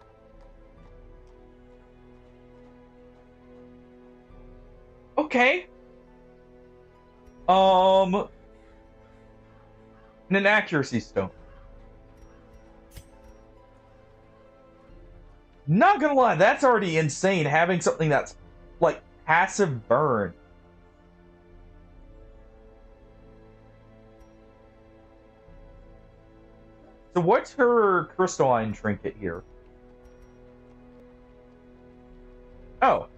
Okay. And an accuracy stone. Not gonna lie, that's already insane, having something that's like passive burn. So what's her crystalline trinket here? Oh.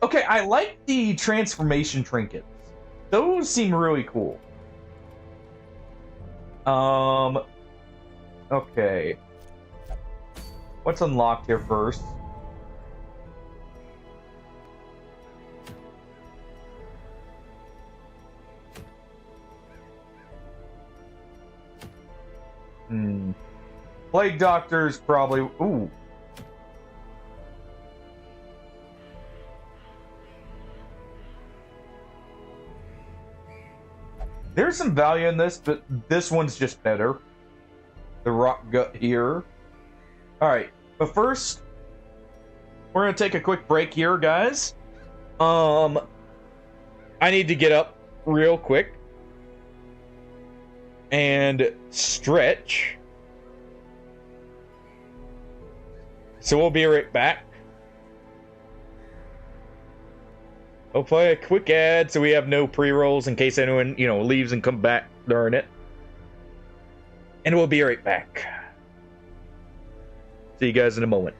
Okay, I like the transformation trinkets. Those seem really cool. Okay. What's unlocked here first? Plague Doctor's probably... Ooh. There's some value in this, but this one's just better. The rock gut here. Alright, but first, we're gonna take a quick break here, guys. I need to get up real quick and stretch. So we'll be right back. I'll play a quick ad so we have no pre-rolls in case anyone, leaves and come back during it. And we'll be right back. See you guys in a moment.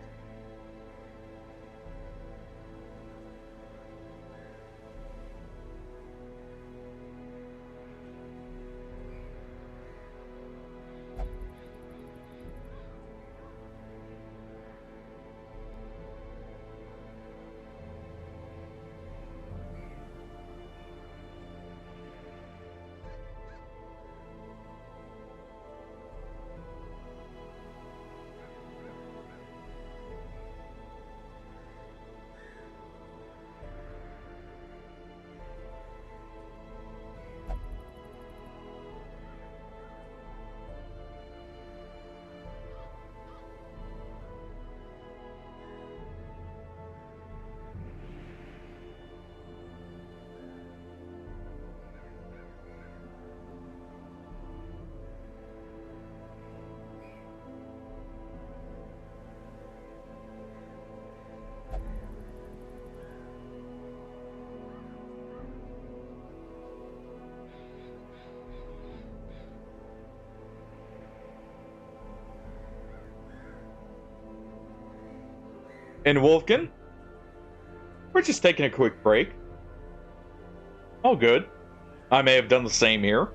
And Wolfkin, we're just taking a quick break. All good. I may have done the same here.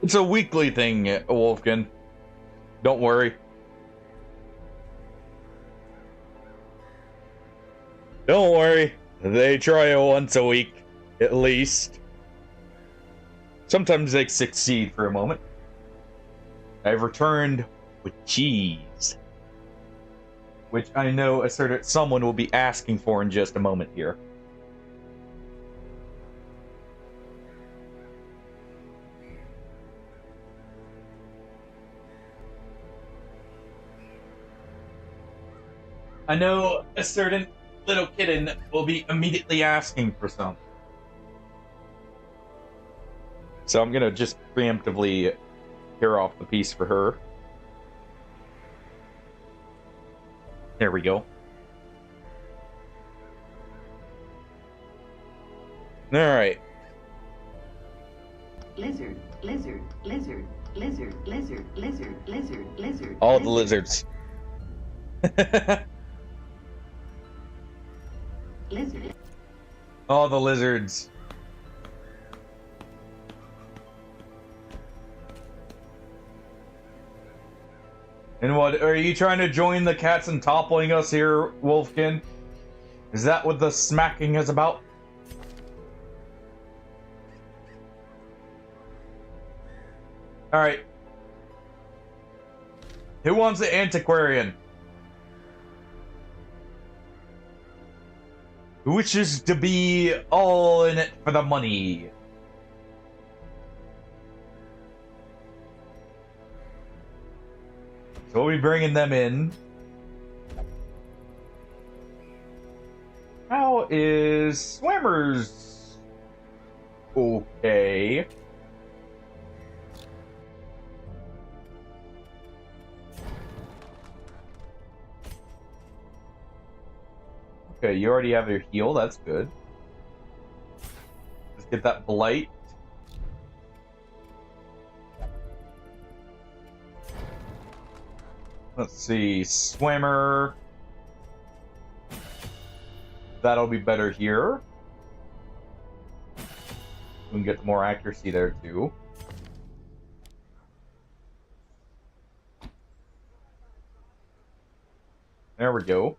It's a weekly thing, Wolfkin. Don't worry. Don't worry. They try it once a week, at least. Sometimes they succeed for a moment. I've returned with cheese, which I know someone will be asking for in just a moment here. I know a certain little kitten will be immediately asking for some. So I'm gonna just preemptively tear off the piece for her. There we go. Alright. Lizard, lizard, lizard, lizard, lizard, lizard, lizard, lizard. All the lizards. Lizard. All the lizards. And what, are you trying to join the cats and toppling us here, Wolfkin? Is that what the smacking is about? Alright. Who wants the antiquarian? Who wishes to be all in it for the money? So we'll be bringing them in. How is Swimmers? Okay. Okay, you already have your heal, that's good. Let's get that blight. Let's see, swimmer. That'll be better here. We can get more accuracy there too. There we go.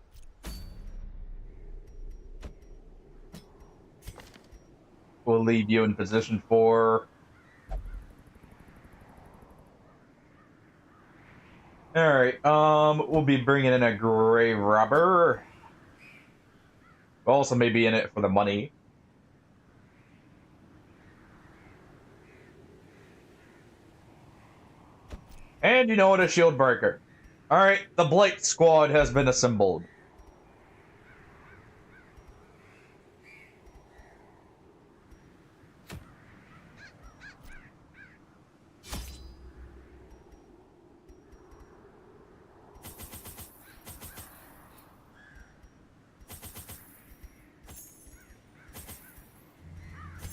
We'll leave you in position for... Alright, we'll be bringing in a grave robber. We'll also maybe in it for the money. And you know what, a shield breaker. Alright, the Blight Squad has been assembled.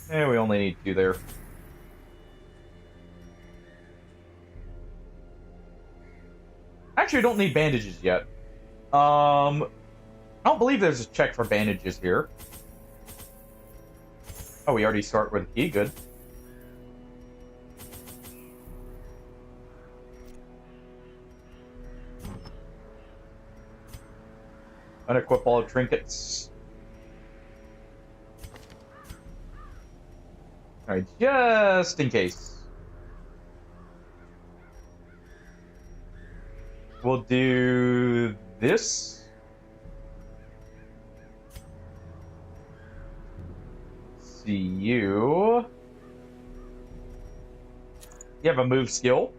Eh, we only need 2 there. Actually, I don't need bandages yet. I don't believe there's a check for bandages here. Oh, we already start with a key, good. Unequip all trinkets. Alright, just in case. We'll do this. See you. You have a move skill.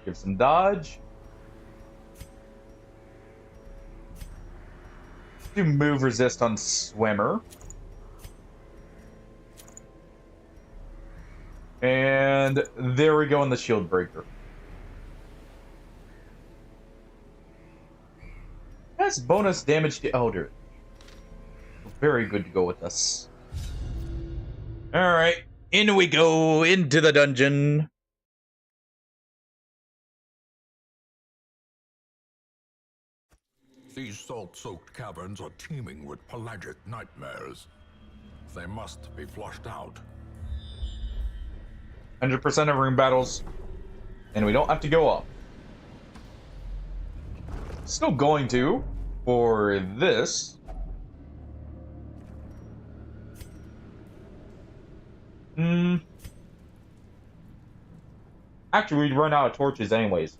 Give some dodge. Do move resist on swimmer. And there we go in the shield breaker. That's bonus damage to Elder. Very good to go with us. Alright, in we go into the dungeon. These salt-soaked caverns are teeming with pelagic nightmares. They must be flushed out. 100% of room battles, and we don't have to go up. Still going to for this. Actually, we'd run out of torches anyways.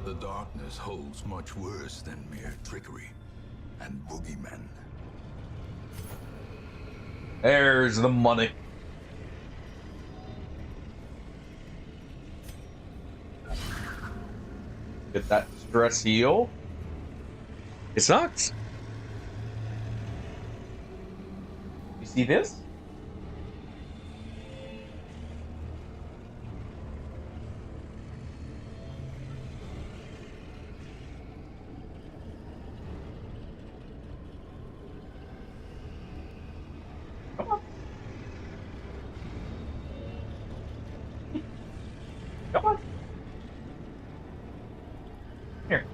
The darkness holds much worse than mere trickery and boogeymen. There's the money. Get that stress heal. It sucks. You see this? Come on. Come on. Here.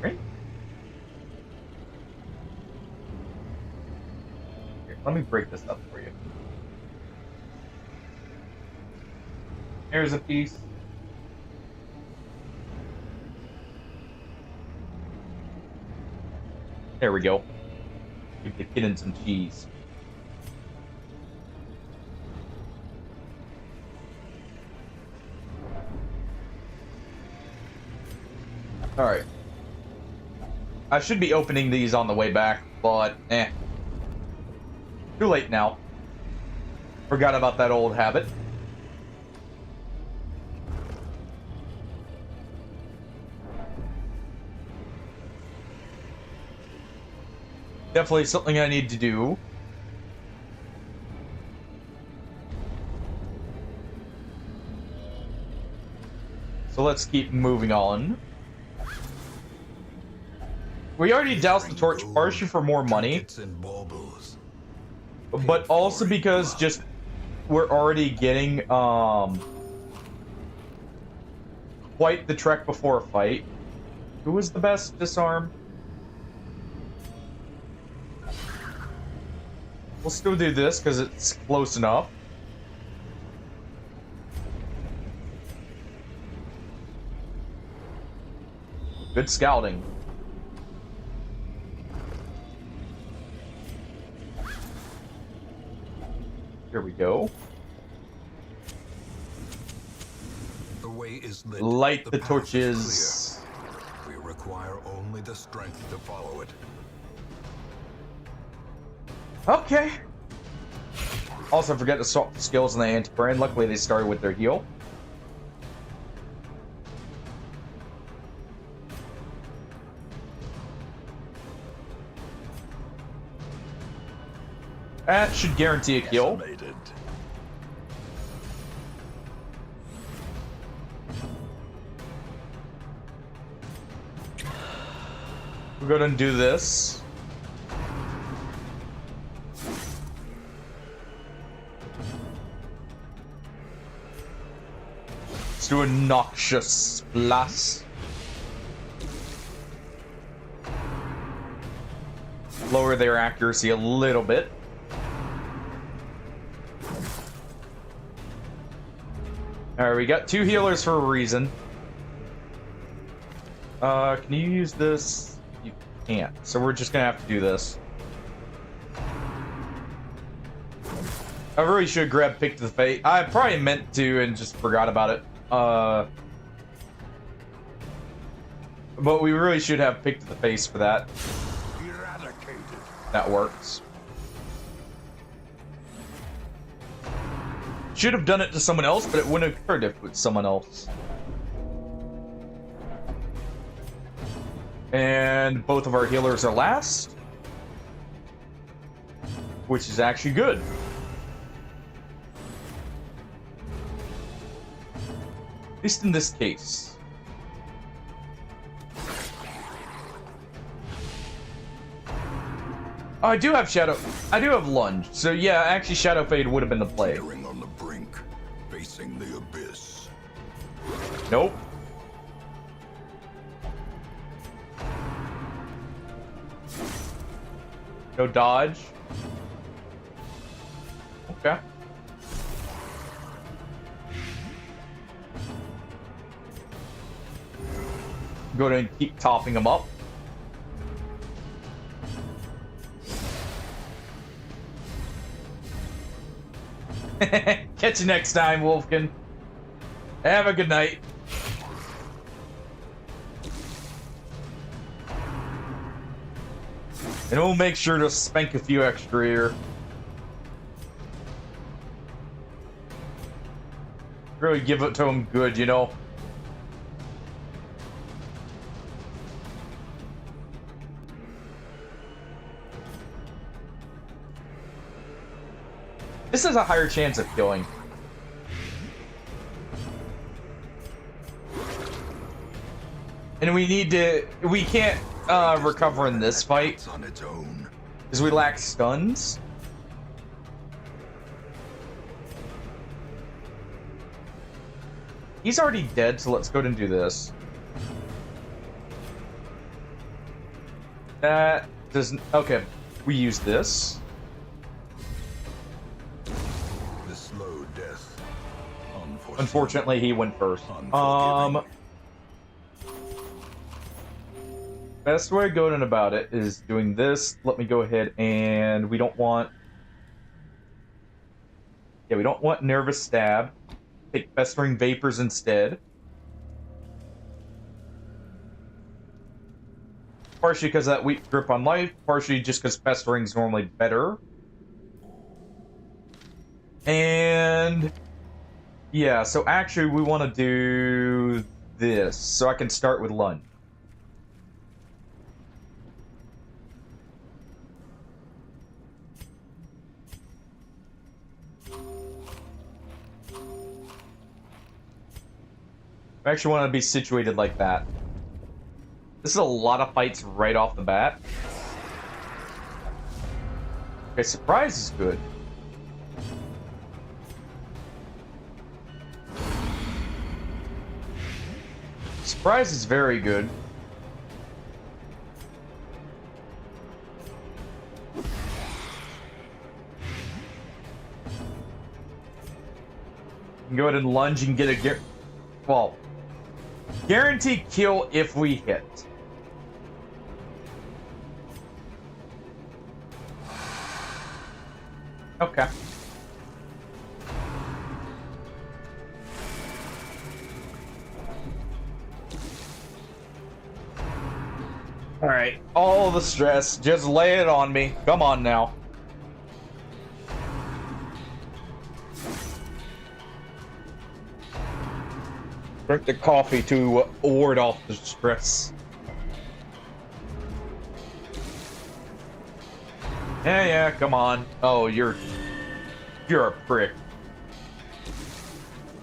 Right? Here, let me break this up for you. Here's a piece. There we go. Give the kitten some cheese. Alright. I should be opening these on the way back, but too late now. Forgot about that old habit. Definitely something I need to do. So let's keep moving on. We already doused the torch partially for more money, but also because just we're already getting quite the trek before a fight. Who was the best disarm? We'll still do this because it's close enough. Good scouting. Here we go. The way is lit. Light the path is torches. clear. We require only the strength to follow it. Okay. Also, forget to swap the skills in the anti-brand. Luckily, they started with their heal. That should guarantee a kill. Decimated. We're gonna do this. Let's do a noxious blast. Lower their accuracy a little bit. Alright, we got 2 healers for a reason. Can you use this? You can't. So we're just gonna have to do this. I really should grab Pick to the Fate. I probably meant to and just forgot about it. But we really should have Pick to the Face for that. Eradicated. That works. Should have done it to someone else, but it wouldn't have occurred if it was someone else. And both of our healers are last, which is actually good. At least in this case. Oh, I do have Shadow. I do have Lunge. So yeah, actually Shadow Fade would have been the play. Teetering on the brink, facing the abyss. Nope. No dodge. Okay. Go ahead and keep topping them up. Catch you next time, Wolfkin. Have a good night. And we'll make sure to spank a few extra here. Really give it to him good, you know. This has a higher chance of killing. And we need to... We can't recover in this fight. On its own. Because we lack stuns. He's already dead, so let's go ahead and do this. That doesn't... Okay, we use this. The slow death. Unfortunately, he went first. Best way of going about it is doing this. Let me go ahead and we don't want... Yeah, we don't want Nervous Stab. Take Festering Vapors instead. Partially because of that weak grip on life, partially just because Festering's normally better. And... yeah, so actually we want to do this, so I can start with Lunge. I actually want to be situated like that. This is a lot of fights right off the bat. Okay, surprise is good. Surprise is very good. You can go ahead and lunge and get a well, guaranteed kill if we hit. Okay. Alright, all the stress, just lay it on me. Come on now. Drink the coffee to ward off the stress. Yeah, come on. Oh, you're a prick.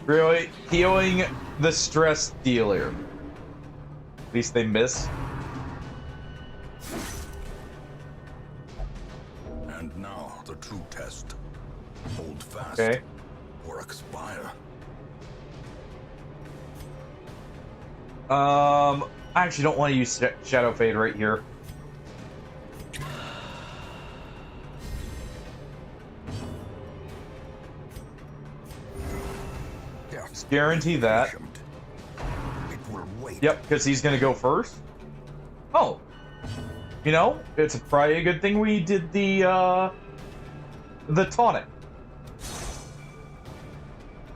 Really? Healing the stress dealer. At least they miss. And now the true test. Hold fast. Okay. Or expire. I actually don't want to use Shadow Fade right here. Just guarantee that. It will wait. Yep, because he's gonna go first. Oh, you know, it's probably a good thing we did the tonic.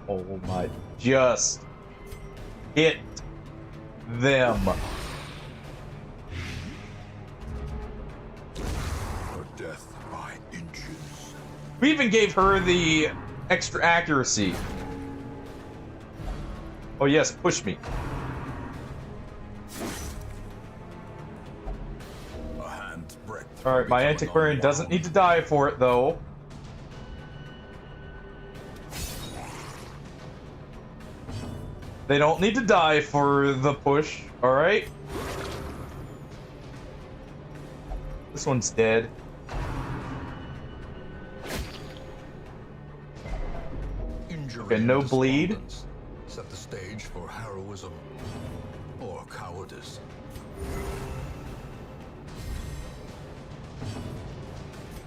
Oh my! Just hit them. Her death by inches. We even gave her the extra accuracy. Oh yes, push me. A hand's breadth. Alright, my Antiquarian doesn't need to die for it though. They don't need to die for the push, alright? This one's dead. Okay, no bleed. Set the stage for heroism or cowardice.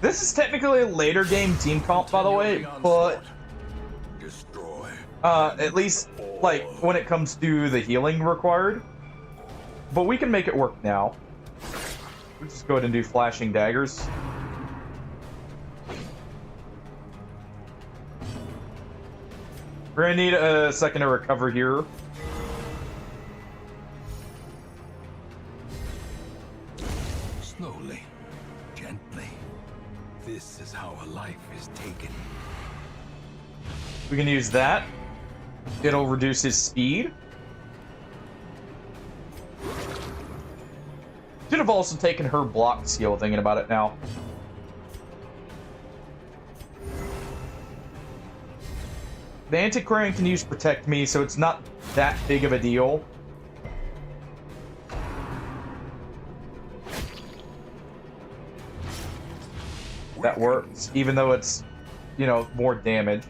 This is technically a later game team comp, by the way, but Destroy. at least like when it comes to the healing required. But we can make it work now. We'll just go ahead and do flashing daggers. We're gonna need a second to recover here. Slowly, gently. This is how a life is taken. We can use that. It'll reduce his speed. Should have also taken her block skill, thinking about it now. The Antiquarian can use Protect Me, so it's not that big of a deal. That works, even though it's, you know, more damage.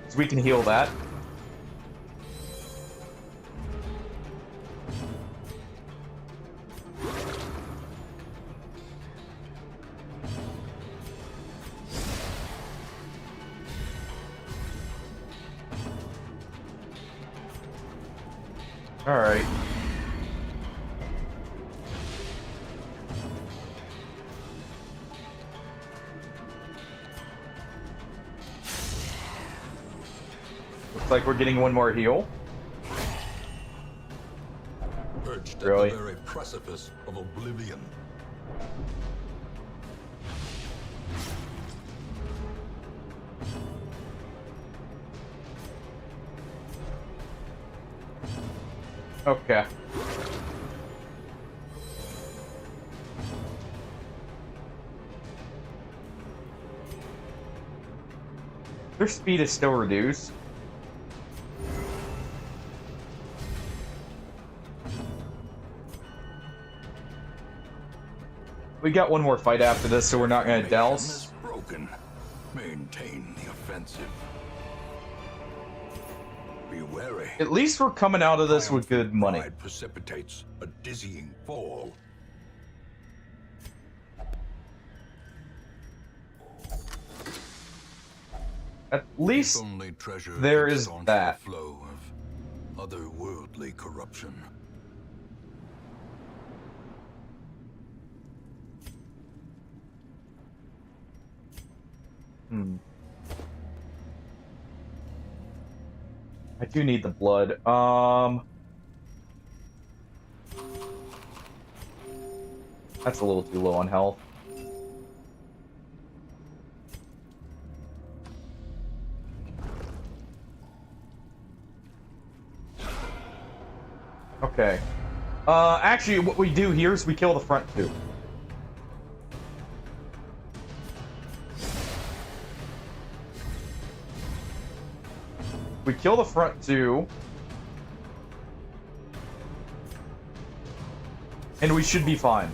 So we can heal that. All right. Looks like we're getting one more heal. Perched Really? at the very precipice of oblivion. Okay. Their speed is still reduced. We got one more fight after this, so we're not gonna douse. Is broken. Maintain the offensive. Be wary. At least we're coming out of this with good money. Pride precipitates a dizzying fall. At least If only treasure there could is staunch that. the flow of otherworldly corruption. I do need the blood. That's a little too low on health. Okay. Actually, what we do here is we kill the front two. We kill the front two. And we should be fine.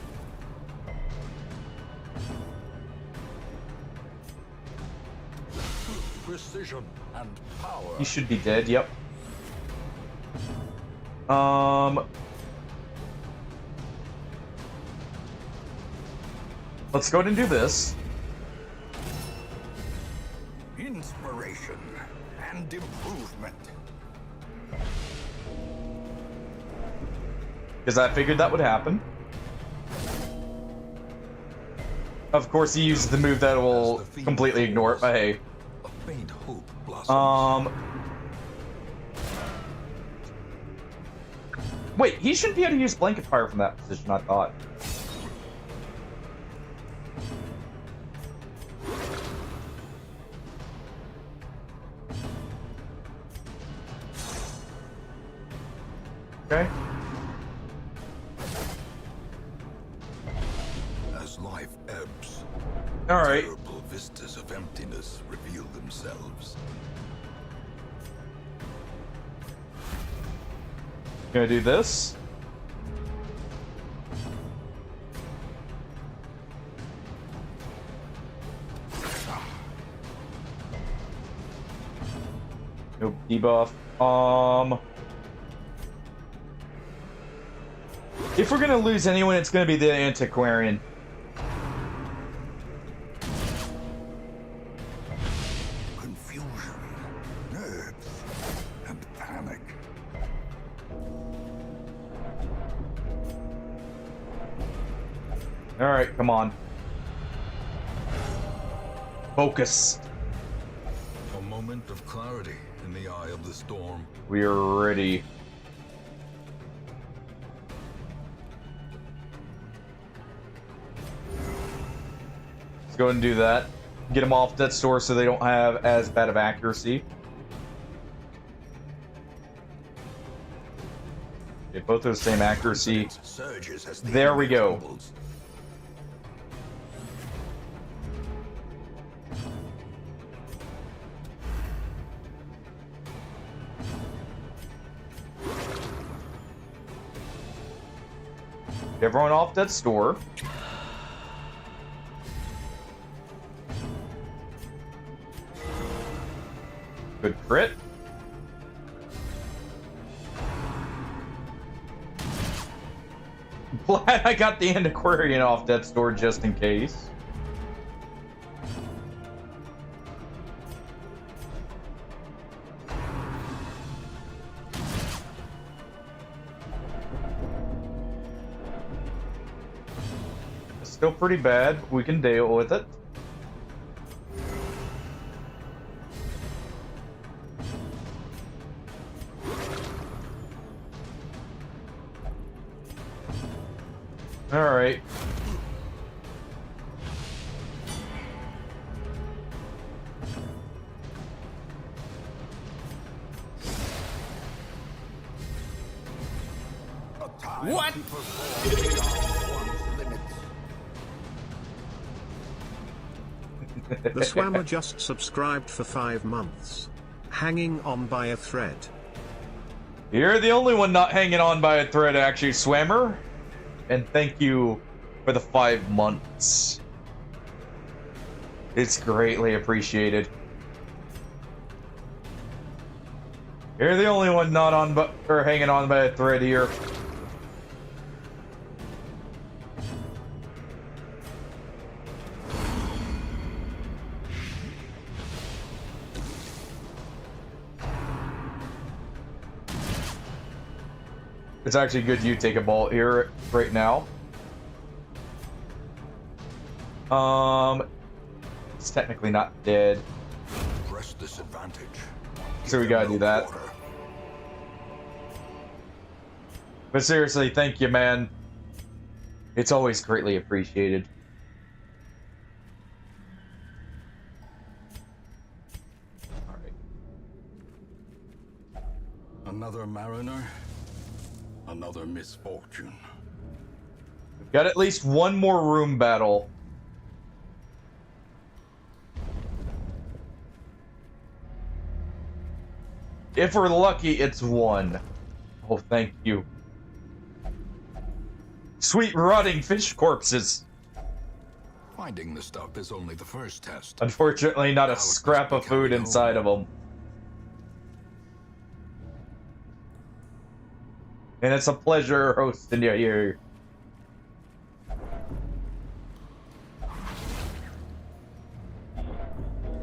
Precision and power. He should be dead, yep. Let's go ahead and do this. Inspiration and improvement. Because I figured that would happen. Of course, he uses the move that will completely ignore it, but hey. A faint hope blossoms. Wait, he shouldn't be able to use Blanket Fire from that position, I thought. Okay. As life ebbs, All right. terrible vistas of emptiness reveal themselves. Gonna do this. No debuff. If we're gonna lose anyone, it's gonna be the Antiquarian. Confusion, nerves, and panic. Alright, come on. Focus. A moment of clarity in the eye of the storm. We are ready. Let's go ahead and do that. Get them off that store so they don't have as bad of accuracy. Okay, both have the same accuracy. Surges as the There we enemy go. crumbles. Everyone off that store. Good crit. Glad I got the Antiquarian off that store just in case. It's still pretty bad. We can deal with it. All right. What? The Swammer just subscribed for 5 months. Hanging on by a thread. You're the only one not hanging on by a thread, actually, Swammer. And thank you for the 5 months. It's greatly appreciated. You're the only one not on or hanging on by a thread here. It's actually good you take a ball here right now. It's technically not dead. Press disadvantage. So we gotta do that. But seriously, thank you, man. It's always greatly appreciated. Alright. Another mariner, another misfortune. We've got at least one more room battle. If we're lucky, it's one. Oh, thank you. Sweet rotting fish corpses. Finding the stuff is only the first test. Unfortunately, not a scrap of food inside of them. And it's a pleasure hosting you here.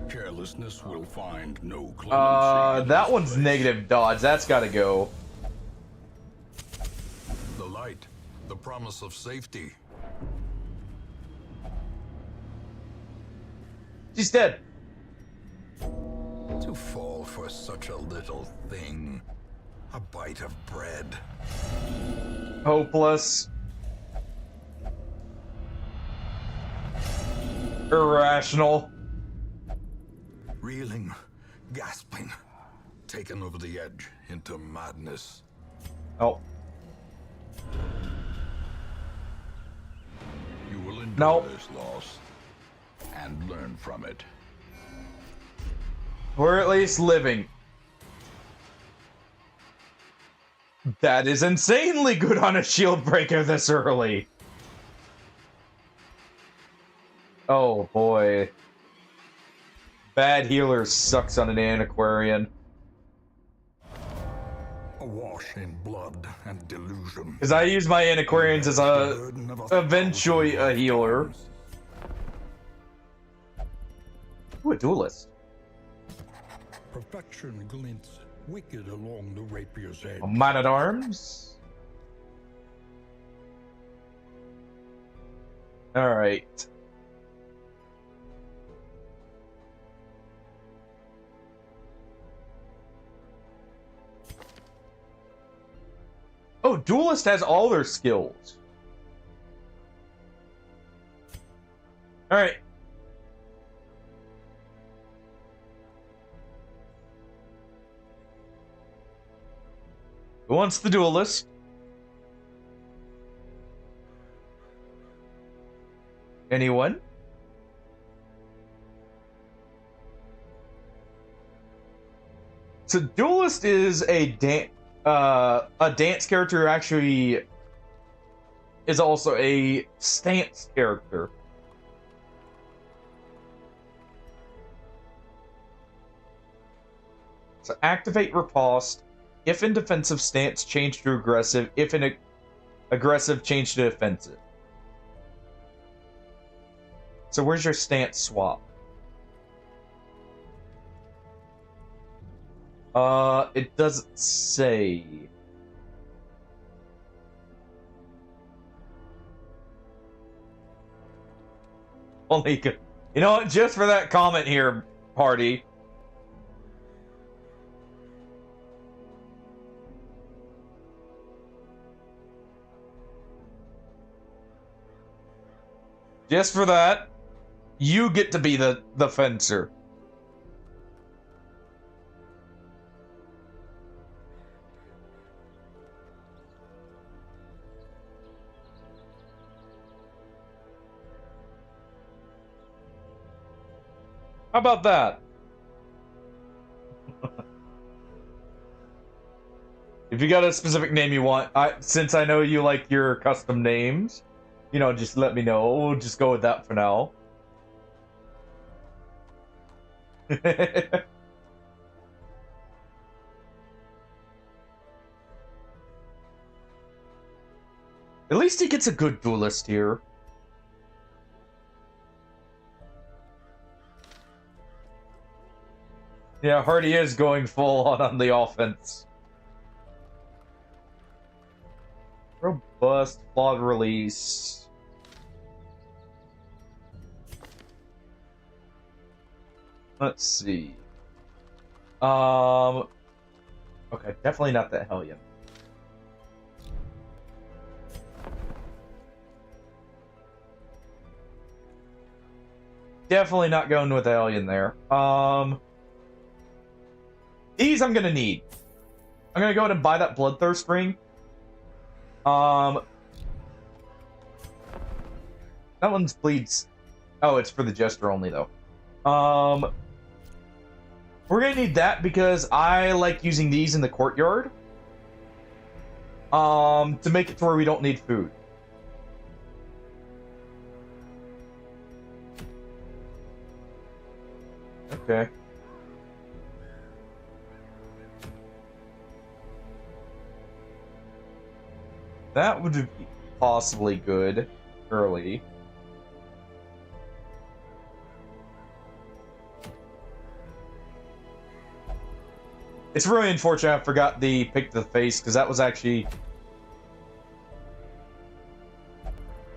Carelessness will find no clemency. That one's negative dodge. That's gotta go. The light, the promise of safety. She's dead. To fall for such a little thing. A bite of bread. Hopeless. Irrational. Reeling, gasping, taken over the edge into madness. Oh. You will endure Nope. this loss and learn from it. We're at least living. That is insanely good on a shield breaker this early. Oh boy. Bad healer sucks on an Antiquarian. awash in blood and delusion. Because I use my antiquarians as The burden of eventually a healer. Ooh, a duelist. Perfection glints wicked along the rapier's edge. A man at arms. All right. Oh, duelist has all their skills. All right. Who wants the duelist? Anyone? So duelist is a dance character who actually is also a stance character. So activate riposte. If in defensive stance, change to aggressive. If in aggressive, change to defensive. So where's your stance swap? It doesn't say. Only good. You know what? Just for that comment here, party. Just for that, you get to be the fencer. How about that? If you got a specific name you want, since I know you like your custom names, you know, just let me know. We'll just go with that for now. At least he gets a good duelist here. Yeah, Hardy is going full on the offense. Robust, flawed release. Let's see. Okay, definitely not that Hellion. Definitely not going with the Hellion there. These I'm gonna need. I'm gonna go ahead and buy that Bloodthirst ring. That one's bleeds. Oh, it's for the Jester only though. We're gonna need that because I like using these in the courtyard. To make it to where we don't need food. Okay. That would be possibly good early. It's really unfortunate I forgot the pick to the face, because that was actually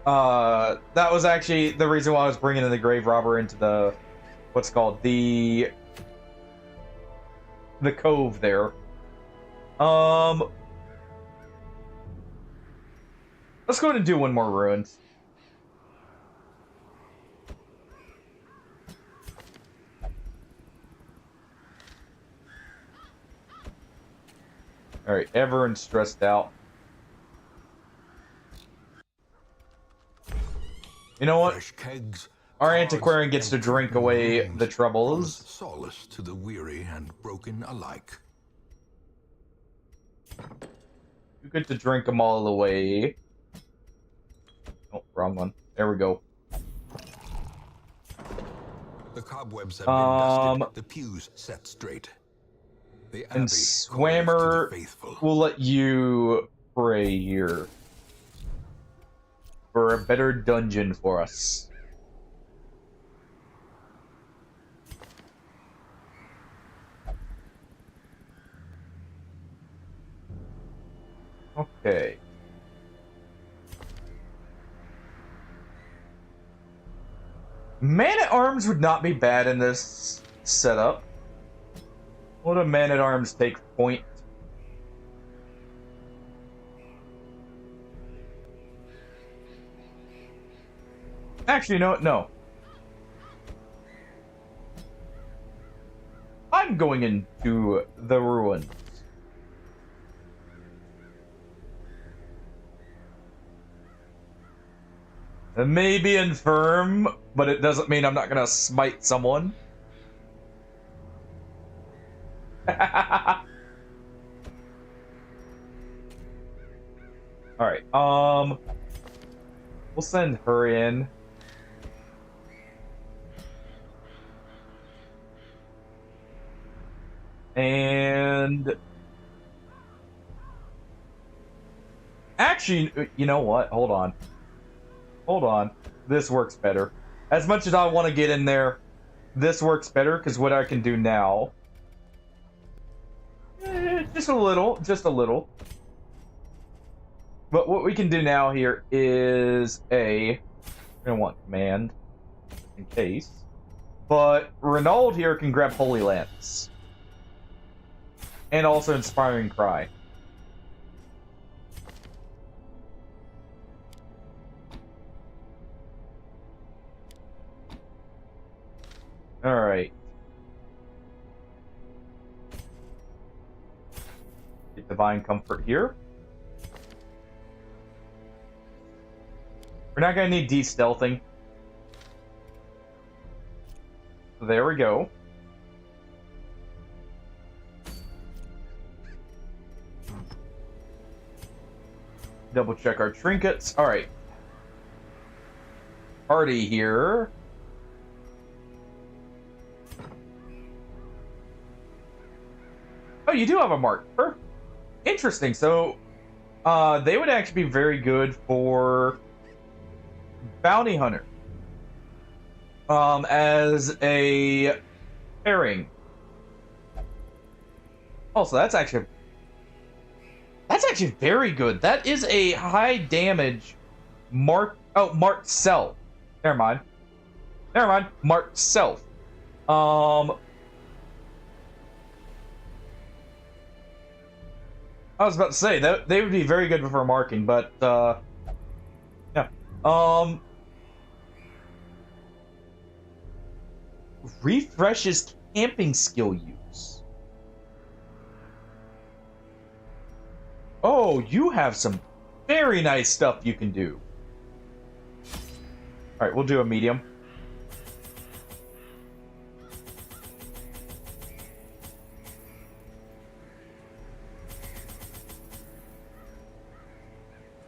the reason why I was bringing in the grave robber into the what's called the cove there. Let's go ahead and do one more ruins. Alright, everyone's stressed out. You know what? Fresh kegs, Our cards, antiquarian gets to and drink away rooms the troubles. promise solace to the weary and broken alike. You get to drink them all away. Oh, wrong one. There we go. The cobwebs have been dusted, the pews set straight. The And Abbey Swammer, calls to the faithful. we'll let you pray here for a better dungeon for us. Okay. Man-at-Arms would not be bad in this setup. What a Man-at-Arms take point? Actually, no. I'm going into the ruins. It may be infirm, but it doesn't mean I'm not gonna smite someone. Alright, we'll send her in. And actually, you know what? Hold on. This works better. As much as I want to get in there, this works better because what I can do now, just a little. But what we can do now here is we're gonna want command in case. But Renaud here can grab Holy Lance. And also Inspiring Cry. Alright. Get Divine Comfort here. We're not gonna need de-stealthing. There we go. Double check our trinkets. Alright. Party here. Oh, you do have a marker. Interesting. So, they would actually be very good for Bounty Hunter. As a pairing. Also, that's actually very good. That is a high damage marked self. Never mind. Marked self. I was about to say that they would be very good for marking, but yeah. Refreshes camping skill use. Oh, you have some very nice stuff you can do. All right, we'll do a medium.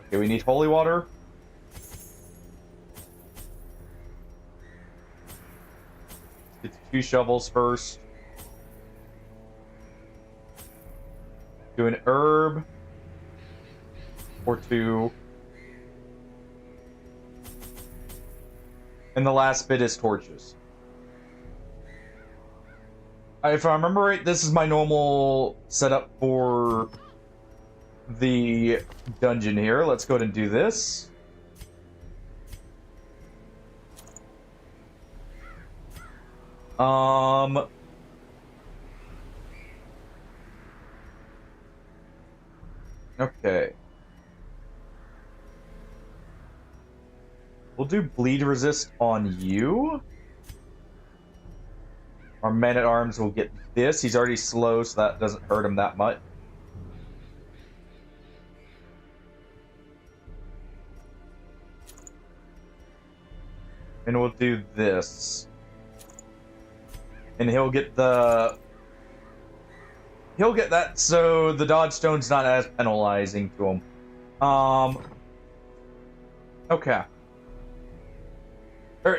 Okay, we need holy water. Get the 2 shovels first. Do an herb. Or 2. And the last bit is torches. If I remember right, this is my normal setup for the dungeon here. Let's go ahead and do this. Okay. We'll do bleed resist on you. Our man-at-arms will get this. He's already slow, so that doesn't hurt him that much. And we'll do this. And he'll get that, so the dodge stone's not as penalizing to him. Okay.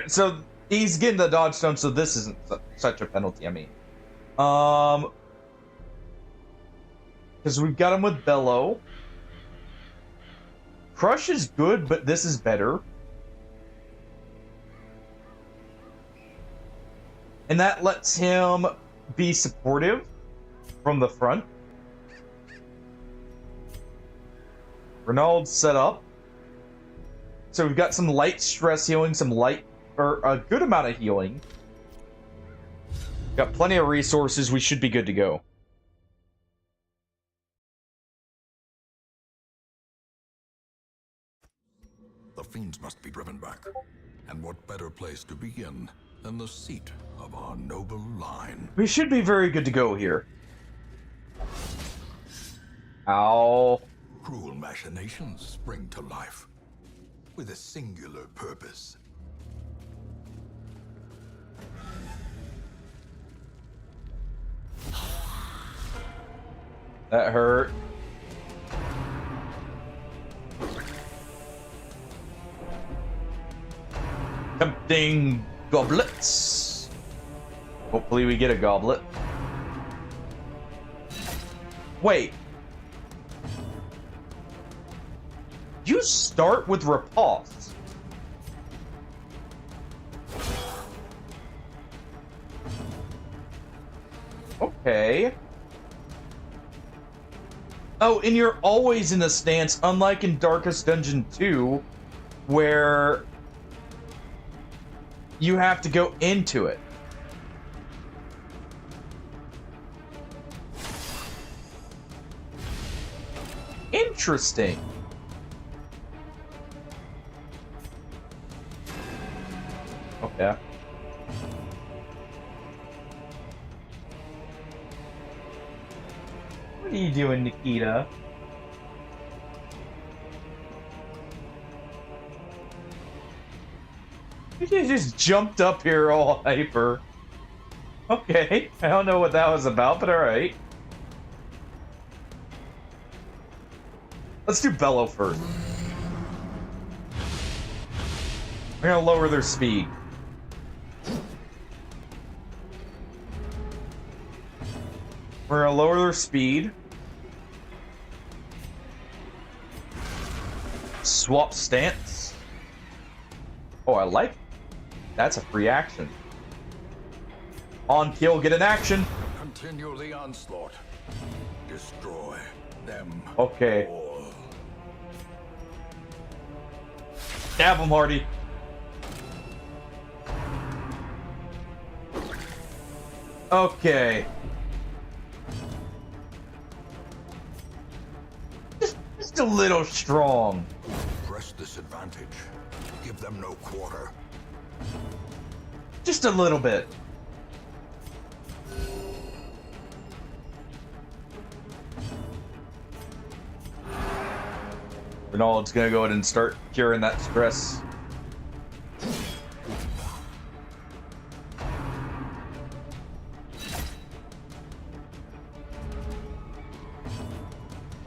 So he's getting the dodge stone, so this isn't such a penalty, I mean. Because we've got him with Bellow. Crush is good, but this is better. And that lets him be supportive from the front. Renault's set up. So we've got some light stress healing, some light, or a good amount of healing. Got plenty of resources, we should be good to go. The fiends must be driven back. And what better place to begin than the seat of our noble line? We should be very good to go here. Ow. Cruel machinations spring to life with a singular purpose. That hurt. Tempting goblets. Hopefully we get a goblet. Wait. You start with repulse. Okay. Oh, and you're always in a stance, unlike in Darkest Dungeon 2, where you have to go into it. Interesting. Okay. What are you doing, Nikita? You just jumped up here all hyper. Okay, I don't know what that was about, but alright. Let's do Bellow first. We're gonna lower their speed. We're gonna lower their speed. Swap stance. Oh, I like it. That's a free action. On kill, get an action. Continue the onslaught. Destroy them. Okay. all. Stab him, Hardy. Okay. Just a little strong. Press this advantage. Give them no quarter. Just a little bit. Renault's gonna go ahead and start curing that stress.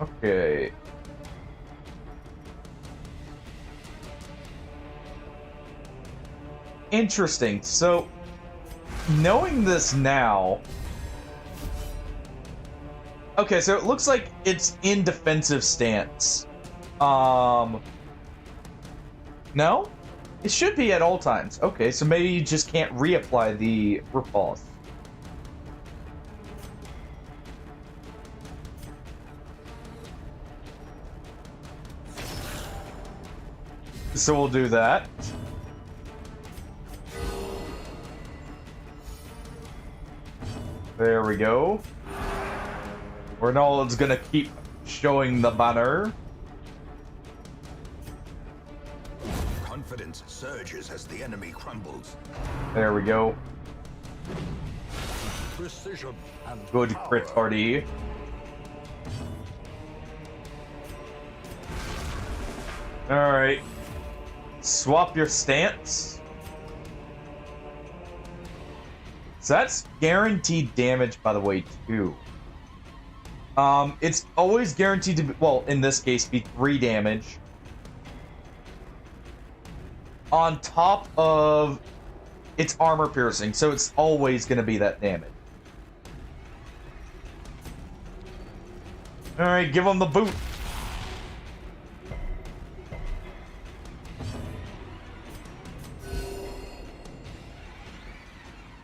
Okay. Interesting. So, knowing this now... Okay, so it looks like it's in defensive stance. No? It should be at all times. Okay, so maybe you just can't reapply the repulse. So we'll do that. There we go. Renault's gonna keep showing the banner. Confidence surges as the enemy crumbles. There we go. Precision and Good crit, power. Hardy. Alright. Swap your stance. So that's guaranteed damage, by the way, too. It's always guaranteed to be, well, in this case, be 3 damage. On top of its armor piercing, so it's always going to be that damage. Alright, give him the boot.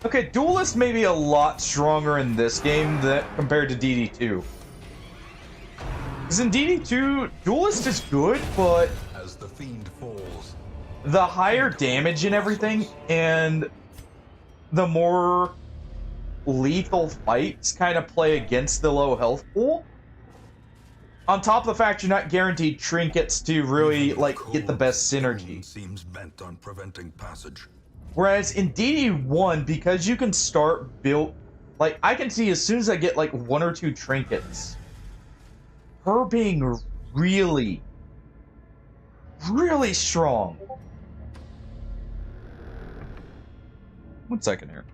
Okay, Duelist may be a lot stronger in this game than compared to DD2. Because in DD2, Duelist is good, but As the fiend falls, the higher damage and everything, and the more lethal fights kind of play against the low health pool. On top of the fact you're not guaranteed trinkets to really, like, get the best synergy. seems bent on preventing passage. Whereas in DD1, because you can start build, like, I can see as soon as I get like 1 or 2 trinkets, her being really, really strong. 1 second here.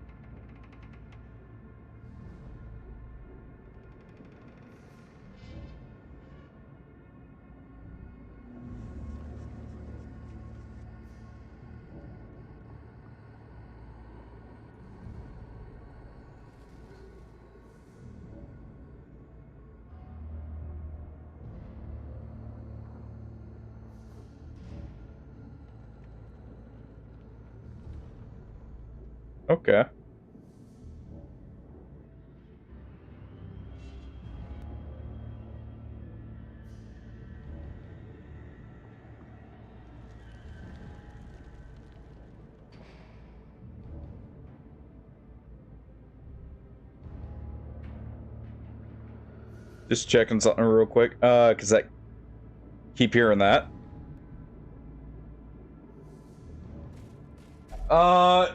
Okay. Just checking something real quick, cause I keep hearing that.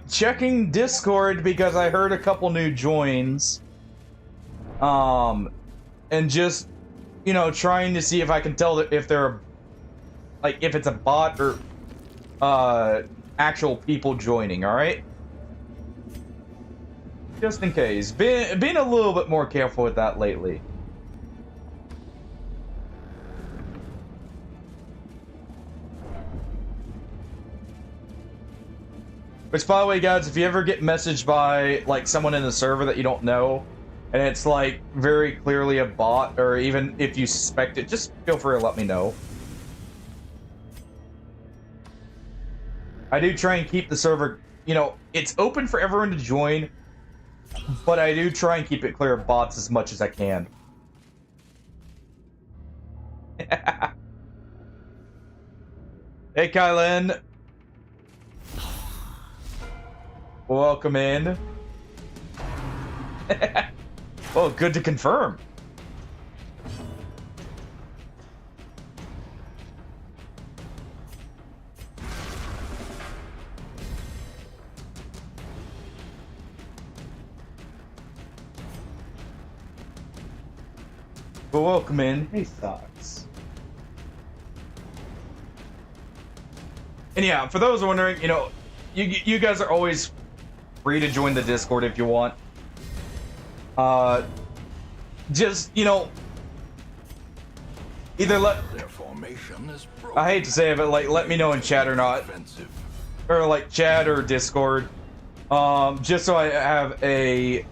Checking Discord because I heard a couple new joins. And just, you know, trying to see if I can tell if they're, like, if it's a bot or, actual people joining, alright? Just in case. Being a little bit more careful with that lately. Which, by the way, guys, if you ever get messaged by, like, someone in the server that you don't know, and it's, like, very clearly a bot, or even if you suspect it, just feel free to let me know. I do try and keep the server, you know, it's open for everyone to join, but I do try and keep it clear of bots as much as I can. Hey, Kylan. Welcome in. Well, good to confirm. Well, welcome in. Hey, Socks. And yeah, for those wondering, you know, you guys are always free to join the Discord if you want. Just, you know, either Their formation is I hate to say it, but like, let me know in chat or not, offensive. or like chat or Discord, just so I have a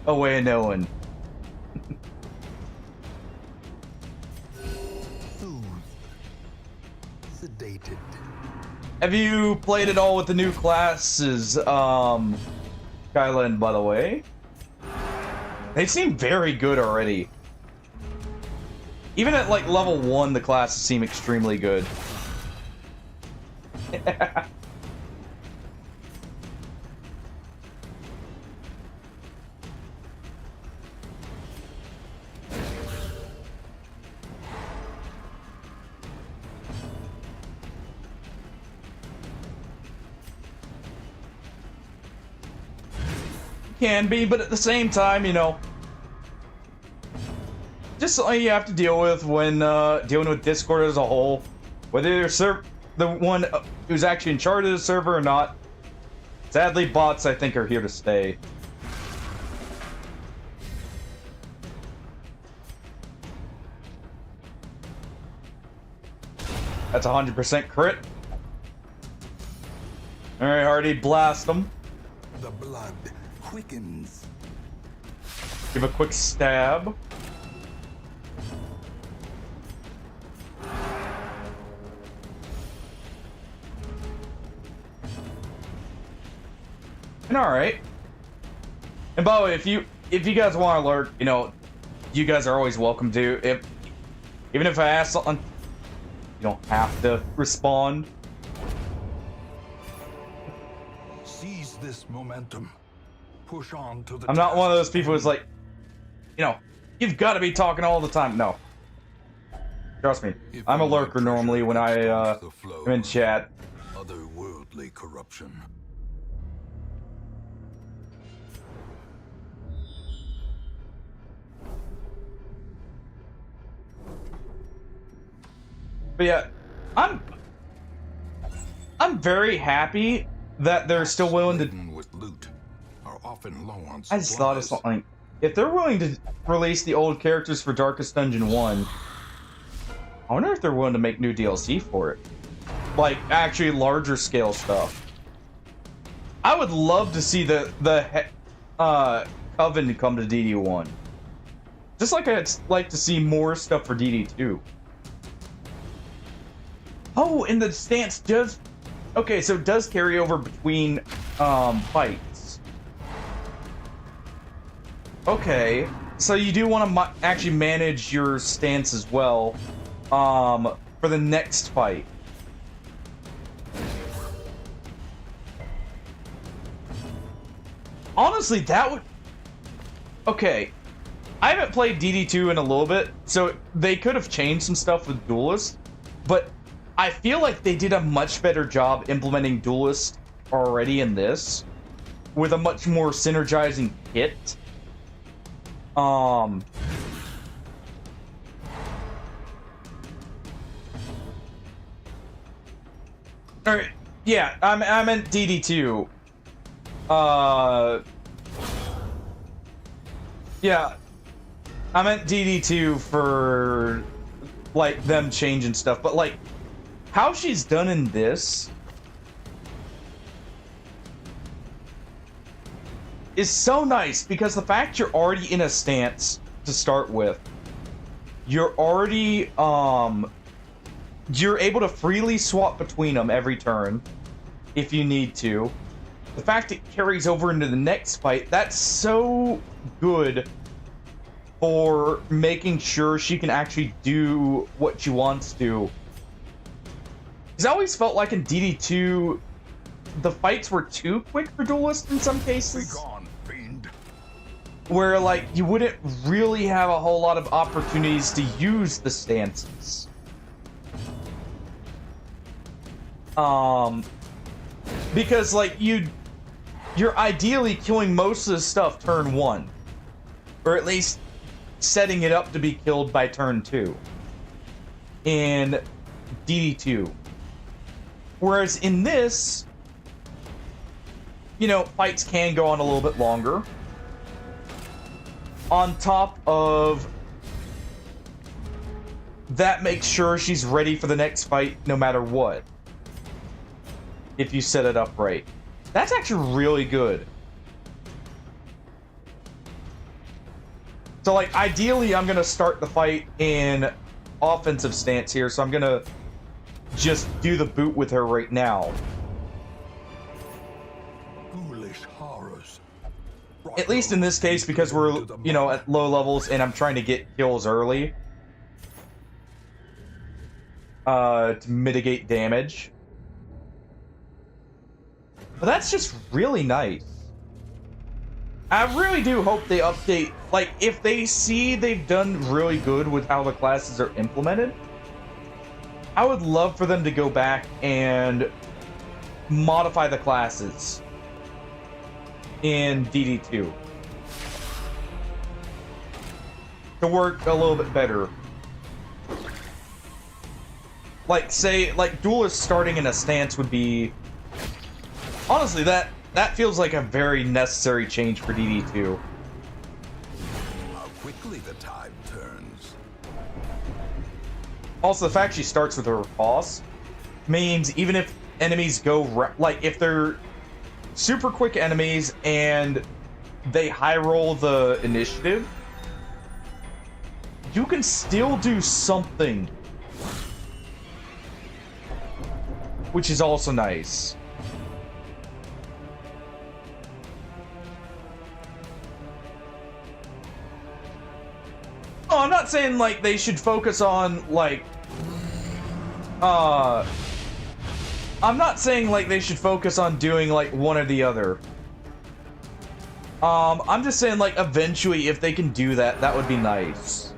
way of knowing. Soothed. Sedated. Have you played it all with the new classes, Kylan, by the way? They seem very good already. Even at, like, level 1, the classes seem extremely good. Can be, but at the same time, you know, just something you have to deal with when dealing with Discord as a whole. Whether you're the one who's actually in charge of the server or not. Sadly, bots, I think, are here to stay. That's 100% crit. Alright, Hardy, blast them. The blood quickens. Give a quick stab. And all right. And by the way, if you guys want to lurk, you know, you guys are always welcome to. Even if I ask something, you don't have to respond. Seize this momentum. Push on to the I'm not one of those task people who's like, you know, you've got to be talking all the time. No. Trust me. If I'm a only lurker normally when I pressure becomes the flow am in chat. of otherworldly corruption. But yeah, I'm very happy that they're still willing to. Laden with loot are often low on I just thought of supplies. something. If they're willing to release the old characters for Darkest Dungeon 1, I wonder if they're willing to make new DLC for it. Like, actually larger scale stuff. I would love to see the Coven come to DD1. Just like I'd like to see more stuff for DD2. Oh, and the stance does... Okay, so it does carry over between fights. Okay, so you do want to actually manage your stance as well for the next fight. Honestly, that would... Okay, I haven't played DD2 in a little bit, so they could have changed some stuff with Duelist, but I feel like they did a much better job implementing Duelist already in this, with a much more synergizing kit. Alright, yeah, I meant DD2. Yeah, I meant DD2 for, like, them changing stuff, but, like, how she's done in this is so nice, because the fact you're already in a stance to start with, you're already, you're able to freely swap between them every turn, if you need to. The fact it carries over into the next fight, that's so good for making sure she can actually do what she wants to. Because I always felt like in DD2, the fights were too quick for Duelist in some cases. Begone, fiend. Where, like, you wouldn't really have a whole lot of opportunities to use the stances. Because, like, you're ideally killing most of the stuff turn 1. Or at least setting it up to be killed by turn 2. In DD2. Whereas in this, you know, fights can go on a little bit longer. On top of that, makes sure she's ready for the next fight no matter what. If you set it up right. That's actually really good. So, like, ideally, I'm going to start the fight in offensive stance here, so I'm going to just do the boot with her right now. Ghoulish horrors. At least in this case, because we're, you know, at low levels and I'm trying to get kills early. To mitigate damage. But that's just really nice. I really do hope they update, like, if they see they've done really good with how the classes are implemented, I would love for them to go back and modify the classes in DD2 to work a little bit better. Like, say, like, Duelist starting in a stance would be... Honestly, that feels like a very necessary change for DD2. How quickly the tide turns. Also, the fact she starts with her boss means even if enemies go... Like, if they're super quick enemies and they high roll the initiative, you can still do something. Which is also nice. I'm not saying like they should focus on like I'm not saying like they should focus on doing like one or the other. I'm just saying like eventually if they can do that, that would be nice.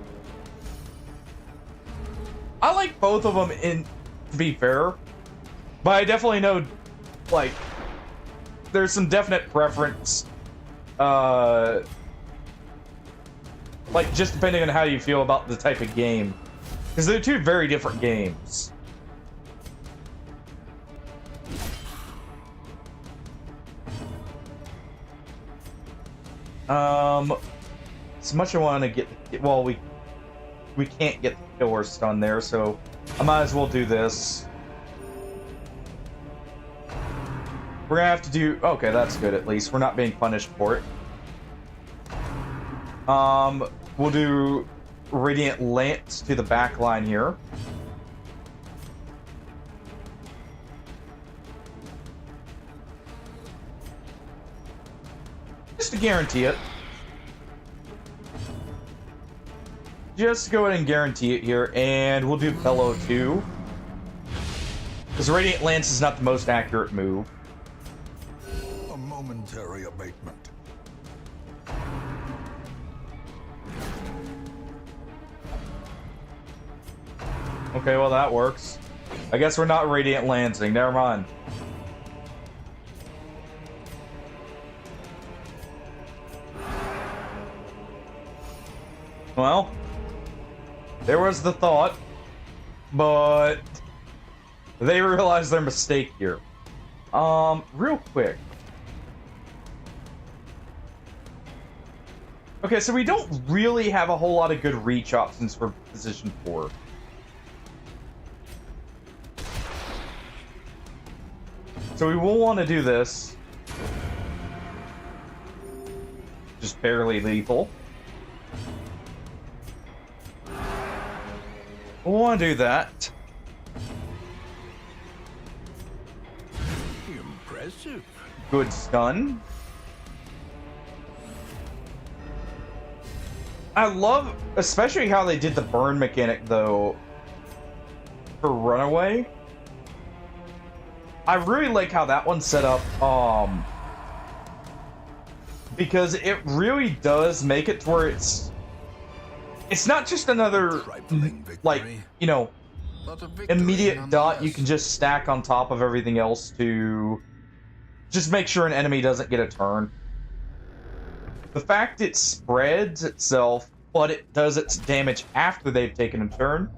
I like both of them to be fair, but I definitely know like there's some definite preference. Like just depending on how you feel about the type of game, because they're two very different games. As much as I want to get, well, we can't get the killer stun there, so I might as well do this. We're gonna have to do, okay, that's good at least. We're not being punished for it. We'll do Radiant Lance to the back line here. Just to guarantee it. Just go ahead and guarantee it here, and we'll do Pillow too. Because Radiant Lance is not the most accurate move. A momentary abatement. Okay, well that works. I guess we're not Radiant Lancing, never mind. Well, there was the thought, but they realized their mistake here. Real quick. Okay, so we don't really have a whole lot of good reach options for position 4. So we will want to do this. Just barely lethal. We'll want to do that. Impressive. Good stun. I love, especially how they did the burn mechanic, though, for Runaway. I really like how that one's set up, because it really does make it to where it's not just another, like, you know, immediate dot you can just stack on top of everything else to just make sure an enemy doesn't get a turn. The fact it spreads itself, but it does its damage after they've taken a turn,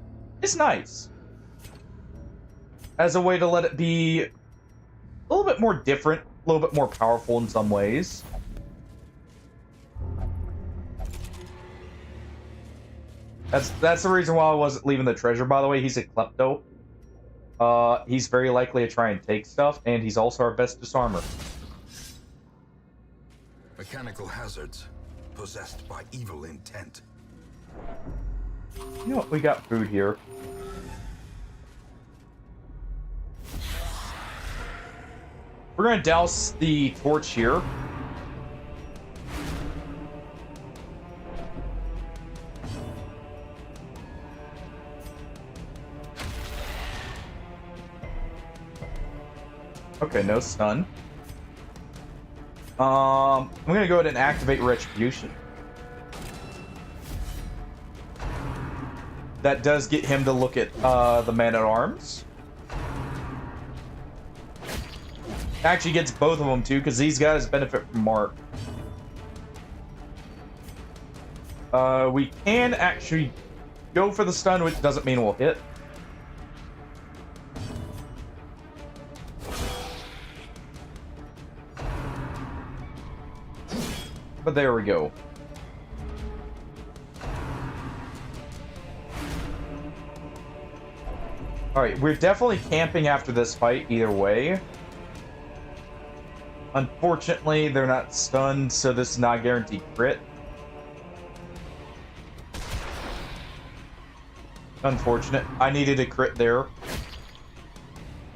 is nice. As a way to let it be a little bit more different, a little bit more powerful in some ways. That's the reason why I wasn't leaving the treasure, by the way. He's a klepto. He's very likely to try and take stuff, and he's also our best disarmer. Mechanical hazards possessed by evil intent. You know what? We got food here. We're gonna douse the torch here. Okay, no stun. I'm gonna go ahead and activate Retribution. That does get him to look at the Man-at-Arms. Actually gets both of them too, because these guys benefit from Mark. We can actually go for the stun, which doesn't mean we'll hit. But there we go. Alright, we're definitely camping after this fight either way. Unfortunately, they're not stunned, so this is not guaranteed crit. Unfortunate. I needed a crit there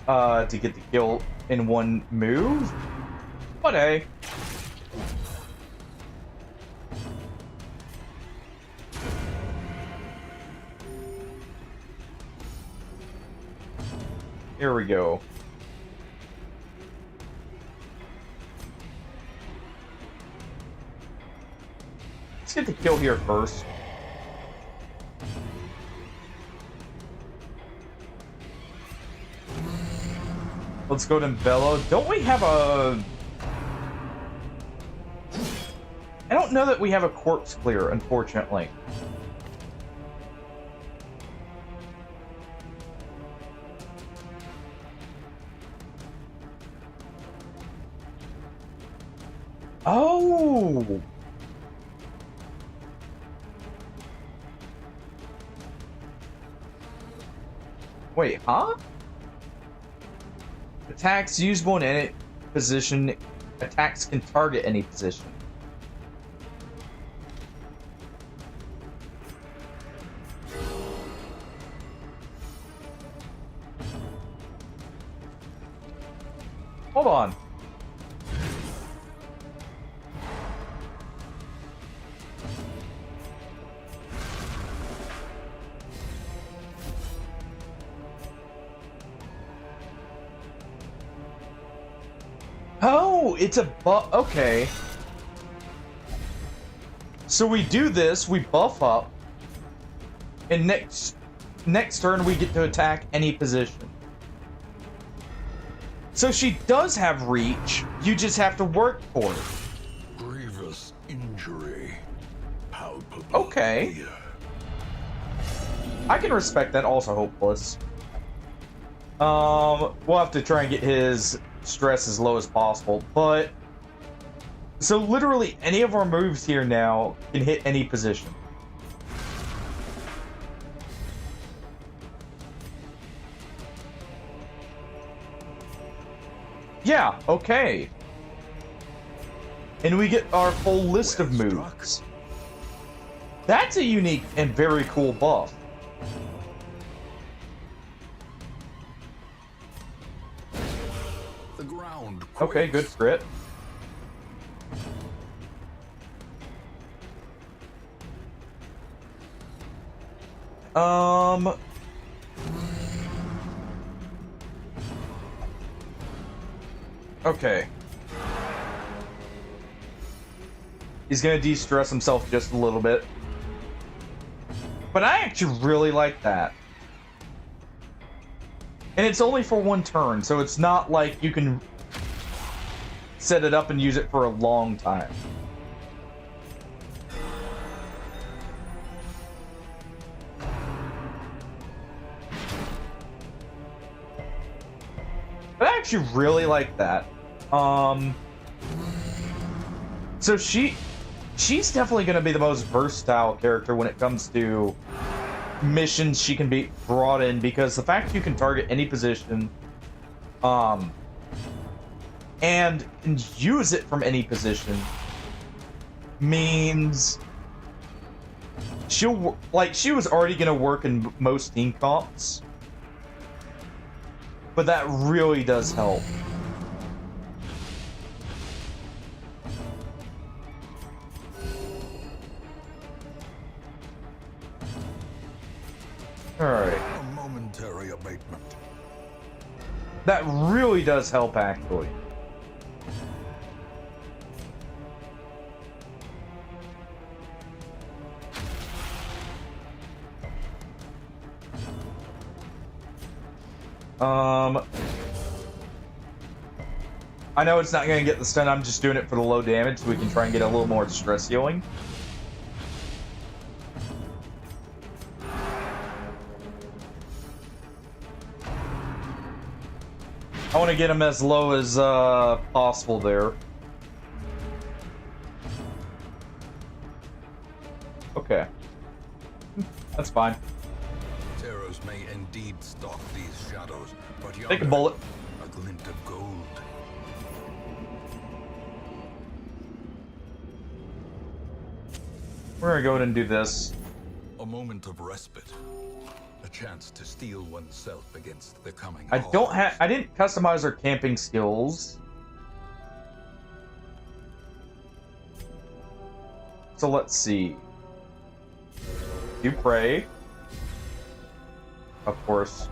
to get the kill in one move. But hey. Here we go. Let's get the kill here first. Let's go to Bello. Don't we have a... I don't know that we have a corpse clear, unfortunately. Oh! Wait, huh? Attacks usable in any position. Attacks can target any position. Hold on. Oh, it's a buff. Okay. So we do this, we buff up, and next turn we get to attack any position. So she does have reach, you just have to work for it. Grievous injury. Palpable. Okay. fear. I can respect that, also hopeless. We'll have to try and get his stress as low as possible, but so literally any of our moves here now can hit any position. Yeah, okay. And we get our full list of moves. That's a unique and very cool buff. The ground Okay, good quakes. crit. Okay. He's gonna de-stress himself just a little bit. But I actually really like that. And it's only for one turn, so it's not like you can set it up and use it for a long time. But I actually really like that. So she's definitely going to be the most versatile character when it comes to missions she can be brought in, because the fact you can target any position, and can use it from any position means she'll, like, she was already going to work in most team comps, but that really does help. Alright. A momentary abatement. That really does help, actually. I know it's not going to get the stun, I'm just doing it for the low damage so we can try and get a little more stress healing. I want to get him as low as possible there. Okay. That's fine. Terrors may indeed stalk these shadows, but Take a yonder, bullet. a glint of gold. We're gonna go ahead and do this. A moment of respite. A chance to steel oneself against the coming I don't have. horrors. I didn't customize her camping skills. So let's see. You pray. Of course.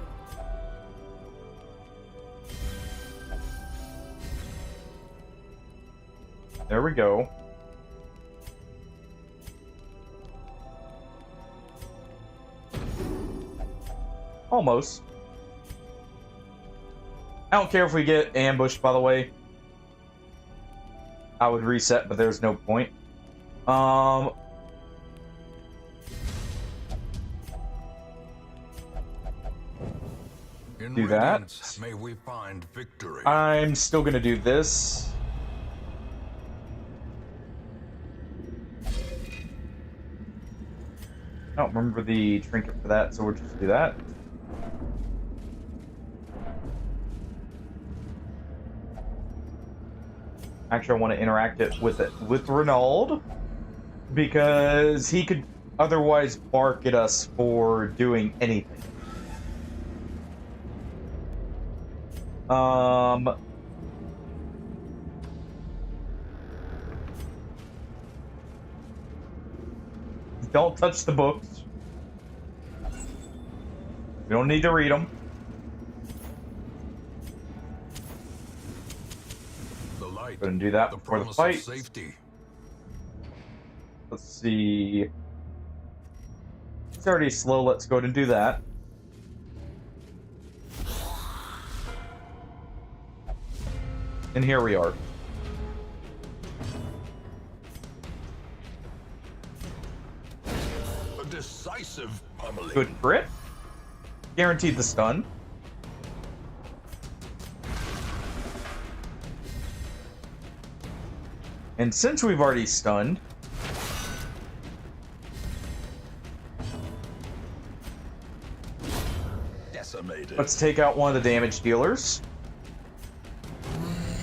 There we go. Almost. I don't care if we get ambushed, by the way. I would reset, but there's no point. In Do that. radiance, may we find victory. I'm still gonna do this. I don't remember the trinket for that, so we'll just do that. Actually, I want to interact it with Renaud, because he could otherwise bark at us for doing anything. Don't touch the books. We don't need to read them. The light. Go ahead and do that The before the promise fight. of safety. Let's see. It's already slow. Let's go ahead and do that. And here we are. A decisive pummeling. Good crit. Guaranteed the stun. And since we've already stunned, Decimated. let's take out one of the damage dealers.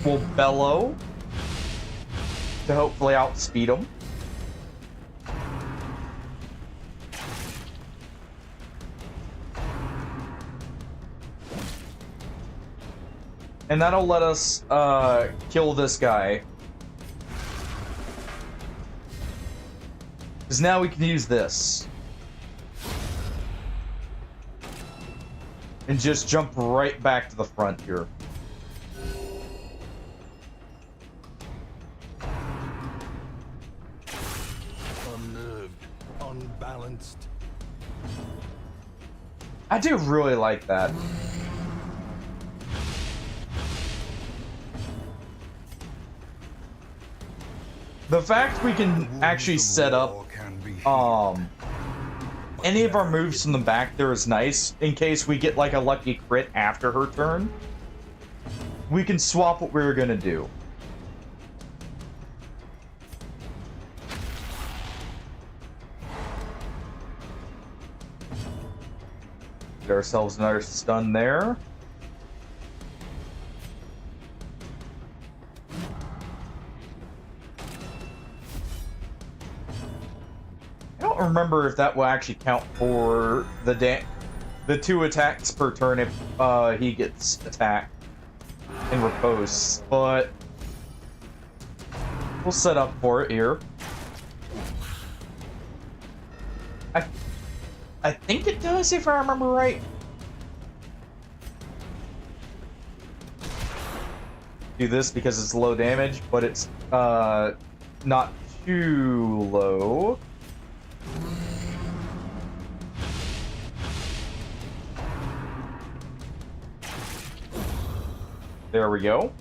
We'll bellow to hopefully outspeed them. And that'll let us kill this guy. Because now we can use this. And just jump right back to the front here. Unnerved, unbalanced. I do really like that. The fact we can actually set up any of our moves from the back there is nice. In case we get like a lucky crit after her turn, we can swap what we were gonna do. Get ourselves another stun there. I don't remember if that will actually count for the 2 attacks per turn if he gets attacked and repose, but we'll set up for it here. I think it does, if I remember right. Do this because it's low damage, but it's not too low. There we go.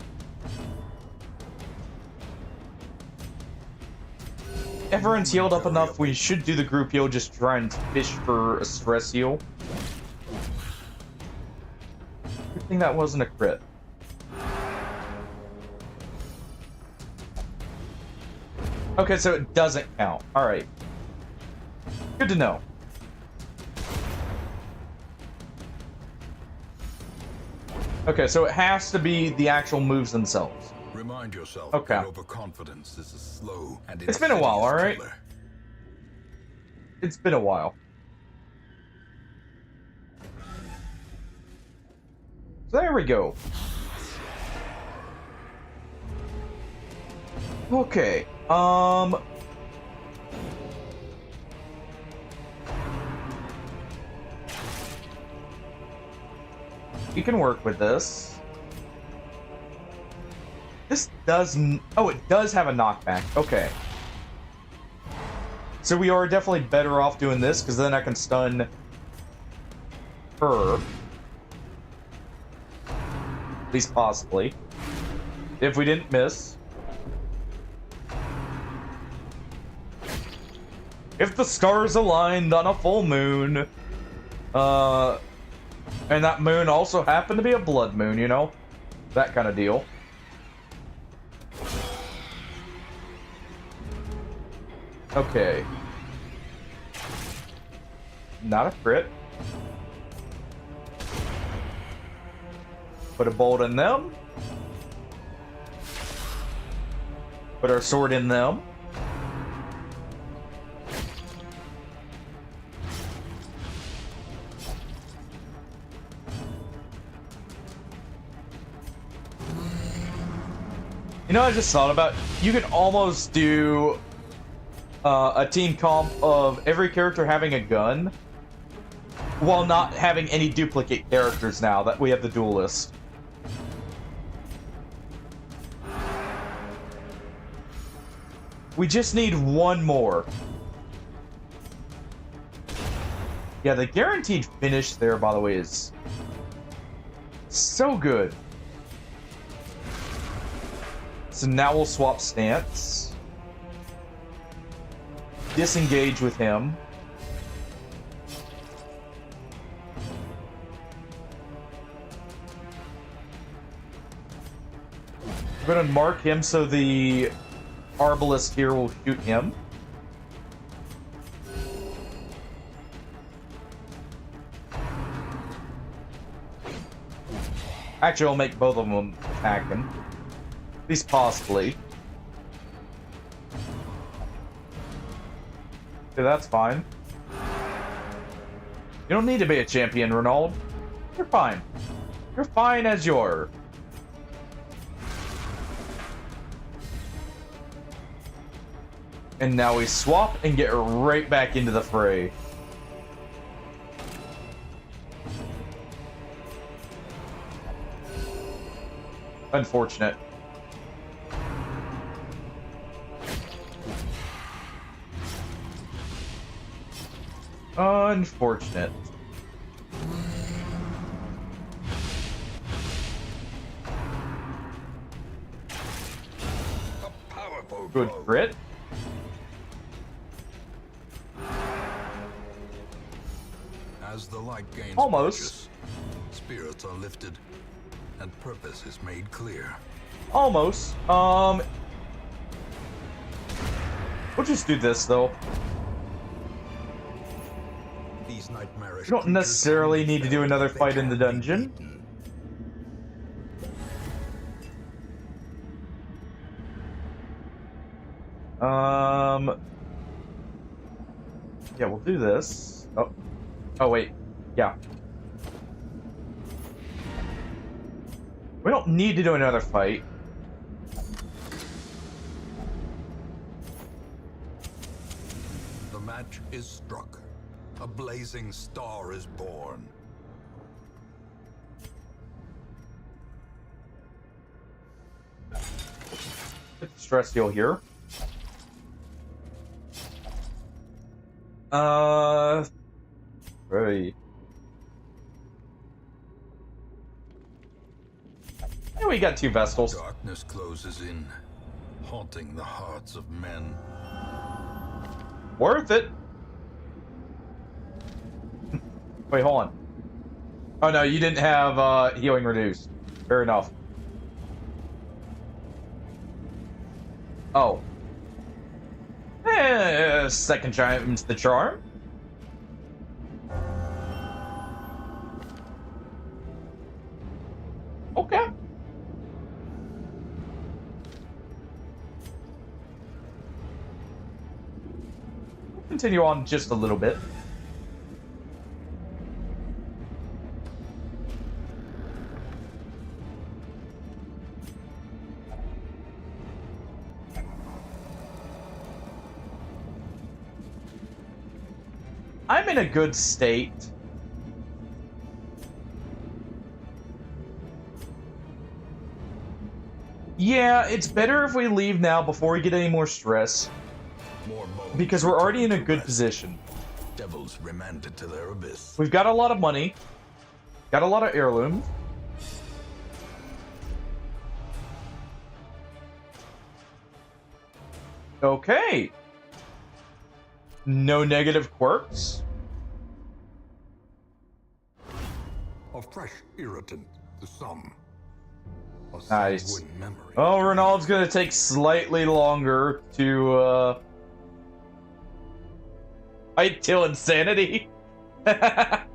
Everyone's healed up enough. We should do the group heal. Just try and fish for a stress heal. Good thing that wasn't a crit. Okay, so it doesn't count. Alright. Good to know. Okay, so it has to be the actual moves themselves. Remind yourself Okay. that overconfidence is a slow and It's been a while, insidious alright? killer. It's been a while. So there we go. Okay. You can work with this. This doesn't... Oh, it does have a knockback. Okay. So we are definitely better off doing this, because then I can stun her. At least possibly. If we didn't miss. If the stars aligned on a full moon, and that moon also happened to be a blood moon, you know? That kind of deal. Okay. Not a crit. Put a bolt in them. Put our sword in them. You know, I just thought about, you can almost do a team comp of every character having a gun while not having any duplicate characters now that we have the duelist. We just need one more. Yeah, the guaranteed finish there, by the way, is so good. So now we'll swap stance. Disengage with him. We're gonna mark him so the arbalist here will shoot him. Actually, I'll make both of them attack him. At least possibly. Okay, that's fine. You don't need to be a champion, Ronald. You're fine. You're fine as you are. And now we swap and get right back into the fray. Unfortunate. Unfortunate. A powerful Good blow. crit. As the light gains Almost. purchase, spirits are lifted, and purpose is made clear. Almost. We'll just do this though. These nightmarish We don't creatures necessarily only need to do fail another if they fight in the can be dungeon. beaten. Yeah, we'll do this. Oh. Oh, wait. Yeah. We don't need to do another fight. The match is struck. A blazing star is born. Put the stress heal here. Right. And we got two Vestals. Darkness closes in, haunting the hearts of men. Worth it. Wait, hold on. Oh no, you didn't have healing reduced. Fair enough. Oh. Second time's the charm. Okay. We'll continue on just a little bit. I'm in a good state. Yeah, it's better if we leave now before we get any more stress. More bones Because we're already in a returned to good rest. position. Devils remanded to their abyss. We've got a lot of money. Got a lot of heirlooms. Okay. No negative quirks. A fresh irritant to some. A Nice. sanguine memory. Oh, Renault's gonna take slightly longer to, fight till insanity. I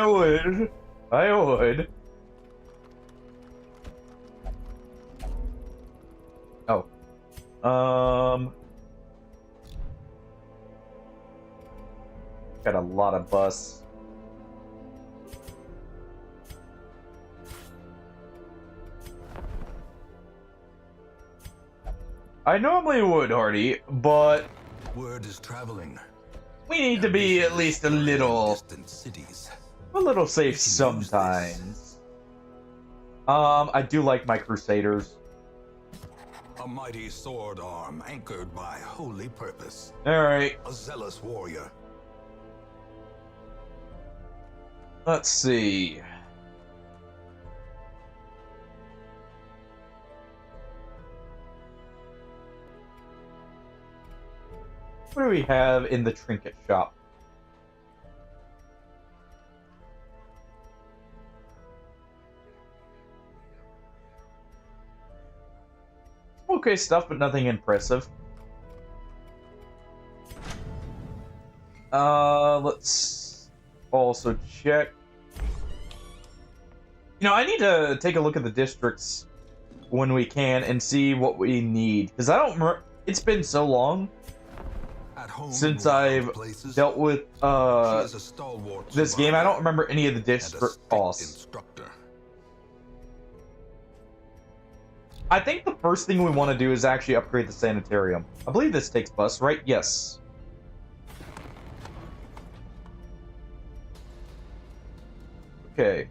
would. I would. Oh. Got a lot of bus. I normally would, Hardy, but Word is traveling. we need to be at least a little Distant cities. safe sometimes. I do like my Crusaders. A mighty sword arm anchored by holy purpose. Alright, A zealous warrior. let's see. What do we have in the trinket shop? Okay stuff, but nothing impressive. Let's also check. You know, I need to take a look at the districts when we can and see what we need. Because I don't remember. It's been so long At home since in wild I've places, dealt with she is a stalwart this game. I survivor don't remember any of the and a district strict costs. instructor. I think the first thing we want to do is actually upgrade the sanitarium. I believe this takes bus, right? Yes. Okay.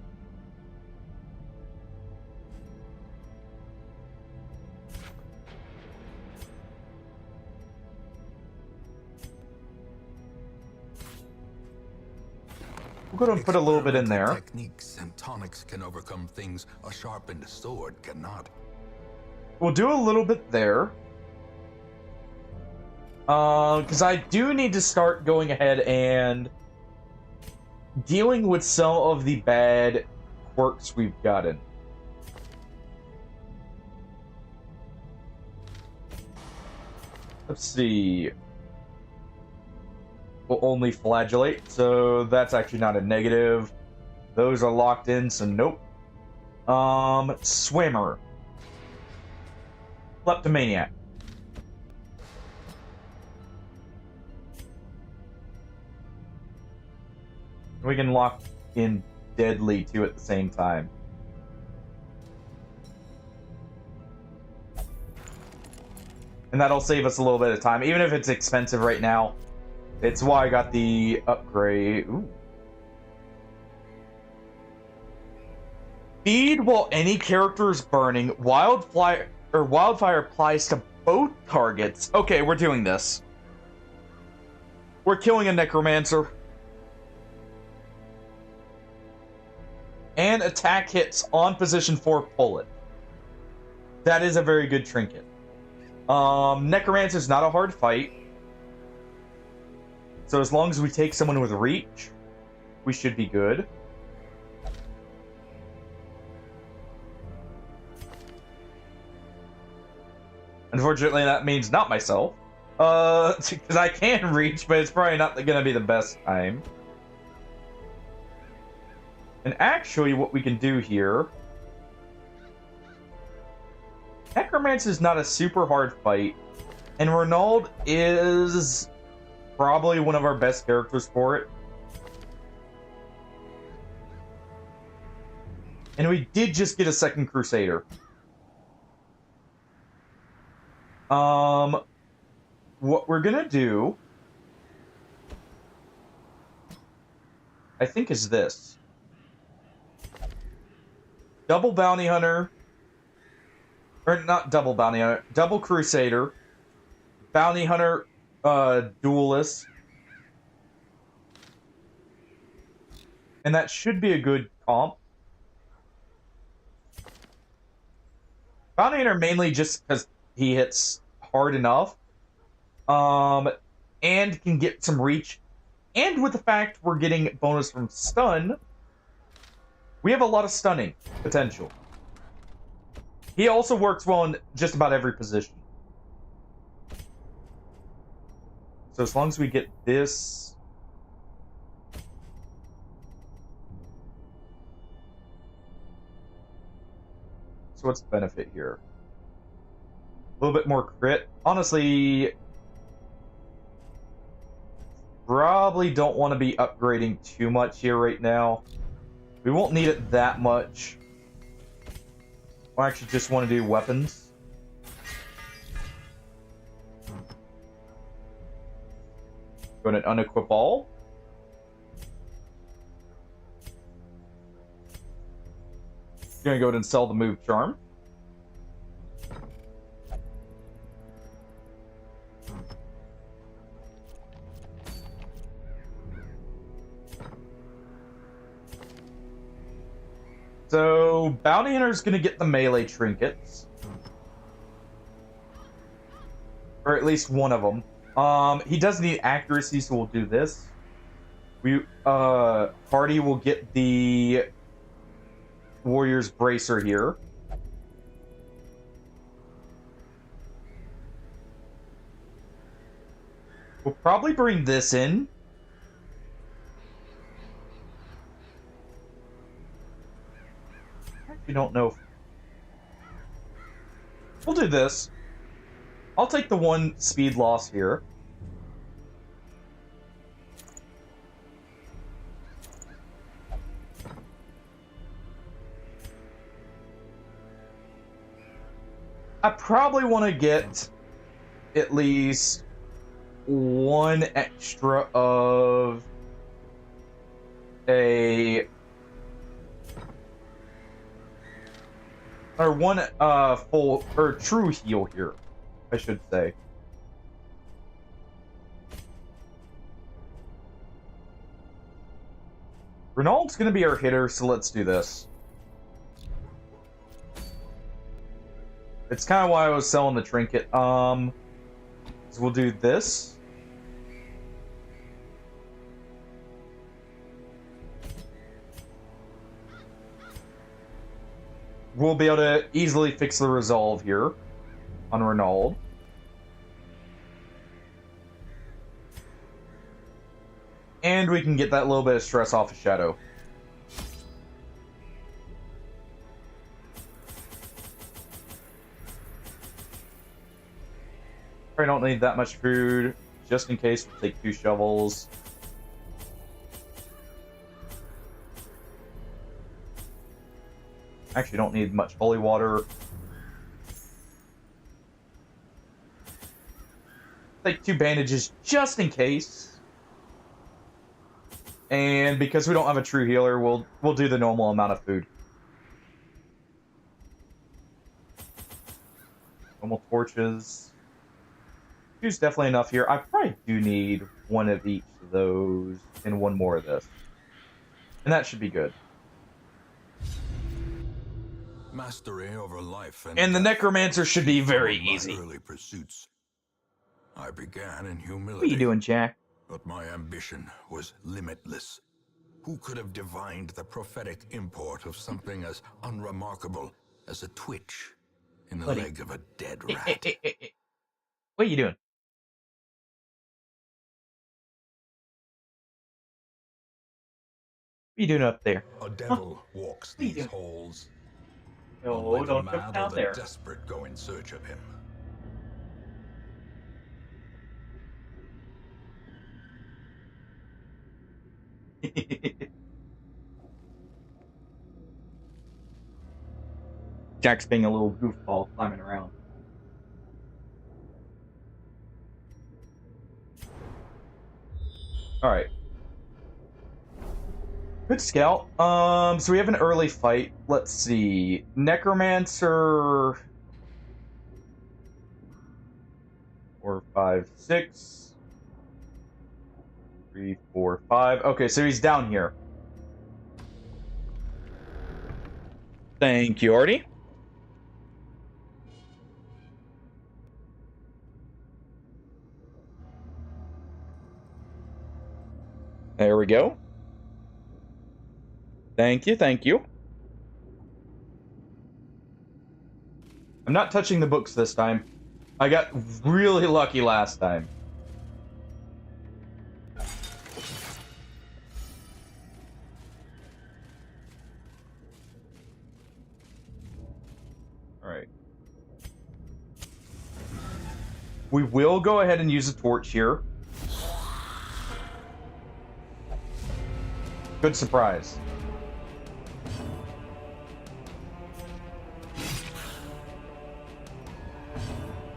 We'll go ahead and put a little bit in there. Techniques and tonics can overcome things a sharpened sword cannot. We'll do a little bit there. Because I do need to start going ahead and dealing with some of the bad quirks we've gotten. Let's see. Will only flagellate, so that's actually not a negative. Those are locked in, so nope. Swimmer. Kleptomaniac. We can lock in Deadly too at the same time. And that'll save us a little bit of time, even if it's expensive right now. It's why I got the upgrade. Ooh. Feed while any character is burning. Wildfire applies to both targets. Okay, we're doing this. We're killing a necromancer. And attack hits on position 4, pull it. That is a very good trinket. Necromancer's not a hard fight. So as long as we take someone with reach, we should be good. Unfortunately, that means not myself. Because I can reach, but it's probably not going to be the best time. And actually, what we can do here... Necromancer is not a super hard fight. And Renaud is probably one of our best characters for it. And we did just get a second Crusader. What we're gonna do, I think, is this. Double Bounty Hunter, Or not double bounty hunter, double crusader, bounty hunter, duelist. And that should be a good comp. Bounty hunter mainly just because he hits hard enough. And can get some reach. And with the fact we're getting bonus from stun, we have a lot of stunning potential. He also works well in just about every position. So as long as we get this... So what's the benefit here? A little bit more crit. Honestly, probably don't want to be upgrading too much here right now. We won't need it that much. I actually just want to do weapons. Go ahead and unequip all. Gonna go ahead and sell the move charm. So, Bounty Hunter's gonna get the melee trinkets. Or at least one of them. He does need accuracy, so we'll do this. Hardy will get the Warrior's Bracer here. We'll probably bring this in. We don't know. We'll do this. I'll take the one speed loss here. I probably want to get at least one extra of a... Or one full or true heal here, I should say. Renault's gonna be our hitter, so let's do this. It's kind of why I was selling the trinket. So we'll do this. We'll be able to easily fix the resolve here on Renault. And we can get that little bit of stress off of Shadow. Probably don't need that much food. Just in case, we'll take 2 shovels. Actually, don't need much holy water. Take 2 bandages just in case. And because we don't have a true healer, we'll do the normal amount of food. Normal torches. 2's definitely enough here. I probably do need one of each of those and one more of this. And that should be good. Mastery over life And the Necromancer should be very my easy. early pursuits. I began in humility. What are you doing, Jack? But my ambition was limitless. Who could have divined the prophetic import of something as unremarkable as a twitch in the leg of a dead rat? What are you doing? What are you doing up there? A devil walks What are you these doing? halls. No, Only the don't mad jump or down the there. desperate go in search of him. Jack's being a little goofball climbing around. Alright. Good scout. So we have an early fight. Let's see. Necromancer... 4, 5, 6. 3, 4, 5. Okay, so he's down here. Thank you, Artie. There we go. Thank you, thank you. I'm not touching the books this time. I got really lucky last time. Alright. We will go ahead and use a torch here. Good surprise.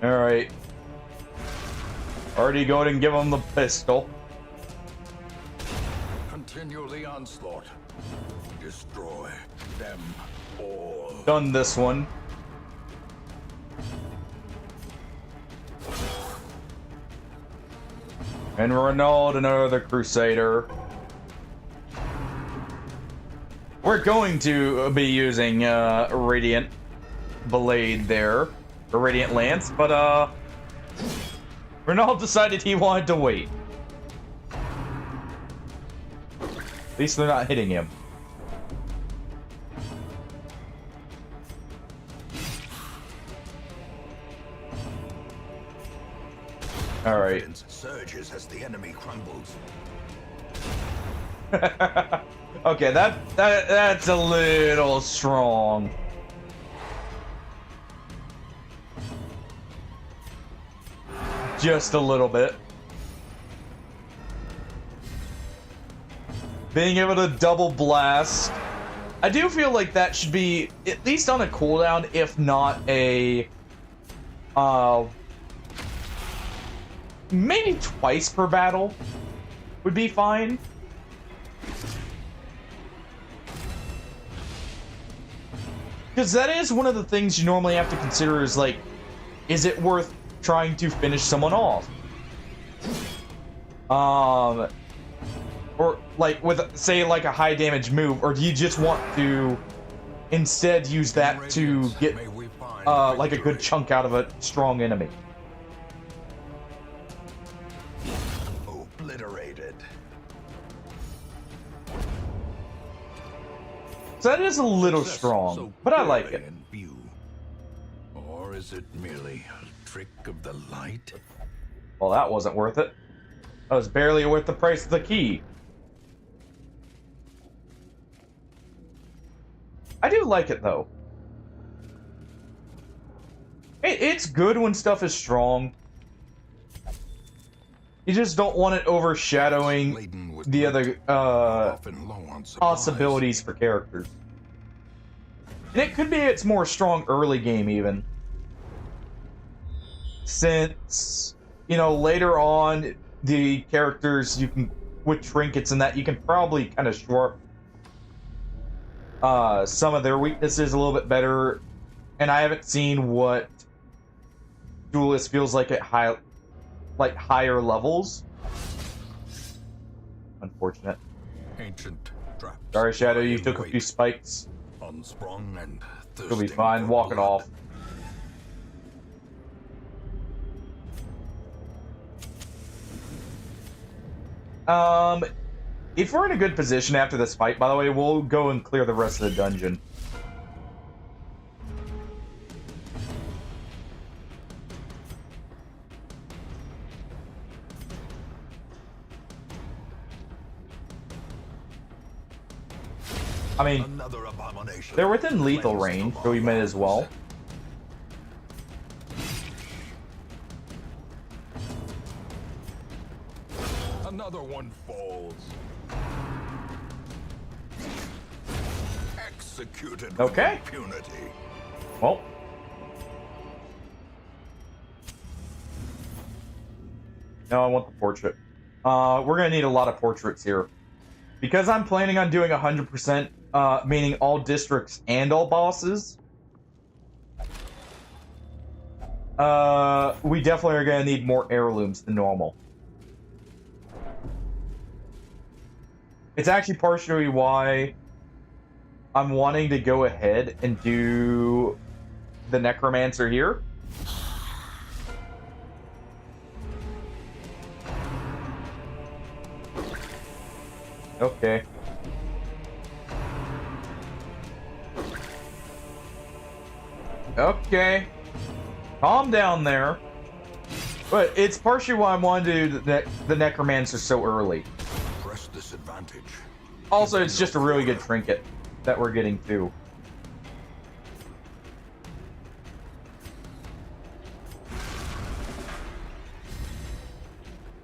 Alright. Already go ahead and give him the pistol. Continue the onslaught. Destroy them all. Done this one. And Renaud, another Crusader. We're going to be using Radiant Blade there. Or Radiant Lance, but Renaud decided he wanted to wait. At least they're not hitting him. Alright. Surges as the enemy crumbles. Okay, that's a little strong. Just a little bit. Being able to double blast. I do feel like that should be at least on a cooldown, if not a maybe twice per battle would be fine. Because that is one of the things you normally have to consider is like, is it worth trying to finish someone off? Or like with, say, like a high damage move, or do you just want to instead use that to get like a good chunk out of a strong enemy? Obliterated. So that is a little strong, So but I like clearly it. in view. Or is it merely a trick of the light? Well, that wasn't worth it. That was barely worth the price of the key. I do like it, though. It's good when stuff is strong. You just don't want it overshadowing Laden with the loot, other often low on supplies. possibilities for characters. And it could be it's more strong early game, even. Since, you know, later on, the characters you can, with trinkets and that, you can probably kind of shore up some of their weaknesses a little bit better. And I haven't seen what Duelist feels like at higher levels. Unfortunate. Ancient traps. Sorry, Shadow, you lying took a wait, few spikes. unsprung and You'll be thirsting fine. for Walk it blood. off. If we're in a good position after this fight, by the way, we'll go and clear the rest of the dungeon. I mean, Another abomination. they're within lethal Cleansed range, from so we our may as well. Another one falls. Executed with Okay. impunity. Well. No, I want the portrait. We're gonna need a lot of portraits here. Because I'm planning on doing 100%, meaning all districts and all bosses, We definitely are gonna need more heirlooms than normal. It's actually partially why I'm wanting to go ahead and do the necromancer here. Okay. Okay. Calm down there. But it's partially why I wanted to do the necromancer so early. Press this advantage. Also, it's just a really good trinket that we're getting too.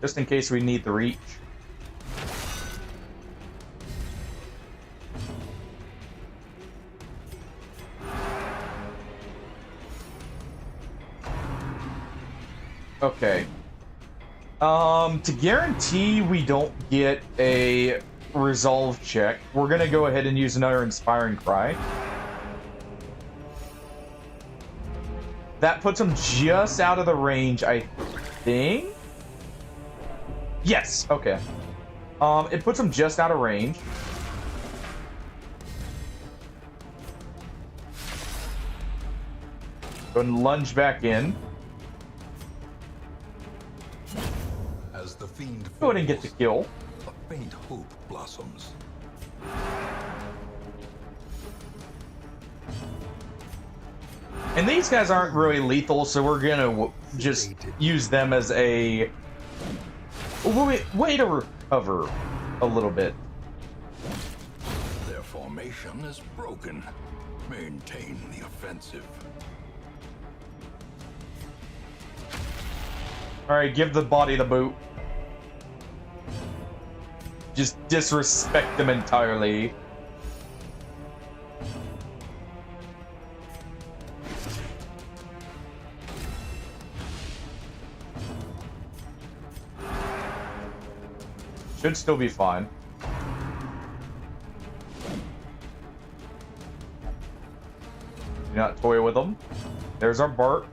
Just in case we need the reach. Okay. To guarantee we don't get a resolve check, we're gonna go ahead and use another inspiring cry. That puts him just out of the range, I think. Yes, okay. It puts him just out of range. Go and lunge back in. As the fiend Go ahead and get the kill. a faint hope blossoms. And these guys aren't really lethal, so we're gonna just use them as a way to recover a little bit. Their formation is broken. Maintain the offensive. Alright, give the body the boot. Just disrespect them entirely. Should still be fine. Do not toy with them. There's our Bart.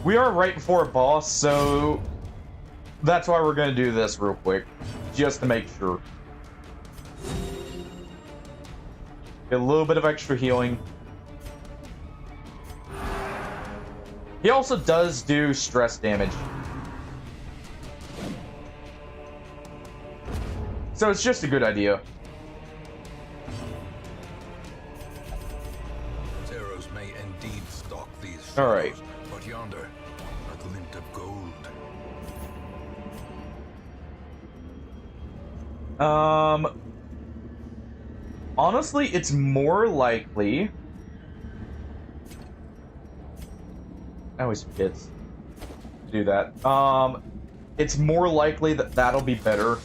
We are right before a boss, so that's why we're going to do this real quick, just to make sure. Get a little bit of extra healing. He also does do stress damage. So it's just a good idea. Arrows may indeed stalk these shadows, All right. but yonder, a glint of gold. Honestly, it's more likely. I always forget to do that. It's more likely that that'll be better.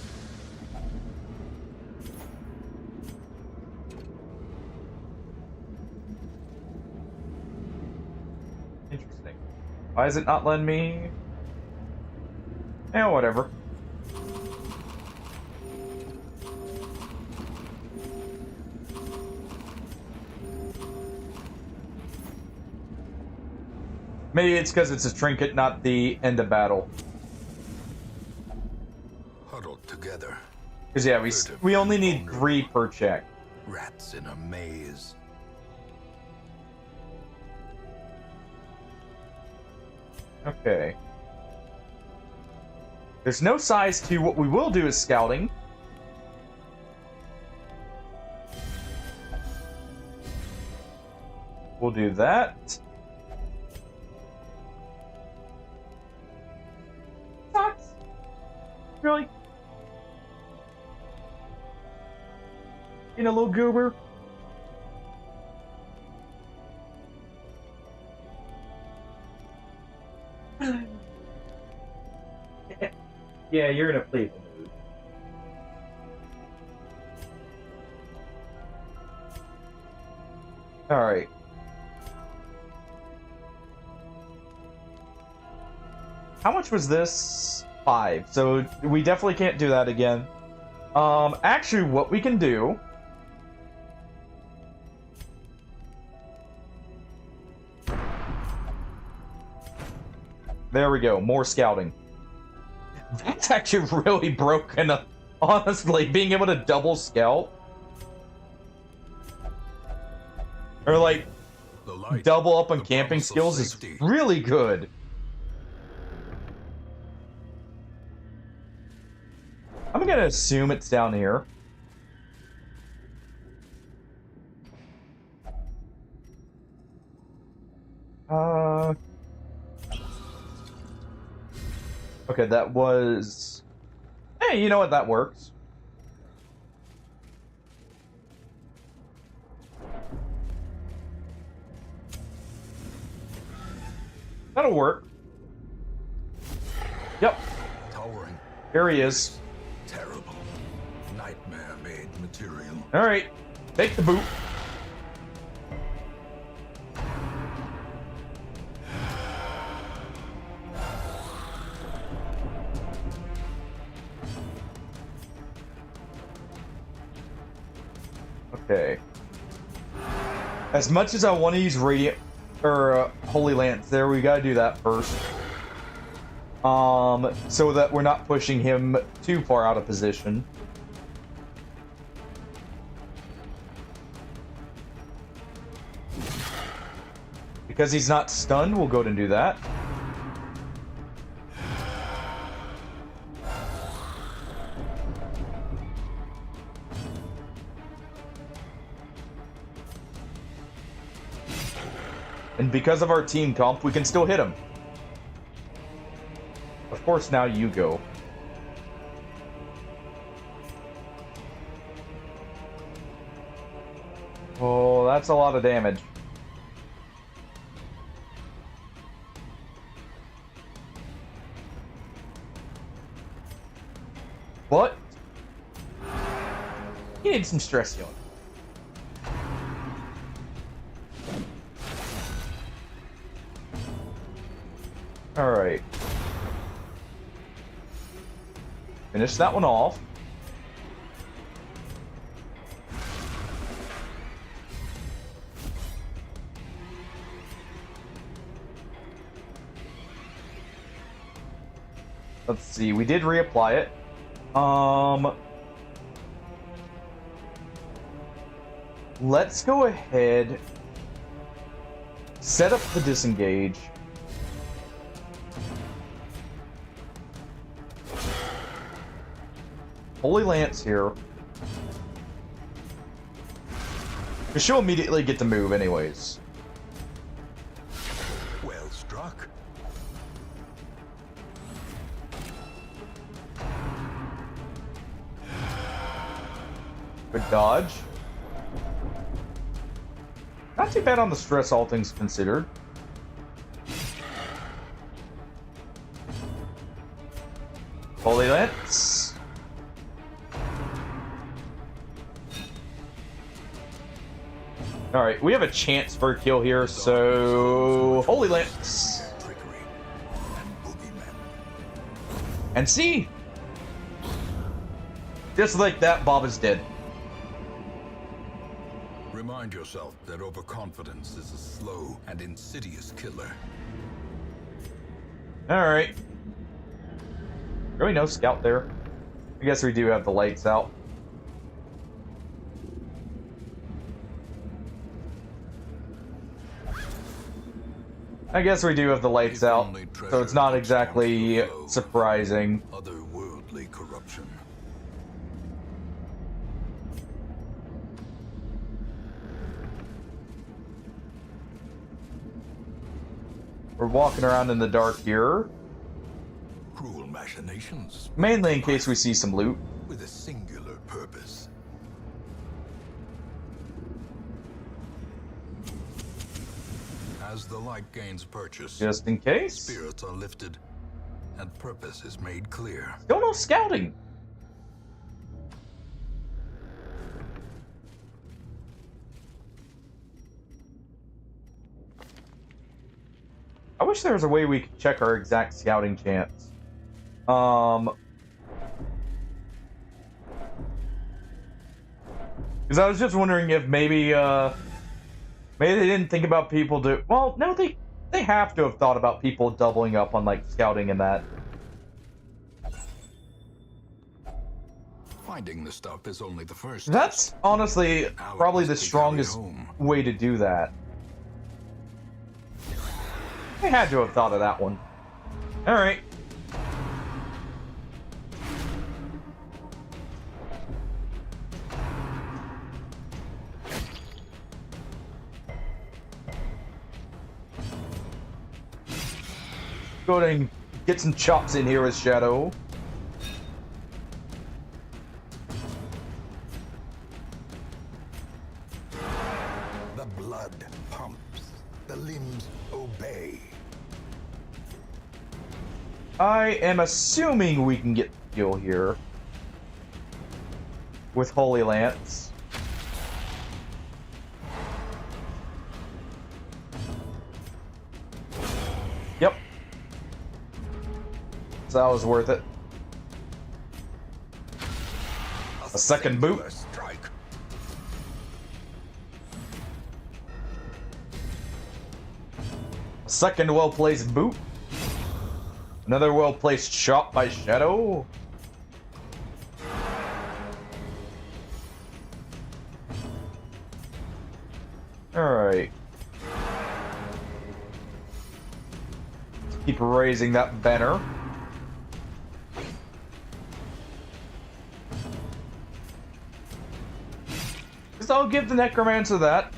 Interesting. Why is it not letting me? Eh, whatever. Maybe it's because it's a trinket, not the end of battle. Huddled together. Because yeah, we only need 3 per check. Rats in a maze. Okay. There's no size to what we will do is scouting. We'll do that. Sucks. Really? In a little goober? Yeah, you're in a playful mood. Alright. How much was this? 5. So we definitely can't do that again. Actually, what we can do There we go. More scouting. That's actually really broken. Honestly, being able to double scout. Or like, The light, double up on the camping promise of skills is safety. really good. I'm gonna assume it's down here. Okay, that was... Hey, you know what? That works. That'll work. Yep, Towering, here he is. terrible, nightmare-made material. Alright, take the boot. Okay. As much as I want to use Radiant or Holy Lance there, we gotta do that first. So that we're not pushing him too far out of position. Because he's not stunned, we'll go ahead and do that. And because of our team comp, we can still hit him. Of course, now you go. Oh, that's a lot of damage. What? You need some stress healing. Alright. Finish that one off. Let's see, we did reapply it. Let's go ahead, set up the disengage. Holy Lance here. Because she'll immediately get to move anyways. Well struck. Good dodge. Not too bad on the stress, all things considered. Holy Lance. Alright, we have a chance for a kill here, so... Holy Lance. Trickery and boogeymen. And see? Just like that, Bob is dead. Remind yourself that overconfidence is a slow and insidious killer. Alright. Really no scout there. I guess we do have the lights out. I guess we do have the lights out, so it's not exactly surprising. Otherworldly corruption. We're walking around in the dark here, Cruel machinations mainly in case we see some loot. with a singular purpose. As the light gains purchase, Just in case. spirits are lifted, and purpose is made clear. Still no scouting. I wish there was a way we could check our exact scouting chance. Because I was just wondering if maybe they didn't think about people to... Well, no, they They have to have thought about people doubling up on, like, scouting and that. Finding the stuff is only the first. That's honestly probably the strongest way to do that. They had to have thought of that one. Alright. Go ahead and get some chops in here as Shadow. The blood pumps. The limbs obey. I am assuming we can get fuel here. With Holy Lance. Yep. So that was worth it. A second boot. Strike. A second well-placed boot. Another well-placed shot by Shadow. Alright. Keep raising that banner. Because I'll give the Necromancer that.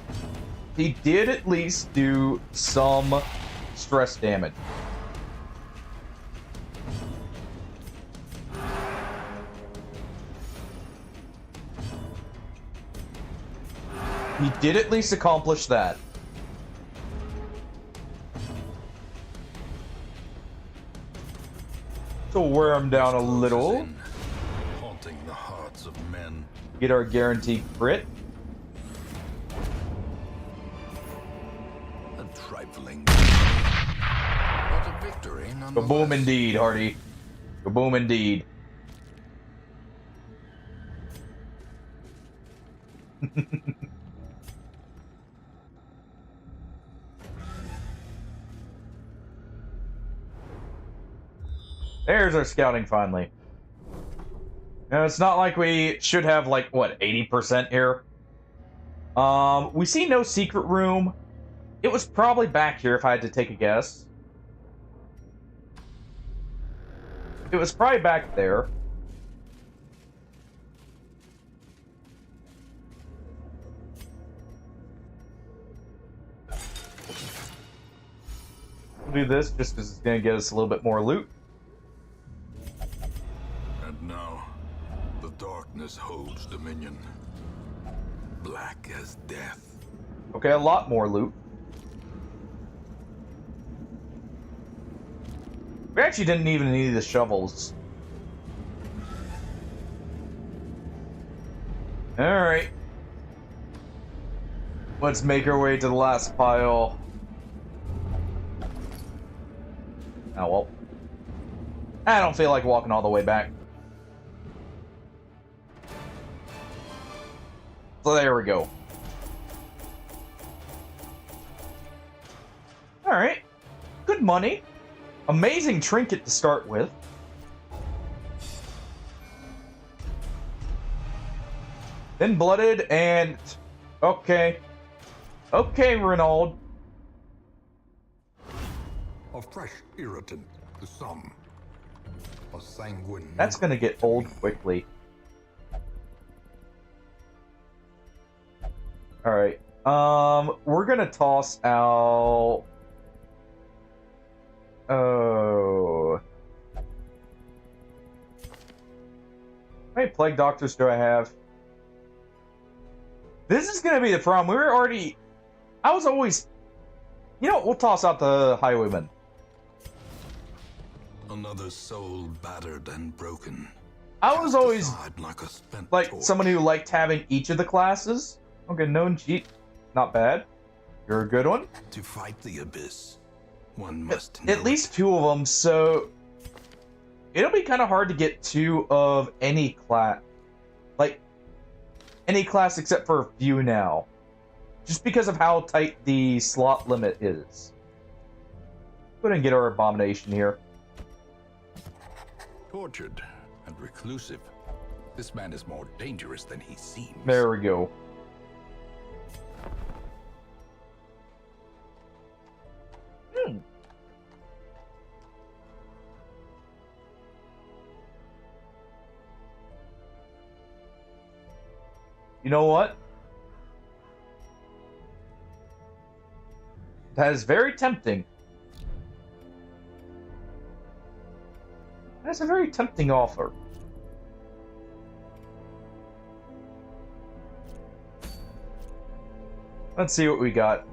He did at least do some stress damage. He did at least accomplish that. So wear him down a little. Haunting the hearts of men. Get our guaranteed crit. A trifling, but a victory nonetheless. Kaboom indeed, Hardy. Kaboom indeed. There's our scouting finally. Now, it's not like we should have like, what, 80% here? We see no secret room. It was probably back here if I had to take a guess. It was probably back there. We'll do this just because it's going to get us a little bit more loot. And now, the darkness holds dominion. Black as death. Okay, a lot more loot. We actually didn't even need the shovels. Alright. Let's make our way to the last pile. Oh well. I don't feel like walking all the way back. So there we go. Alright. Good money. Amazing trinket to start with. Then blooded and... Okay. Okay, Renaud. A fresh irritant to some. A sanguine. That's gonna get old quickly. Alright. We're gonna toss out... Oh... How many plague doctors do I have? This is gonna be the problem. We were already... I was always... You know what? We'll toss out the highwayman. Another soul battered and broken. I was always Like a spent like torch. someone who liked having each of the classes. Okay, known cheat. Not bad. You're a good one. To fight the abyss, one must know At least two of them, so... It'll be kind of hard to get two of any class. Like, any class except for a few now. Just because of how tight the slot limit is. go ahead and get our abomination here. Tortured and reclusive. This man is more dangerous than he seems. There we go. You know what? That is very tempting. That's a very tempting offer. Let's see what we got.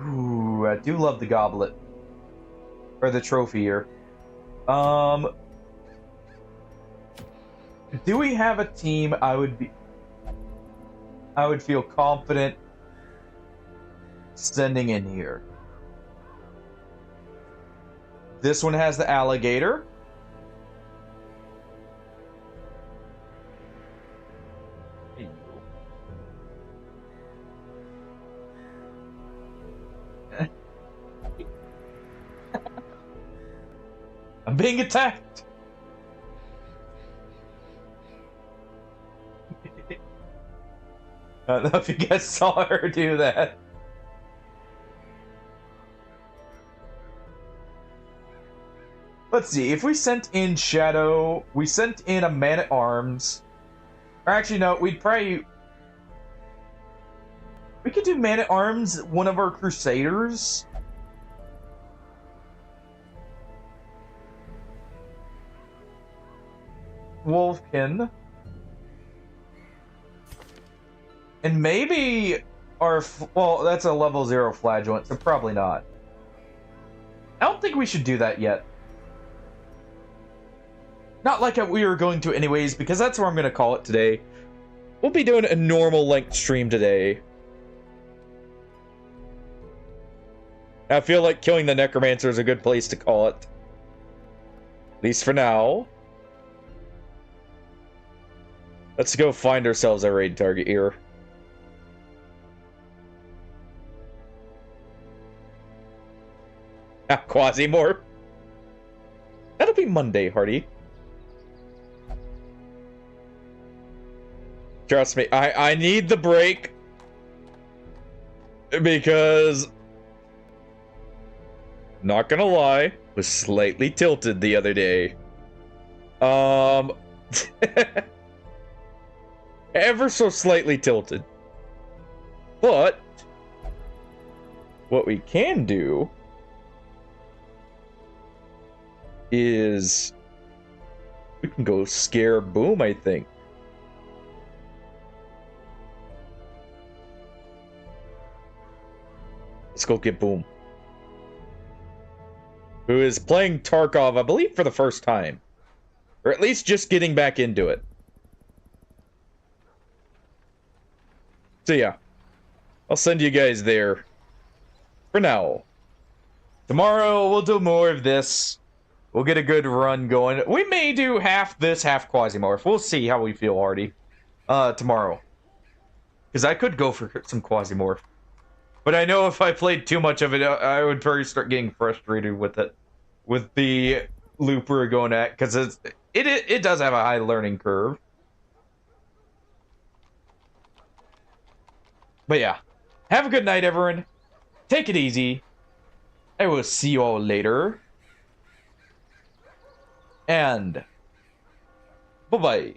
Ooh, I do love the goblet. Or the trophy here. Do we have a team I would feel confident sending in here? This one has the alligator. I'm being attacked. I don't know if you guys saw her do that. Let's see, if we sent in Shadow, we sent in a man-at-arms. Or actually, no, we'd probably... We could do man-at-arms, one of our Crusaders. Wolfkin. And maybe our... Well, that's a level 0 flagellant, so probably not. I don't think we should do that yet. Not like we were going to anyways, because that's where I'm going to call it today. We'll be doing a normal length stream today. I feel like killing the Necromancer is a good place to call it. At least for now. Let's go find ourselves a raid target here. Quasimorph. That'll be Monday, Hardy. Trust me, I need the break. Because... Not gonna lie, was slightly tilted the other day. Ever so slightly tilted. But... What we can do... is we can go scare Boom, I think. Let's go get Boom. Who is playing Tarkov, I believe, for the first time. Or at least just getting back into it. So yeah. I'll send you guys there. For now. Tomorrow we'll do more of this. We'll get a good run going. We may do half this, half Quasimorph. We'll see how we feel, Hardy. Tomorrow. Because I could go for some Quasimorph. But I know if I played too much of it, I would probably start getting frustrated with it. With the loop we're going at. Because it does have a high learning curve. But yeah. Have a good night, everyone. Take it easy. I will see you all later. And bye-bye.